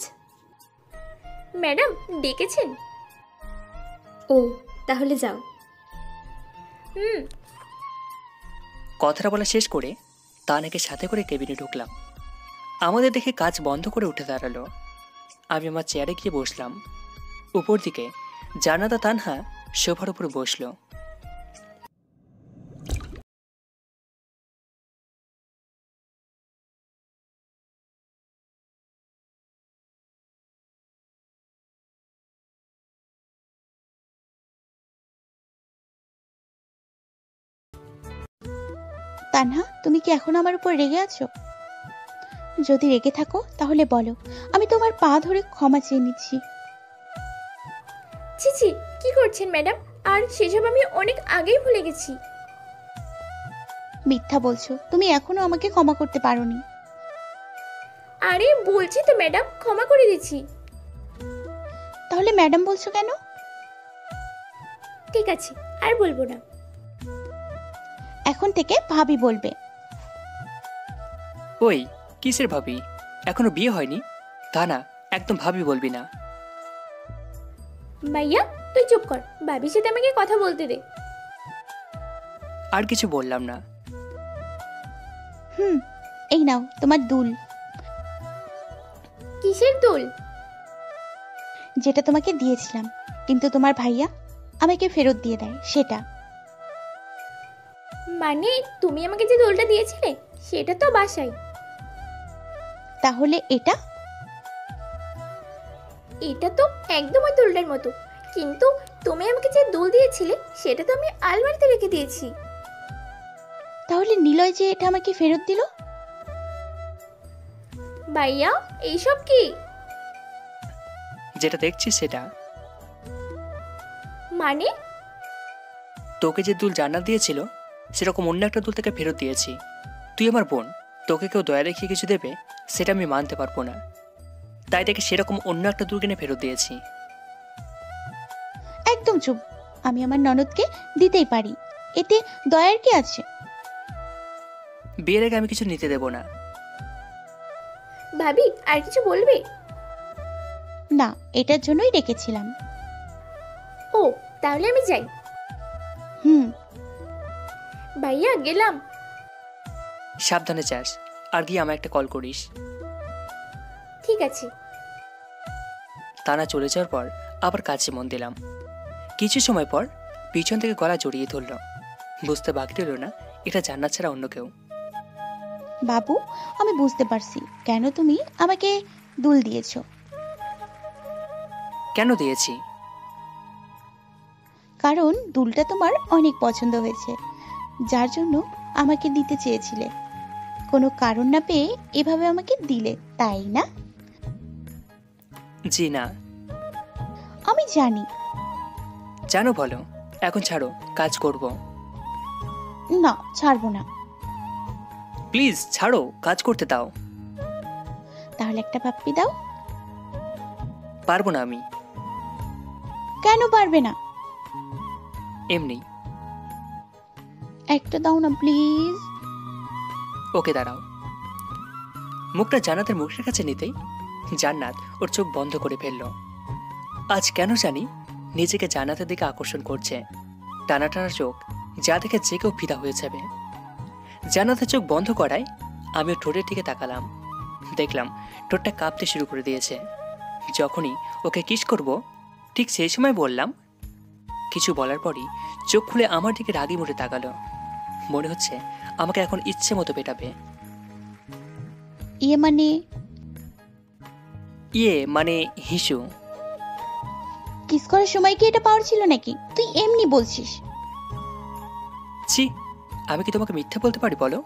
Speaker 13: ম্যাডাম ডেকেছেন?
Speaker 14: ও, তাহলে যাও।
Speaker 1: কথাটা বলা শেষ করে তানাকে সাথে করে কেবিনে ঢুকলাম। আমাদের দেখে কাজ বন্ধ করে উঠে দাঁড়ালো। আমি আমার চেয়ারে গিয়ে বসলাম। উপর দিকে জান্নাত আর তানহা সোফার উপর বসলো।
Speaker 3: তানহা, তুমি কি এখন আমার উপর রেগে আছো? যদি রেগে থাকো তাহলে বলো, আমি তোমার পা ধরে ক্ষমা চেয়ে নিচ্ছি।
Speaker 13: ছি, কি করছেন ম্যাডাম? আর সেসব আমি অনেক আগেই ভুলে গেছি।
Speaker 3: মিথ্যা বলছো, তুমি এখনো আমাকে ক্ষমা করতে পারোনি।
Speaker 13: আরে বলছি তো ম্যাডাম, ক্ষমা করে দিচ্ছি।
Speaker 3: তাহলে ম্যাডাম বলছো কেন?
Speaker 13: ঠিক আছে, আর বলবো না।
Speaker 3: এখন থেকে ভাবি বলবে।
Speaker 1: ওই কিসের ভাবি? এখনো বিয়ে হয়নি। তা না, একদম ভাবি বলবি না।
Speaker 13: ভাইয়া তুই চুপ কর, ভাবির সাথে আমাকে কথা বলতে দে।
Speaker 1: আর কিছু বললাম না।
Speaker 3: এই নাও তোমার দুল।
Speaker 13: কিসের দুল?
Speaker 3: যেটা তোমাকে দিয়েছিলাম, কিন্তু তোমার ভাইয়া আমাকে ফেরত দিয়ে দেয় সেটা।
Speaker 13: মানে তুমি আমাকে যে দোলটা দিয়েছিলে সেটা তো বাসায়।
Speaker 3: তাহলে এটা?
Speaker 13: এটা তো একদম ওই দোলটার মতো, কিন্তু তুমি আমাকে যে দোল দিয়েছিলে সেটা তো আমি আলমারিতে রেখে দিয়েছি।
Speaker 3: তাহলে নিলয় যে এটা আমাকে ফেরত দিল?
Speaker 13: ভাইয়া এইসব কি?
Speaker 1: যেটা দেখছিস সেটা।
Speaker 13: মানে?
Speaker 1: তোকে যে দুল জান্নাত দিয়েছিল সেরকম অন্য একটা দুল থেকে ফেরত দিয়েছি। তুই আমার বোন, তোকে কেউ দয়া দেখিয়ে কিছু দেবে সেটা আমি মানতে পারবো না, তাই তাকে সেরকম অন্য একটা দূরগেনে ফেরত দিয়েছি।
Speaker 3: একদম চুপ। আমি আমার ননদকে দিতেই পারি, এতে দয়ার কি আছে?
Speaker 1: বিয়ের আগে আমি কিছু নিতে দেবো না।
Speaker 13: ভাবি আর কিছু বলবে?
Speaker 3: না, এটার জন্যই ডেকেছিলাম।
Speaker 13: ও তাহলে আমি যাই।
Speaker 3: হুম।
Speaker 13: ভাইয়া গেলাম।
Speaker 1: সাবধানে যাস, আর গিয়ে আমায় একটা কল করিস।
Speaker 13: ঠিক আছে।
Speaker 1: তানা চলে যাওয়ার পর আবার কাজে মন দিলাম। কিছু সময় পর পিছন থেকে গলা জড়িয়ে ধরল। বুঝতে বাকি রইল না এটা জান্নাত ছাড়া অন্য কেউ।
Speaker 3: বাবু, আমি বুঝতে পারছি কেন তুমি আমাকে দুল দিয়েছো।
Speaker 1: কেন দিয়েছি?
Speaker 3: কারণ দুলটা তোমার অনেক পছন্দ হয়েছে, যার জন্য আমাকে দিতে চেয়েছিলে। কোনো কারণ না পেয়ে এভাবে আমাকে দিলে, তাই না?
Speaker 1: জি না।
Speaker 3: আমি জানি।
Speaker 1: জানো বলো, এখন ছাড়ো, কাজ করব।
Speaker 3: না, ছাড়বো না।
Speaker 1: প্লিজ ছাড়ো, কাজ করতে দাও।
Speaker 3: তাহলে একটা পাপ্পি দাও।
Speaker 1: পারবো না আমি।
Speaker 3: কেন পারবে না?
Speaker 1: এমনি।
Speaker 3: একটা দাও না প্লিজ।
Speaker 1: ওকে দাঁড়াও। মুখটা জান্নাতের মুখের কাছে নিতেই জান্নাত ওর চোখ বন্ধ করে ফেলল। আজ কেন জানি নিজেকে জান্নাতের দিকে আকর্ষণ করছে। টানা টানা চোখ, যা দেখে যে কেউ ফিদা হয়ে যাবে। জান্নাতের চোখ বন্ধ করায় আমি ওর ঠোঁটের দিকে তাকালাম। দেখলাম ঠোঁটটা কাঁপতে শুরু করে দিয়েছে। যখনই ওকে কিস করব ঠিক সেই সময় বললাম। কিছু বলার পরই চোখ খুলে আমার দিকে রাগি মুড়ে তাকালো। মনে হচ্ছে আমাকে এখন ইচ্ছে মতো পেটাবে। ইয়ে মানে হিসু।
Speaker 3: কিস করার সময় কি এটা পাওয়ার ছিল নাকি? তুই এমনি বলছিস।
Speaker 1: ছি, আমি কি তোমাকে মিথ্যা বলতে পারি বলো?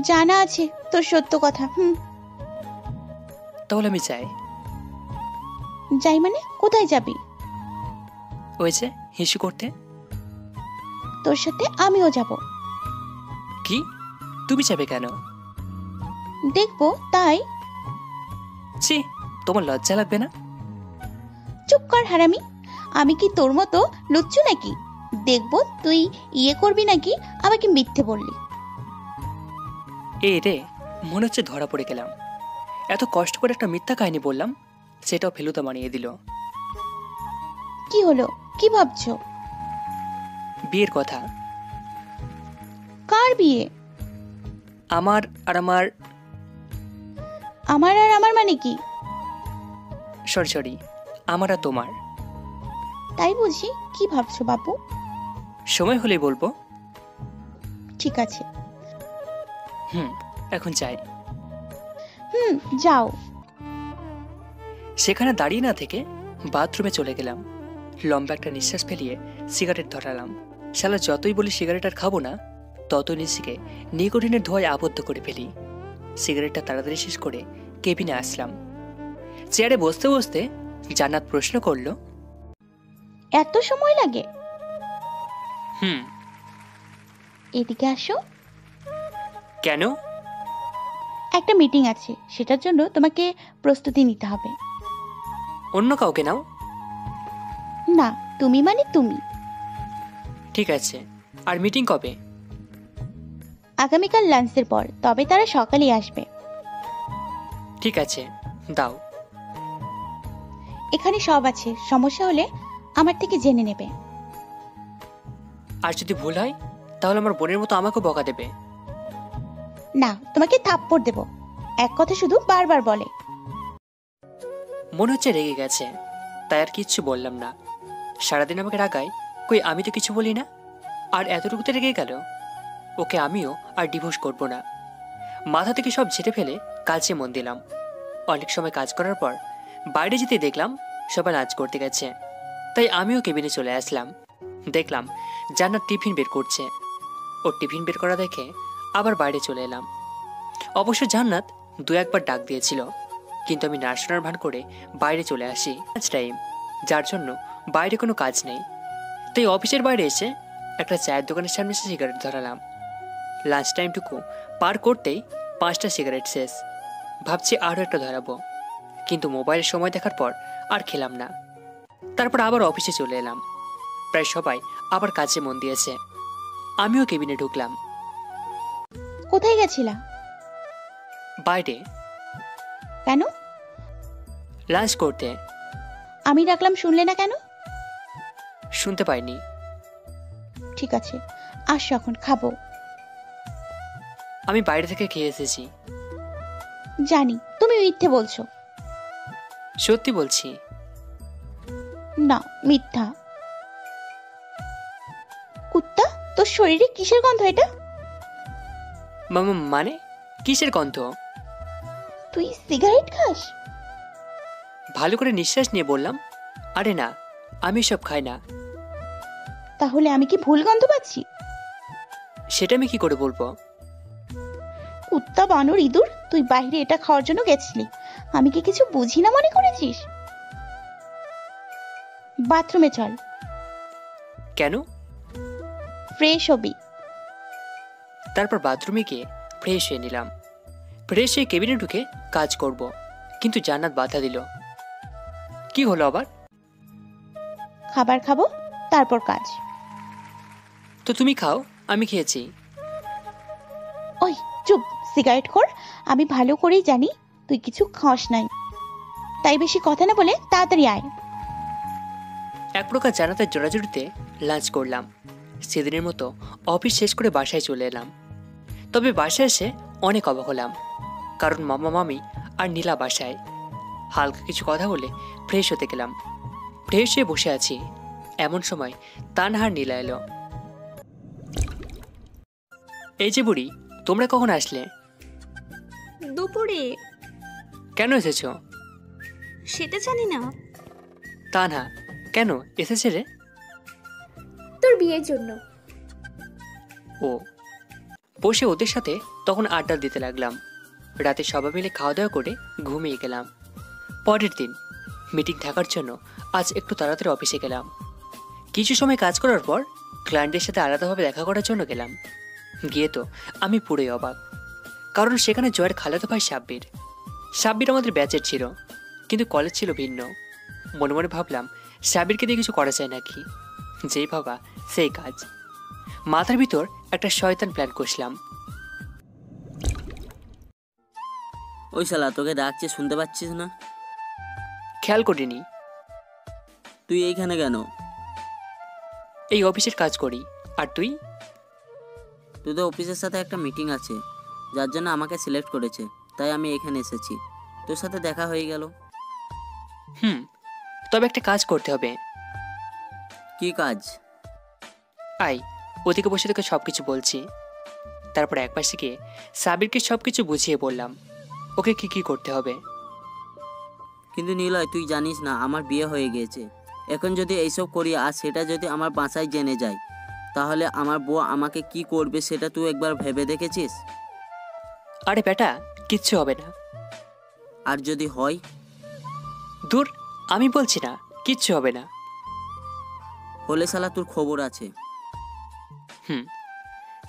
Speaker 3: জানা আছে তোর সত্য কথা।
Speaker 1: তাহলে আমি চাই।
Speaker 3: যাই মানে কোথায় যাবি?
Speaker 1: ওই যে হিসু করতে।
Speaker 3: তোর সাথে আমিও যাব।
Speaker 1: কি? তুমি যাবে কেন?
Speaker 3: দেখবো তাই।
Speaker 1: ছি, তোমার লজ্জা লাগবে না?
Speaker 3: চুপ কর হারামি। আমি কি তোর মতো লুচ্চু নাকি? দেখবো তুই ইয়ে করবি নাকি আমাকে মিথ্যে বললি।
Speaker 1: এই রে, মনে হচ্ছে ধরা পড়ে গেলাম। এত কষ্ট করে একটা মিথ্যা কাহিনী বললাম, সেটাও ফেলুদা বানিয়ে দিল।
Speaker 3: কি হলো? কি ভাবছো?
Speaker 1: বিয়ের কথা।
Speaker 3: কার বিয়ে?
Speaker 1: আমার আর আমার।
Speaker 3: আমার আর আমার মানে কি?
Speaker 1: সরি, আমার আর তোমার।
Speaker 3: তাই বুঝি? কি ভাবছো বাবু?
Speaker 1: সময় হলেই বলবো।
Speaker 3: ঠিক আছে।
Speaker 1: এখন যাই।
Speaker 3: যাও।
Speaker 1: সেখানে দাঁড়িয়ে না থেকে বাথরুমে চলে গেলাম। লম্বা একটা নিঃশ্বাস ফেলিয়ে সিগারেট ধরালাম। শালা যতই বলি সিগারেট আর খাবো না, তত নিজেকে নিকোটিনের ধোঁয়ায় আবদ্ধ করে ফেলি। সিগারেটটা তাড়াতাড়ি শেষ করে কেবিনে আসলাম। চেয়ারে বসতে বসতে জান্নাত প্রশ্ন করলো,
Speaker 3: এত সময় লাগে? এদিকে আসো।
Speaker 1: কেন?
Speaker 3: একটা মিটিং আছে, সেটার জন্য তোমাকে প্রস্তুতি নিতে হবে।
Speaker 1: অন্য কাউকে নাও।
Speaker 3: না, তুমি মানে তুমি।
Speaker 1: ঠিক আছে, আর মিটিং কবে?
Speaker 3: আগামীকাল লাঞ্চের পর, তবে তারা সকালেই আসবে।
Speaker 1: ঠিক আছে, দাও।
Speaker 3: এখানে সব আছে, সমস্যা হলে আমার থেকে জেনে নেবে।
Speaker 1: আর যদি ভুল হয় তাহলে আমার বোনের মতো আমাকেও বকা দেবে।
Speaker 3: না, তোমাকে থাপ্পড় দেব। এক কথা শুধু বারবার বলে।
Speaker 1: মনে হচ্ছে রেগে গেছে, তাই আর কিচ্ছু বললাম না। সারাদিন আমাকে রাগায়, কই আমি তো কিছু বলি না, আর এতটুকুতে রেগে গেল। ওকে আমিও আর ডিভোর্স করব না। মাথা থেকে সব ঝেড়ে ফেলে কাজে মন দিলাম। অনেক সময় কাজ করার পর বাইরে যেতে দেখলাম সবাই নাচ করতে গেছে, তাই আমিও কেবিনে চলে আসলাম। দেখলাম জান্নাত টিফিন বের করছে। ওর টিফিন বের করা দেখে আবার বাইরে চলে এলাম। অবশ্য জান্নাত দু একবার ডাক দিয়েছিল, কিন্তু আমি না শোনার ভান করে বাইরে চলে আসি। লাঞ্চ টাইম, যার জন্য বাইরে কোনো কাজ নেই। তাই অফিসের বাইরে এসে একটা চায়ের দোকানের সামনে এসে সিগারেট ধরালাম। লাঞ্চ টাইমটুকু পার করতেই 5টা সিগারেট শেষ। ভাবছি আরও একটা ধরাবো, কিন্তু মোবাইলের সময় দেখার পর আর খেলাম না। তারপর আবার অফিসে চলে এলাম। প্রায় সবাই আবার কাজে মন দিয়েছে। আমিও কেবিনে ঢুকলাম।
Speaker 3: কোথায় গেছিলা?
Speaker 1: বাইরে।
Speaker 3: কেন?
Speaker 1: লাঞ্চ করতে।
Speaker 3: আমি ডাকলাম শুনলে না কেন?
Speaker 1: শুনতে পাইনি।
Speaker 3: ঠিক আছে, আসো এখন খাবো।
Speaker 1: আমি বাইরে থেকে খেয়ে এসেছি।
Speaker 3: জানি তুমি মিথ্যে বলছো।
Speaker 1: সত্যি বলছি।
Speaker 3: না, মিথ্যা। কুত্তা, তোর শরীরে কিসের গন্ধ এটা?
Speaker 1: মানে কিসের গন্ধ?
Speaker 3: তুই সিগারেট খাস?
Speaker 1: ভালো করে নিঃশ্বাস নিয়ে বললাম, আরে না, আমি সব খাই না।
Speaker 3: তাহলে আমি কি ভুল গন্ধ পাচ্ছি?
Speaker 1: সেটা আমি কি করে বলবো?
Speaker 3: কুত্তা, বানর, ইঁদুর, তুই বাইরে এটা খাওয়ার জন্য গেছিলি। আমি কি কিছু বুঝি না মনে করেছিস? বাথরুমে চল।
Speaker 1: কেন?
Speaker 3: ফ্রেশ হবি।
Speaker 1: তারপর বাথরুমে গিয়ে ফ্রেশ হয়ে নিলাম। ফ্রেশ হয়ে কেবিনে ঢুকে কাজ করব, কিন্তু জান্নাত বাধা দিল। কি হলো আবার?
Speaker 3: খাবার খাবো, তারপর কাজ।
Speaker 1: তো তুমি খাও, আমি খেয়েছি।
Speaker 3: ওই চুপ, সিগারেট খোর। আমি ভালো করেই জানি তুই কিছু খাস নাই, তাই বেশি কথা না বলে তাড়াতাড়ি আয়।
Speaker 1: এক প্রকার জান্নাতের জোড়াজুড়িতে লাঞ্চ করলাম। সেদিনের মতো অফিস শেষ করে বাসায় চলে এলাম। তবে বাসায় এসে অনেক অবাক হলাম, কারণ মামা মামি আর নীলা বাসায়। হালকা কিছু কথা বলে ফ্রেশ হতে গেলাম। ফ্রেশ হয়ে বসে আছি, এমন সময় তানহার নীলা এলো। এই যে বুড়ি, তোমরা কখন আসলে?
Speaker 12: দুপুরে।
Speaker 1: কেন এসেছো?
Speaker 12: সেটা জানি না।
Speaker 1: তানহা, কেন এসেছে রে?
Speaker 13: তোর বিয়ের জন্য।
Speaker 1: ও। বসে ওদের সাথে তখন আড্ডা দিতে লাগলাম। রাতে সবাই মিলে খাওয়া দাওয়া করে ঘুমিয়ে গেলাম। পরের দিন মিটিং থাকার জন্য আজ একটু তাড়াতাড়ি অফিসে গেলাম। কিছু সময় কাজ করার পর ক্লায়েন্টের সাথে আলাদাভাবে দেখা করার জন্য গেলাম। গিয়ে তো আমি পুরোই অবাক, কারণ সেখানে জয়ের খালাতো ভাই সাব্বির। সাব্বির আমাদের ব্যাচের ছিল, কিন্তু কলেজ ছিল ভিন্ন। মনে মনে ভাবলাম সাব্বিরকে দিয়ে কিছু করা যায় নাকি। যেই ভাবা সেই কাজ। মাথার ভিতর একটা শয়তান প্ল্যান করছিলাম।
Speaker 9: ওই শালা, তোকে ডাকছে শুনতে পাচ্ছিস না?
Speaker 1: খেয়াল করিনি।
Speaker 9: তুই এইখানে কেন?
Speaker 1: এই অফিসের কাজ করি। আর তুই?
Speaker 9: তোদের অফিসের সাথে একটা মিটিং আছে, যার জন্য আমাকে সিলেক্ট করেছে, তাই আমি এখানে এসেছি। তোর সাথে দেখা হয়ে গেল।
Speaker 1: তবে একটা কাজ করতে হবে।
Speaker 9: কি কাজ?
Speaker 1: আই, ওদিকে বসে তোকে সবকিছু বলছি। তারপর একপাশে গিয়ে সাবিরকে সবকিছু বুঝিয়ে বললাম ওকে কি কি করতে হবে।
Speaker 9: কিন্তু নিলয়, তুই জানিস না আমার বিয়ে হয়ে গিয়েছে। এখন যদি এইসব করি আর সেটা যদি আমার বাসায় জেনে যায়, তাহলে আমার বউ আমাকে কি করবে সেটা তুই একবার ভেবে দেখেছিস?
Speaker 1: আরে বেটা, কিচ্ছু হবে না।
Speaker 9: আর যদি হয়?
Speaker 1: দূর, আমি বলছি না, কিচ্ছু হবে না।
Speaker 9: হলে শালা তোর খবর আছে।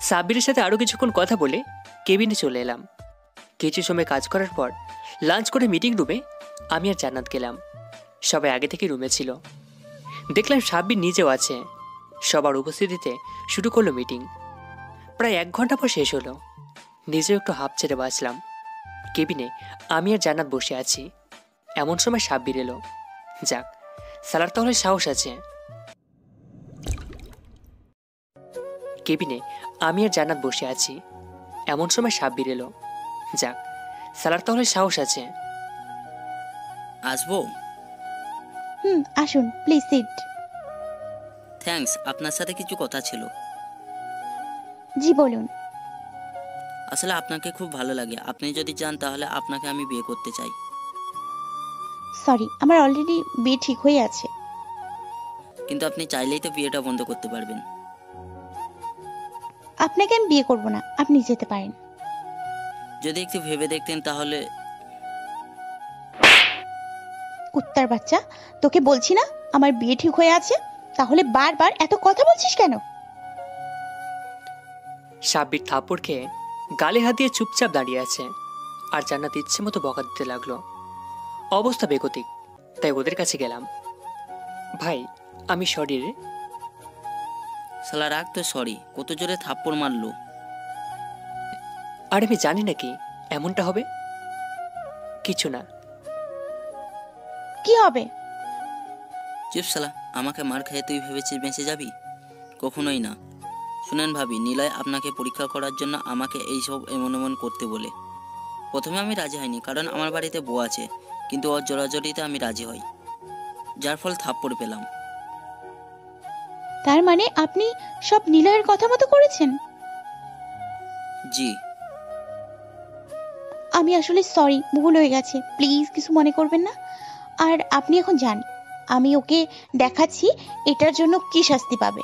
Speaker 1: সাব্বিরের সাথে আরো কিছুক্ষণ কথা বলে কেবিনে চলে এলাম। কিছু সময় কাজ করার পর লাঞ্চ করে মিটিং রুমে আমি আর জান্নাত গেলাম। সবাই আগে থেকে রুমে ছিল। দেখলাম সাব্বির নিজেও আছে। সবার উপস্থিতিতে শুরু করলো মিটিং। প্রায় 1 ঘন্টা পর শেষ হলো। নিজেও একটু হাঁপ ছেড়ে বাঁচলাম। কেবিনে আমি আর জান্নাত বসে আছি। এমন সময় সাব্বির এলো। যাক, সালার তাহলে সাহস আছে। কেবিনে আমি আর জান্নাত বসে আছি। এমন সময় সাব্বির এলো। যাক, সালার তাহলে সাহস আছে।
Speaker 9: আসবো?
Speaker 3: আসুন, প্লিজ সিট।
Speaker 9: থ্যাঙ্কস, আপনার সাথে কিছু কথা ছিল।
Speaker 3: জি বলুন।
Speaker 9: আসলে আপনাকে খুব ভালো লাগে। আপনি যদি চান তাহলে আপনাকে আমি বিয়ে করতে চাই।
Speaker 3: সরি, আমার অলরেডি বিয়ে ঠিক হয়ে আছে।
Speaker 9: কিন্তু আপনি চাইলেই তো বিয়েটা বন্ধ করতে পারবেন।
Speaker 3: আপনাকে আমি বিয়ে করব না, আপনি যেতে পারেন।
Speaker 9: যদি একটু ভেবে দেখতেন তাহলে।
Speaker 3: কুত্তার বাচ্চা, তোকে বলছি না আমার বিয়ে ঠিক হয়ে আছে, তাহলে বারবার এত কথা বলছিস কেন?
Speaker 1: সাব্বির থাপ্পড় খেয়ে গালে হাত দিয়ে চুপচাপ দাঁড়িয়ে আছে, আর জান্নাত ইচ্ছে মতো বকা দিতে লাগলো। অবস্থা বেগতিক, তাই ওদের কাছে গেলাম। ভাই আমি সরি রে।
Speaker 9: শালা রাখ তো সরি, কত জোরে থাপ্পড় মারলো।
Speaker 1: আর আমি জানি নাকি এমনটা হবে। কিছু না।
Speaker 3: কি হবে?
Speaker 9: চুপ শালা, আমাকে মার খেয়ে তুই ভেবেছিস বেঁচে যাবি? কখনোই না। শুনেন ভাবি, নিলয় আপনাকে পরীক্ষা করার জন্য আমাকে এইসব এমন এমন করতে বলে। প্রথমে আমি রাজি হইনি, কারণ আমার বাড়িতে বউ আছে, কিন্তু ওর জোরাজোরিতে আমি রাজি হই, যার ফল থাপ্পড় পেলাম।
Speaker 3: তার মানে আপনি সব নিলয়ের কথা মতো করেছেন?
Speaker 9: জি।
Speaker 3: আমি আসলে সরি, ভুল হয়ে গেছে, প্লিজ কিছু মনে করবেন না। আর আপনি এখন যান, আমি ওকে দেখাচ্ছি এটার জন্য কি শাস্তি পাবে।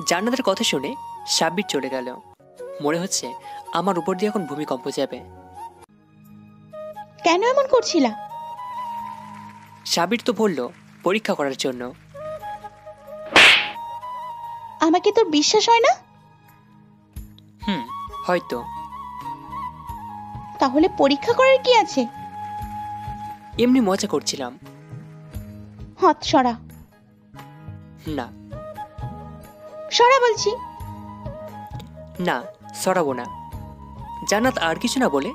Speaker 1: জান্নাতের কথা শুনে সাব্বির চলে গেল। মনে হচ্ছে আমার উপর দিয়ে এখন ভূমিকম্প যাবে।
Speaker 3: কেন এমন করছিলা?
Speaker 1: সাব্বির তো বলল পরীক্ষা করার জন্য।
Speaker 3: আমাকে তোর বিশ্বাস হয় না?
Speaker 1: হয়তো।
Speaker 3: তাহলে পরীক্ষা করার কি আছে?
Speaker 1: এমনি মজা করছিলাম।
Speaker 3: হাত সরা।
Speaker 1: না।
Speaker 3: সরা বলছি।
Speaker 1: না, সরাবো না। জান্নাত আর কিছু না বলে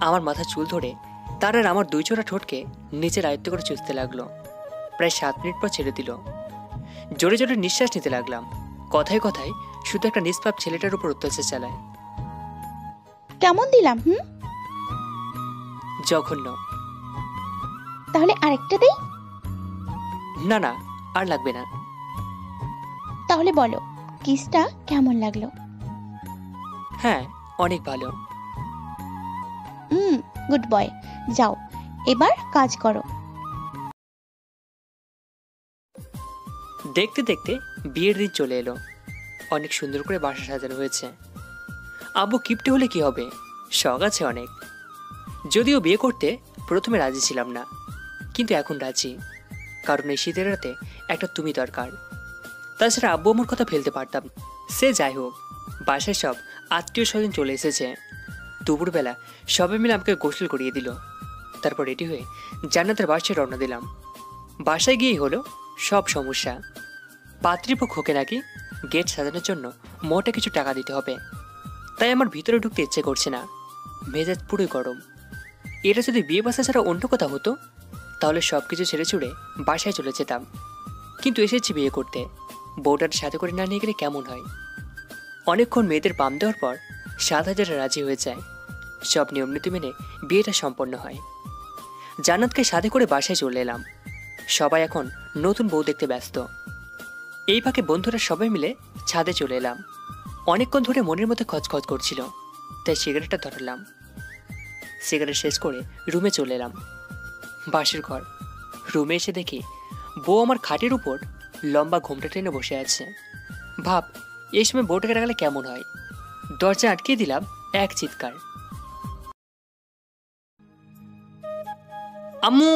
Speaker 1: আমার মাথা চুল ধরে তার আর আমার দুই চোরা ঠোঁটকে নিচের আয়ত্ত করে চুষতে লাগলো। প্রায় 7 মিনিট পর ছেড়ে দিল। জোরে জোরে নিঃশ্বাস নিতে লাগলাম। কথায় কথায় শুধু একটা নিষ্পাপ ছেলেটার উপর অত্যাচার চালায়।
Speaker 3: কেমন দিলাম?
Speaker 1: জঘন্য।
Speaker 3: তাহলে আরেকটা দেই?
Speaker 1: না না, আর লাগবে না।
Speaker 3: তাহলে বলো কিসটা কেমন লাগলো?
Speaker 1: হ্যাঁ, অনেক ভালো।
Speaker 3: Good boy. যাও এবার কাজ করো।
Speaker 1: দেখতে দেখতে বিয়ের দিন চলে এলো। অনেক সুন্দর করে বাসা সাজানো হয়েছে। আব্বু কিপটে হলে কি হবে, শখ আছে অনেক। যদিও বিয়ে করতে প্রথমে রাজি ছিলাম না, কিন্তু এখন রাজি, কারণ এই শীতের রাতে একটা তুমি দরকার। তাছাড়া আব্বু আমার কথা ফেলতে পারতাম। সে যাই হোক, বাসায় সব আত্মীয় স্বজন চলে এসেছে। দুপুরবেলা সবাই মিলে আমাকে গোসল করিয়ে দিল। তারপর রেডি হয়ে জান্নাতের বাসায় রওনা দিলাম। বাসায় গিয়েই হলো সব সমস্যা। পাত্রীপক্ষকে নাকি গেট সাজানোর জন্য মোটা কিছু টাকা দিতে হবে, তাই আমার ভিতরে ঢুকতে ইচ্ছে করছে না। মেজাজ পুরোই গরম। এটা যদি বিয়ে বাসা ছাড়া অন্য কথা হতো তাহলে সব কিছু ছেড়ে ছুড়ে বাসায় চলে যেতাম, কিন্তু এসেছি বিয়ে করতে। বউটার সাথে করে না নিয়ে গেলে কেমন হয়? অনেকক্ষণ মেয়েদের পাম দেওয়ার পর 7,000 রাজি হয়ে যায়। সব নিয়ম নীতি মেনে বিয়েটা সম্পন্ন হয়। জান্নাতকে সাথে করে বাসায় চলে এলাম। সবাই এখন নতুন বউ দেখতে ব্যস্ত। এই ফাঁকে বন্ধুরা সবাই মিলে ছাদে চলে এলাম। অনেকক্ষণ ধরে মনের মধ্যে খচখচ করছিল, তাই সিগারেটটা ধরালাম। সিগারেট শেষ করে রুমে চলে এলাম। বাসের ঘর। রুমে এসে দেখি বউ আমার খাটের উপর লম্বা ঘোমটা টেনে বসে আছে। ভাব এই সময় বউটাকে রাখলে কেমন হয়। দরজা আটকে দিলাম, এক চিৎকার, আম্মু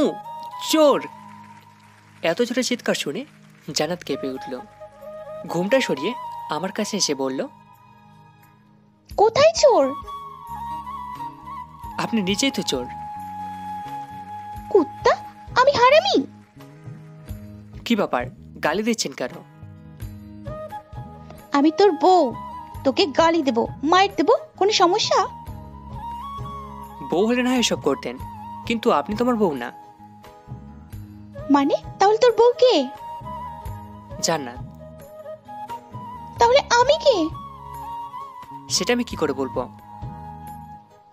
Speaker 1: চোর! এত জোরে চিৎকার শুনে জান্নাত কেঁপে উঠল। ঘুমটা সরিয়ে আমার কাছে এসে বলল,
Speaker 3: কোথায় চোর?
Speaker 1: আপনি নিজেই তো চোর।
Speaker 3: কুত্তা, আমি হারামি?
Speaker 1: কি ব্যাপার, গালি দিচ্ছেন কেন?
Speaker 3: আমি তোর বউ, তোকে গালি দেব, মাইর দেব, কোনো সমস্যা?
Speaker 1: বউ হলে না এসব করতেন, কিন্তু আপনি তো আমার বউ না।
Speaker 3: মানে তাহলে তোর বউ কে?
Speaker 1: জান্নাত।
Speaker 3: তাহলে আমি কে?
Speaker 1: সেটা আমি কি করে বলবো?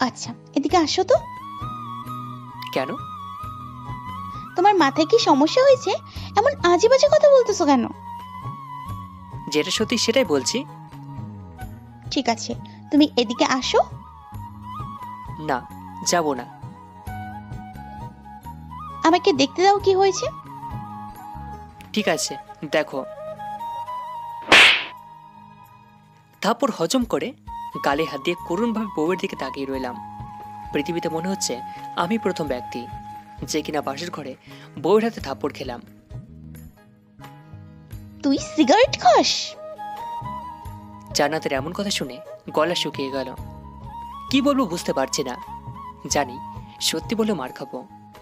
Speaker 3: আচ্ছা এদিকে আসো তো।
Speaker 1: কেন?
Speaker 3: তোমার মাথায় কি সমস্যা হয়েছে? এমন আজে বাজে কথা বলতেছো কেন?
Speaker 1: যেটা সত্যি সেটাই বলছি।
Speaker 3: ঠিক আছে তুমি এদিকে আসো।
Speaker 1: না, যাব না।
Speaker 3: আমাকে দেখতে দাও কি হয়েছে।
Speaker 1: ঠিক আছে দেখো। থাপ্পড় হজম করে গালে হাত দিয়ে করুণভাবে বউয়ের দিকে তাকিয়ে রইলাম। পৃথিবীতে মনে হচ্ছে আমি প্রথম ব্যক্তি যে কিনা বাসের ঘরে বউয়ের হাতে থাপ্পড় খেলাম।
Speaker 3: তুই সিগারেট খাস?
Speaker 1: জান্নাতের এমন কথা শুনে গলা শুকিয়ে গেল। কি বলবো বুঝতে পারছি না। জানি সত্যি বললে মার খাবো,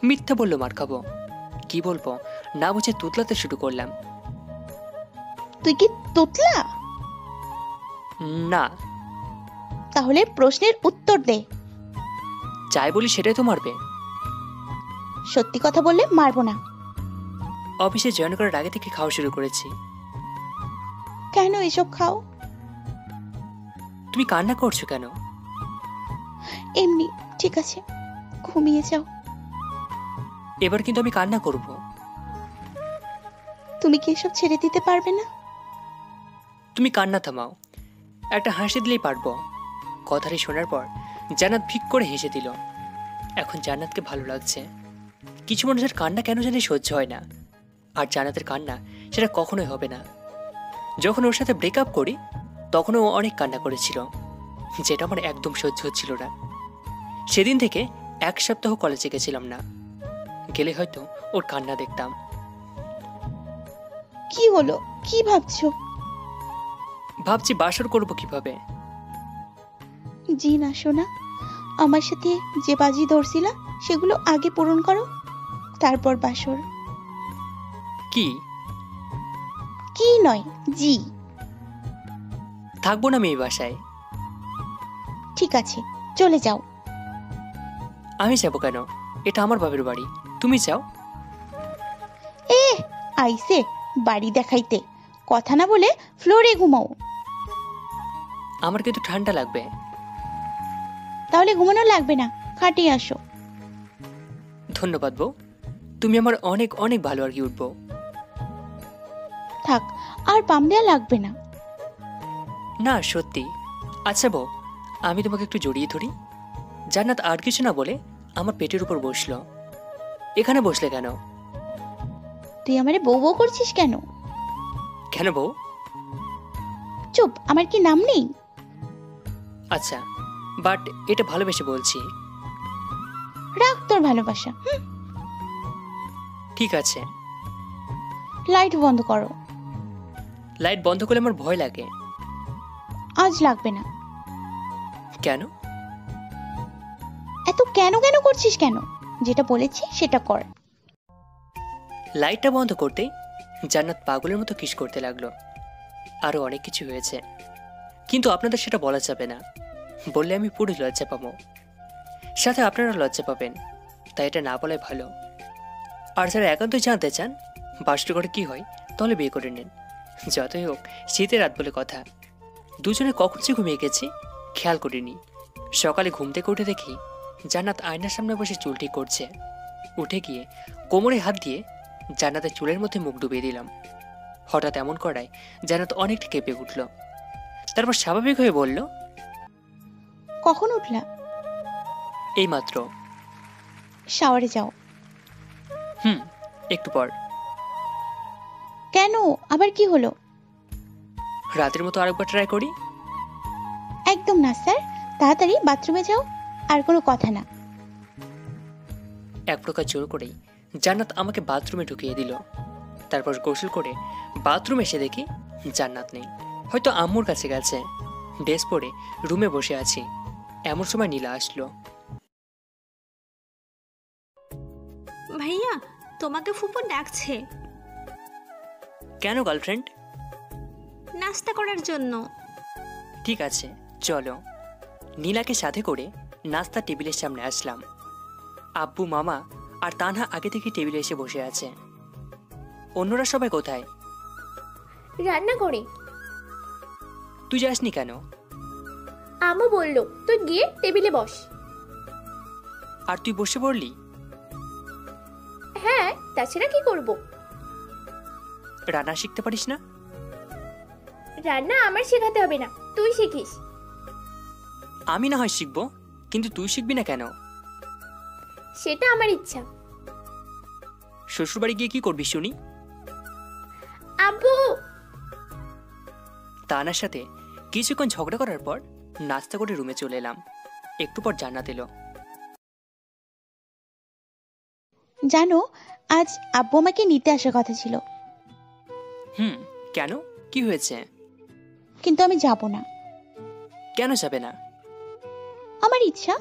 Speaker 1: মিথ্যা বললে মার খাবো। কি বলবো না বুঝে তুতলাতে শুরু করলাম।
Speaker 3: তুই কি তোতলা?
Speaker 1: না।
Speaker 3: তাহলে প্রশ্নের উত্তর দে।
Speaker 1: যাই বলি সেটাই তো মারবে।
Speaker 3: সত্যি কথা বললে মারবো না।
Speaker 1: অফিসে জয়েন করার আগে থেকে খাওয়া শুরু করেছি।
Speaker 3: কেন এসব খাও?
Speaker 1: তুমি কান্না করছো কেন?
Speaker 3: এমনি। ঠিক আছে, ঘুমিয়ে যাও।
Speaker 1: এবার কিন্তু আমি কান্না করব।
Speaker 3: তুমি কি এসব ছেড়ে দিতে পারবে না?
Speaker 1: তুমি কান্না থামাও, একটা হাসি দিলেই পারবো। কথাটি শোনার পর জান্নাত ভিক করে হেসে দিল। এখন জান্নাতকে ভালো লাগছে। কিছু মানুষের কান্না কেন জানি সহ্য হয় না, আর জান্নাতের কান্না সেটা কখনোই হবে না। যখন ওর সাথে ব্রেকআপ করি তখনও ও অনেক কান্না করেছিল, যেটা আমার একদম সহ্য হচ্ছিল না। সেদিন থেকে 1 সপ্তাহ কলেজে গেছিলাম না। গেলে হয়তো ওর কান্না দেখতাম।
Speaker 3: কি হলো? কি ভাবছো?
Speaker 1: ভাবছি বাসর করবো কিভাবে।
Speaker 3: জি না সোনা, আমার সাথে যে বাজি ধরছিলা সেগুলো আগে পূরণ করো, তারপর বাসর।
Speaker 1: কি
Speaker 3: কি নয়, জি।
Speaker 1: থাকবো না আমি এই বাসায়।
Speaker 3: ঠিক আছে, চলে যাও।
Speaker 1: আমি যাবো কেন? এটা আমার বাপের বাড়ি, তুমি যাও।
Speaker 3: এ আইসে বাড়ি দেখাইতে, কথা না বলে ফ্লোরে ঘুমাও।
Speaker 1: আমার কিন্তু ঠান্ডা লাগবে।
Speaker 3: তাহলে ঘুমানো লাগবে না, খাটে আসো।
Speaker 1: ধন্যবাদ বউ, তুমি আমার অনেক অনেক ভালো আর কি উঠবো।
Speaker 3: থাক, আর পাম দেয়া লাগবে না।
Speaker 1: না সত্যি। আচ্ছা বউ, আমি তোমাকে একটু জড়িয়ে ধরি। জান্নাত আর কিছু না বলে আমার পেটের উপর বসলো। এখানে বসলে কেন?
Speaker 3: তুই আমারে বউ বউ করছিস কেন?
Speaker 1: কেন বউ?
Speaker 3: চুপ, আমার কি নাম নেই?
Speaker 1: আচ্ছা, বাট এটা ভালোবেসে বলছি।
Speaker 3: রাখ তোর ভালোবাসা।
Speaker 1: ঠিক আছে।
Speaker 3: লাইট বন্ধ করো।
Speaker 1: লাইট বন্ধ করলে আমার ভয় লাগে।
Speaker 3: আজ লাগবে না।
Speaker 1: কেন?
Speaker 3: এত কেন কেন করছিস কেন? যেটা বলেছি সেটা কর।
Speaker 1: লাইটটা বন্ধ করতে জান্নাত পাগলের মতো কিস করতে লাগলো। আরো অনেক কিছু হয়েছে, কিন্তু আপনাদের সেটা বলা যাবে না। বললে আমি পুরো লজ্জা পাবো, সাথে আপনারা লজ্জা পাবেন। তাই এটা না বলাই ভালো। আর যারা একান্তই জানতে চান বাসর করে কি হয়, তাহলে বিয়ে করে নিন। যতই হোক শীতের রাত বলে কথা। দুজনে কখন যে ঘুমিয়ে গেছি খেয়াল করিনি। সকালে ঘুম থেকে উঠে দেখি জান্নাত আয়নার সামনে বসে চুল ঠিক করছে। উঠে গিয়ে কোমরে হাত দিয়ে জান্নাতের চুলের মধ্যে মুখ ডুবিয়ে দিলাম। হঠাৎ এমন করায় জান্নাত অনেকটা কেঁপে উঠল। তারপর স্বাভাবিক হয়ে বলল,
Speaker 3: কখন উঠলা?
Speaker 1: এইমাত্র।
Speaker 3: শাওয়ারে যাও।
Speaker 1: একটু পর।
Speaker 3: কেন, আবার কি হলো?
Speaker 1: রাতের মতো আরেকবার ট্রাই করি।
Speaker 3: একদম না স্যার, তাড়াতাড়ি বাথরুমে যাও। আর কোনো কথা না।
Speaker 1: এক প্রকার জোর করেই জান্নাত আমাকে বাথরুমে ঢুকিয়ে দিল। তারপর গোসল করে বাথরুমে এসে দেখি জান্নাত নেই, হয়তো আম্মুর কাছে গেছে। ড্রেস পরে রুমে বসে আছি, এমন সময় নীলা আসলো।
Speaker 12: ভাইয়া, তোমাকে ফুপু ডাকছে।
Speaker 1: কেন গার্লফ্রেন্ড?
Speaker 12: নাস্তা করার জন্য।
Speaker 1: ঠিক আছে চলো। নীলাকে সাথে করে নাস্তা টেবিলের সামনে আসলাম। আব্বু, মামা আর তানহা আগে থেকে টেবিলে এসে বসে আছে। অন্যরা সবাই কোথায়?
Speaker 13: রান্না করে।
Speaker 1: তুই যাসনি কেন?
Speaker 13: আম্মু বললো তুই গিয়ে টেবিলে বস।
Speaker 1: আর তুই বসে পড়লি?
Speaker 13: হ্যাঁ, তাছাড়া কি করব?
Speaker 1: রান্না শিখতে পারিস না?
Speaker 13: রান্না আমার শেখাতে হবে না, তুই শিখিস।
Speaker 1: আমি না হয় শিখবো, কিন্তু তুই শিখবি না কেন?
Speaker 13: সেটা আমার ইচ্ছা।
Speaker 1: শ্বশুরবাড়ি গিয়ে কি করবি শুনি?
Speaker 13: আব্বু।
Speaker 1: তানার সাথে কিছুক্ষণ ঝগড়া করার পর নাস্তা করে রুমে চলে এলাম। একটু পর জান্নাত এলো।
Speaker 3: জানো, আজ আব্বু আমাকে নিতে আসার কথা ছিল।
Speaker 1: কেন, কি হয়েছে?
Speaker 3: কিন্তু আমি যাব না।
Speaker 1: কেন যাবে না?
Speaker 3: আমার ইচ্ছা।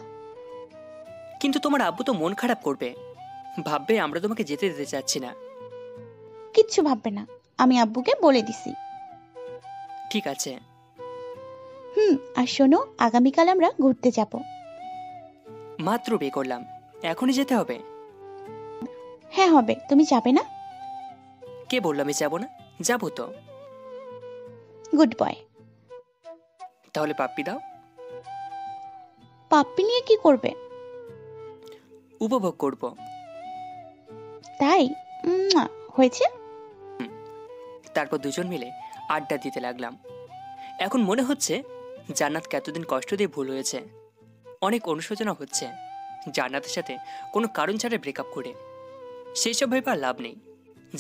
Speaker 1: কিন্তু তোমার আব্বু তো মন খারাপ করবে, ভাববে আমরা তোমাকে যেতে দিতে চাচ্ছি না।
Speaker 3: কিচ্ছু ভাববে না, আমি আব্বুকে বলে দিছি।
Speaker 1: ঠিক আছে।
Speaker 3: আর শোনো, আগামীকাল আমরা ঘুরতে যাব।
Speaker 1: মাত্র বিয়ে করলাম, এখনই যেতে হবে?
Speaker 3: হ্যাঁ হবে, তুমি যাবে না?
Speaker 1: কে বললো আমি যাবো না? যাবো তো।
Speaker 3: Good boy.
Speaker 1: তাহলে পাপ্পি দাও।
Speaker 3: পাপ্পি নিয়ে কি করবে?
Speaker 1: উপভোগ করব।
Speaker 3: তাই? হয়েছে।
Speaker 1: তারপর দুজন মিলে আড্ডা দিতে লাগলাম। এখন মনে হচ্ছে জান্নাতকে এতদিন কষ্ট দিয়ে ভুল হয়েছে। অনেক অনুশোচনা হচ্ছে জান্নাতের সাথে কোনো কারণ ছাড়া ব্রেকআপ করে। সেই সব ভেবে আর লাভ নেই।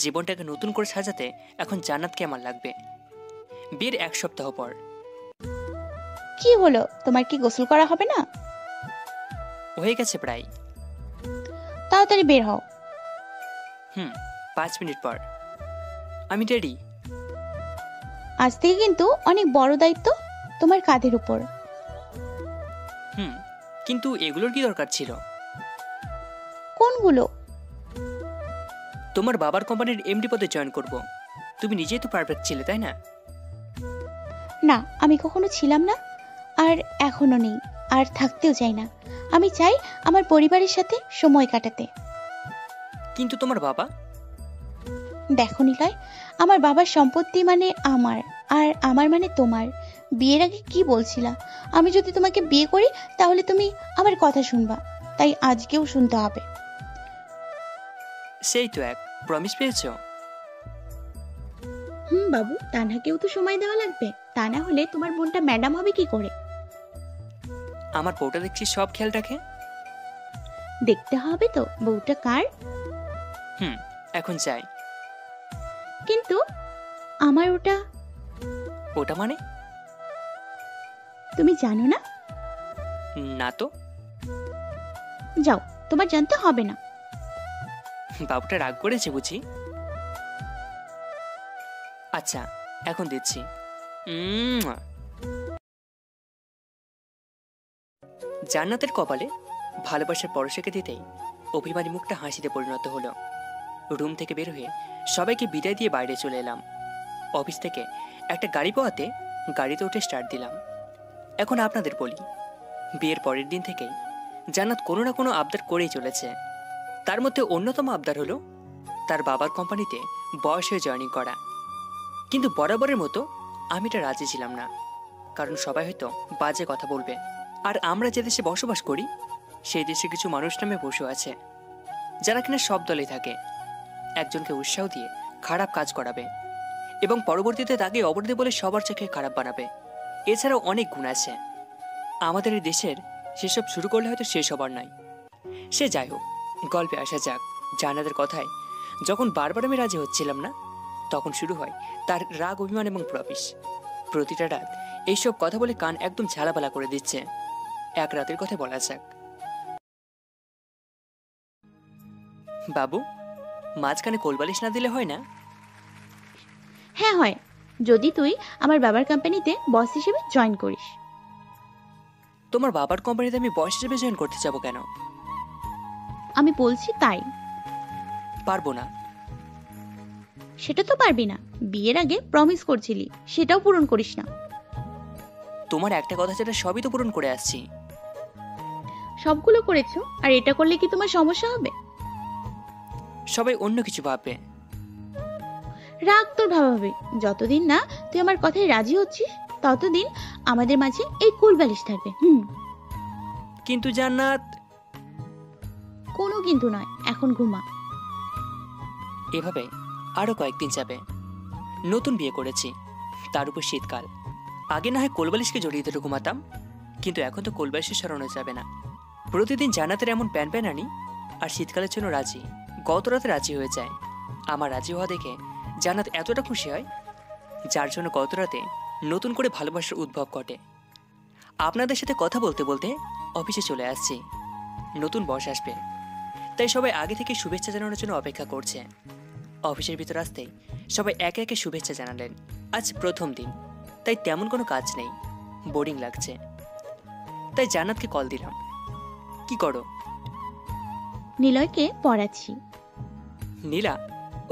Speaker 1: জীবনটাকে নতুন করে সাজাতে এখন জান্নাতকে আমার লাগবে। বিয়ের 1 সপ্তাহ পর।
Speaker 3: কি হলো, তোমার কি গোসল করা হবে না?
Speaker 1: হয়ে গেছে প্রায়।
Speaker 3: তাড়াতাড়ি বের হও।
Speaker 1: 5 মিনিট পর। আমি রেডি।
Speaker 3: আজ থেকে কিন্তু অনেক বড় দায়িত্ব তোমার কাঁধের উপর।
Speaker 1: কিন্তু এগুলোর কি দরকার ছিল?
Speaker 3: কোনগুলো?
Speaker 1: তোমার বাবার কোম্পানির এমডি পদে জয়েন করব। তুমি নিজেই তো পারফেক্ট ছিলে, তাই না?
Speaker 3: না, আমি কখনো ছিলাম না, আর এখনো নেই, আর থাকতেও চাই না। আমি চাই আমার পরিবারের সাথে সময় কাটাতে।
Speaker 1: কিন্তু তোমার বাবা?
Speaker 3: দেখো নিলয়, আমার বাবার সম্পত্তি মানে আমার, আর আমার মানে তোমার। বিয়ের আগে কি বলছিলা? আমি যদি তোমাকে বিয়ে করি তাহলে তুমি আমার কথা শুনবা, তাই আজকেও শুনতে হবে।
Speaker 1: সেই তো এক প্রমিস পেয়েছো।
Speaker 3: বাবু, তানহাকেও তো সময় দেওয়া লাগবে, তা না হলে তোমার বোনটা ম্যাডাম হবে কি করে?
Speaker 1: আমার বউটা দেখছি সব খেয়াল রাখে।
Speaker 3: দেখতে হবে তো বউটা কার।
Speaker 1: এখন যাই।
Speaker 3: কিন্তু আমার
Speaker 1: ওটা মানে?
Speaker 3: তুমি জানো না?
Speaker 1: না তো।
Speaker 3: যাও, তোমার জানতে হবে না।
Speaker 1: বাবুটা রাগ করেছে বুঝি? আচ্ছা, এখন দিচ্ছি। জান্নাতের কপালে ভালোবাসার পরশকে দিতেই অভিমানী মুখটা হাসিতে পরিণত হলো। রুম থেকে বের হয়ে সবাইকে বিদায় দিয়ে বাইরে চলে এলাম। অফিস থেকে একটা গাড়ি পাওয়াতে গাড়িতে উঠে স্টার্ট দিলাম। এখন আপনাদের বলি, বিয়ের পরের দিন থেকেই জান্নাত কোনো না কোনো আবদার করেই চলেছে। তার মধ্যে অন্যতম আবদার হলো তার বাবার কোম্পানিতে বয়স হয়ে জয়েনিং করা। কিন্তু বরাবরের মতো আমি এটা রাজি ছিলাম না, কারণ সবাই হয়তো বাজে কথা বলবে। আর আমরা যে দেশে বসবাস করি সেই দেশে কিছু মানুষ নামে বসে আছে যারা কিনা সব দলে থাকে, একজনকে উৎসাহ দিয়ে খারাপ কাজ করাবে এবং পরবর্তীতে তাকে অপরাধী বলে সবার চোখে খারাপ বানাবে। এছাড়াও অনেক গুণ আছে আমাদের এই দেশের, সেসব শুরু করলে হয়তো শেষ হবার নয়। সে যাই হোক, গল্পে আসা যাক। জান্নাতের কথায় যখন বারবার আমি রাজি হচ্ছিলাম না, তখন শুরু হয় তার রাগ, অভিমান এবং প্রবেশ। প্রতিটা রাত এইসব কথা বলে কান একদম ঝালাপালা করে দিচ্ছে। এক রাতের কথা বলা যাক। বাবু, মাঝখানে কোলবালিশ না দিলে হয় না?
Speaker 3: হ্যাঁ হয়, যদি তুই আমার বাবার কোম্পানিতে বস হিসেবে জয়েন করিস।
Speaker 1: তোমার বাবার কোম্পানিতে আমি বস হিসেবে জয়েন করতে যাব কেন?
Speaker 3: আমি বলছি তাই।
Speaker 1: পারবো না।
Speaker 3: সেটা তো পারবি না, বিয়ের আগে প্রমিস করছিলি, সেটাও পূরণ করিস না।
Speaker 1: তোমার একটা কথা যেটা সবই তো পূরণ করে আসছি।
Speaker 3: সবগুলো করেছো, আর এটা করলে কি তোমার সমস্যা হবে?
Speaker 1: সবাই অন্য কিছু ভাববে।
Speaker 3: রাগ তোর ভাবাবে, যতদিন না তুই আমার কথায় রাজি হচ্ছিস ততদিন আমাদের মাঝে এই কোলবালিশ থাকবে।
Speaker 1: কিন্তু জান্নাত।
Speaker 3: কোনো কিন্তু নয়, এখন ঘুমা।
Speaker 1: এভাবে আরো কয়েকদিন যাবে। নতুন বিয়ে করেছি, তার উপর শীতকাল। আগে না হয় কোলবালিশকে জড়িয়ে ধরে ঘুমাতাম, কিন্তু এখন তো কোলবালিশে সরানো যাবে না। প্রতিদিন জান্নাতের এমন প্যান প্যান আনি, আর শীতকালের জন্য রাজি। গত রাতে রাজি হয়ে যায়। আমার রাজি হওয়া দেখে জান্নাত এতটা খুশি হয়, যার জন্য গত রাতে নতুন করে ভালোবাসার উদ্ভব ঘটে। আপনাদের সাথে কথা বলতে বলতে অফিসে চলে আসছি। নতুন বস আসবে, তাই সবাই আগে থেকে শুভেচ্ছা জানানোর জন্য অপেক্ষা করছে। অফিসের ভিতর আসতেই সবাই একে একে শুভেচ্ছা জানালেন। আজ প্রথম দিন, তাই তেমন কোনো কাজ নেই, বোরিং লাগছে। তাই জান্নাতকে কল দিলাম। কি করো?
Speaker 3: নিলয়কে পড়াচ্ছি।
Speaker 1: নীলা,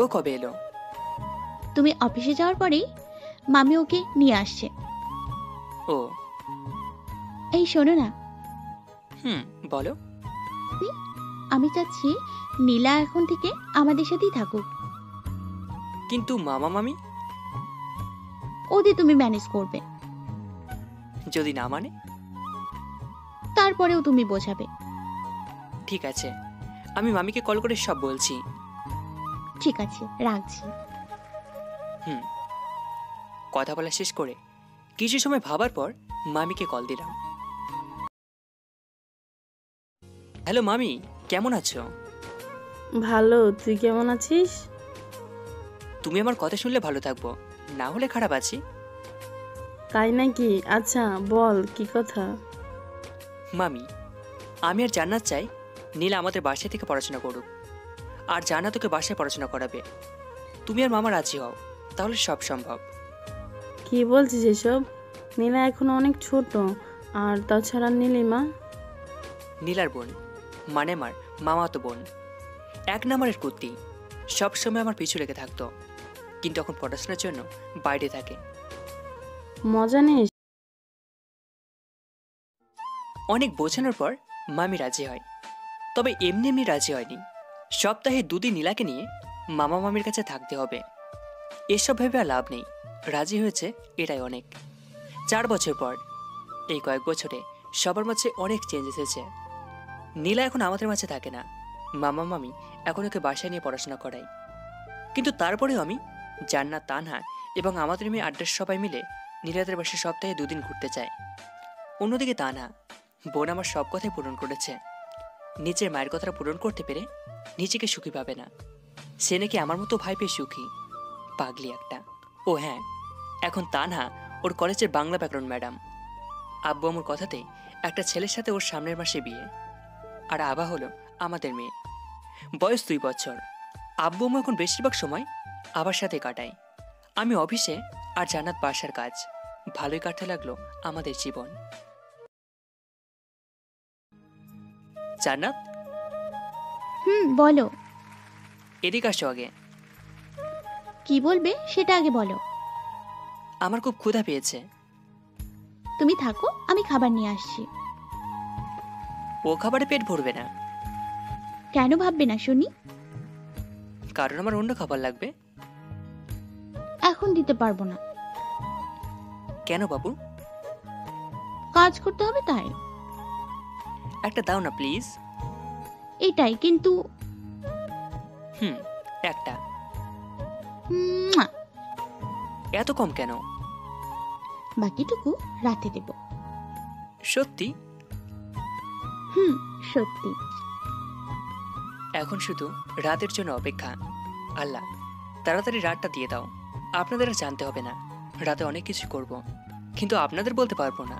Speaker 1: ও কবে এলো?
Speaker 3: তুমি অফিসে যাওয়ার পরেই মামি ওকে নিয়ে আসছে।
Speaker 1: ও
Speaker 3: এই শোনো না,
Speaker 1: বলো।
Speaker 3: আমি চাচ্ছি নীলা এখন থেকে আমাদের সাথেই থাকুক।
Speaker 1: কিন্তু মামা মামি?
Speaker 3: ওদের তুমি ম্যানেজ করবে।
Speaker 1: যদি না মানে?
Speaker 3: তারপরেও তুমি বোঝাবে।
Speaker 1: ঠিক আছে, আমি মামিকে কল করে সব বলছি।
Speaker 3: ঠিক আছে, রাখছি।
Speaker 1: কথা বলা শেষ করে কিছু সময় ভাবার পর মামিকে কল দিলাম। হ্যালো মামি, কেমন আছো?
Speaker 15: ভালো, তুই কেমন আছিস?
Speaker 1: তুমি আমার কথা শুনলে ভালো থাকবো, না হলে খারাপ আছি।
Speaker 15: তাই নাকি? আচ্ছা বল, কি কথা?
Speaker 1: মামি, আমি আর জান্নাত চাই নীলা আমাদের বাসায় থেকে পড়াশোনা করুক, আর জান্নাত তোকে বাসায় পড়াশোনা করাবে। তুমি আর মামা রাজি হও, তাহলে সব সম্ভব।
Speaker 15: কি বলছিস এসব? নীলা এখন অনেক ছোট, আর তাছাড়া নীলিমা
Speaker 1: নীলার বোন, মানে আমার মামাতো বোন, 1 নম্বরের কুত্তি, সবসময় আমার পিছু লেগে থাকতো, কিন্তু এখন পড়াশোনার জন্য বাইরে থাকে।
Speaker 15: মজা নিস।
Speaker 1: অনেক বোঝানোর পর মামি রাজি হয়, তবে এমনি এমনি রাজি হয়নি। সপ্তাহে 2 দিন নীলাকে নিয়ে মামা মামির কাছে থাকতে হবে। এসব ভেবে আর লাভ নেই, রাজি হয়েছে, এটাই অনেক। 4 বছর পর, এই কয়েক বছরে সবার মাঝে অনেক চেঞ্জ এসেছে। নীলা এখন আমাদের মাঝে থাকে না, মামা মামি এখন ওকে বাসায় নিয়ে পড়াশোনা করায়। কিন্তু তারপরেও আমি, জান্নাত, তানহা এবং আমাদের মেয়ে আড্ডার সবাই মিলে নীলাদের বাসায় সপ্তাহে 2 দিন ঘুরতে চায়। অন্যদিকে তানহা বোন আমার সব কথাই পূরণ করেছে। নিজের মায়ের কথাটা পূরণ করতে পেরে নিজেকে সুখী পাবে না। সে নাকি আমার মতো ভাই পেয়ে সুখী, পাগলি একটা। ও হ্যাঁ, এখন তানহা ওর কলেজের বাংলা ব্যাকরণ ম্যাডাম। আব্বু আমার কথাতে একটা ছেলের সাথে ওর সামনের মাসে বিয়ে, আর আবা হলো আমাদের মেয়ে। বয়স 2 বছর। আব্বু আম্মু এখন বেশিরভাগ সময় আবার সাথে কাটায়। আমি অফিসে আর জান্নাত বাসার কাজ, ভালোই কাটতে লাগলো আমাদের জীবন। জান্নাত,
Speaker 3: বলো।
Speaker 1: এদিকে আসো আগে।
Speaker 3: কি বলবে সেটা আগে বলো।
Speaker 1: আমার খুব ক্ষুধা পেয়েছে।
Speaker 3: তুমি থাকো, আমি খাবার নিয়ে আসছি।
Speaker 1: ও খাবারে পেট ভরবে না।
Speaker 3: কেন ভাববে না শুনি?
Speaker 1: কারণ আমার অন্য খাবার লাগবে।
Speaker 3: এখন দিতে পারবো না।
Speaker 1: কেন বাবু?
Speaker 3: কাজ করতে হবে তাই।
Speaker 1: একটা দাও না প্লিজ।
Speaker 3: এটাই কিন্তু।
Speaker 1: একটা।
Speaker 3: মুয়া।
Speaker 1: এত কম কেন?
Speaker 3: বাকিটুকু রাতে দেব।
Speaker 1: সত্যি?
Speaker 3: সত্যি।
Speaker 1: এখন শুধু রাতের জন্য অপেক্ষা। আল্লাহ, তাড়াতাড়ি রাতটা দিয়ে দাও। আপনাদের আর জানতে হবে না, রাতে অনেক কিছু করব, কিন্তু আপনাদের বলতে পারবো না।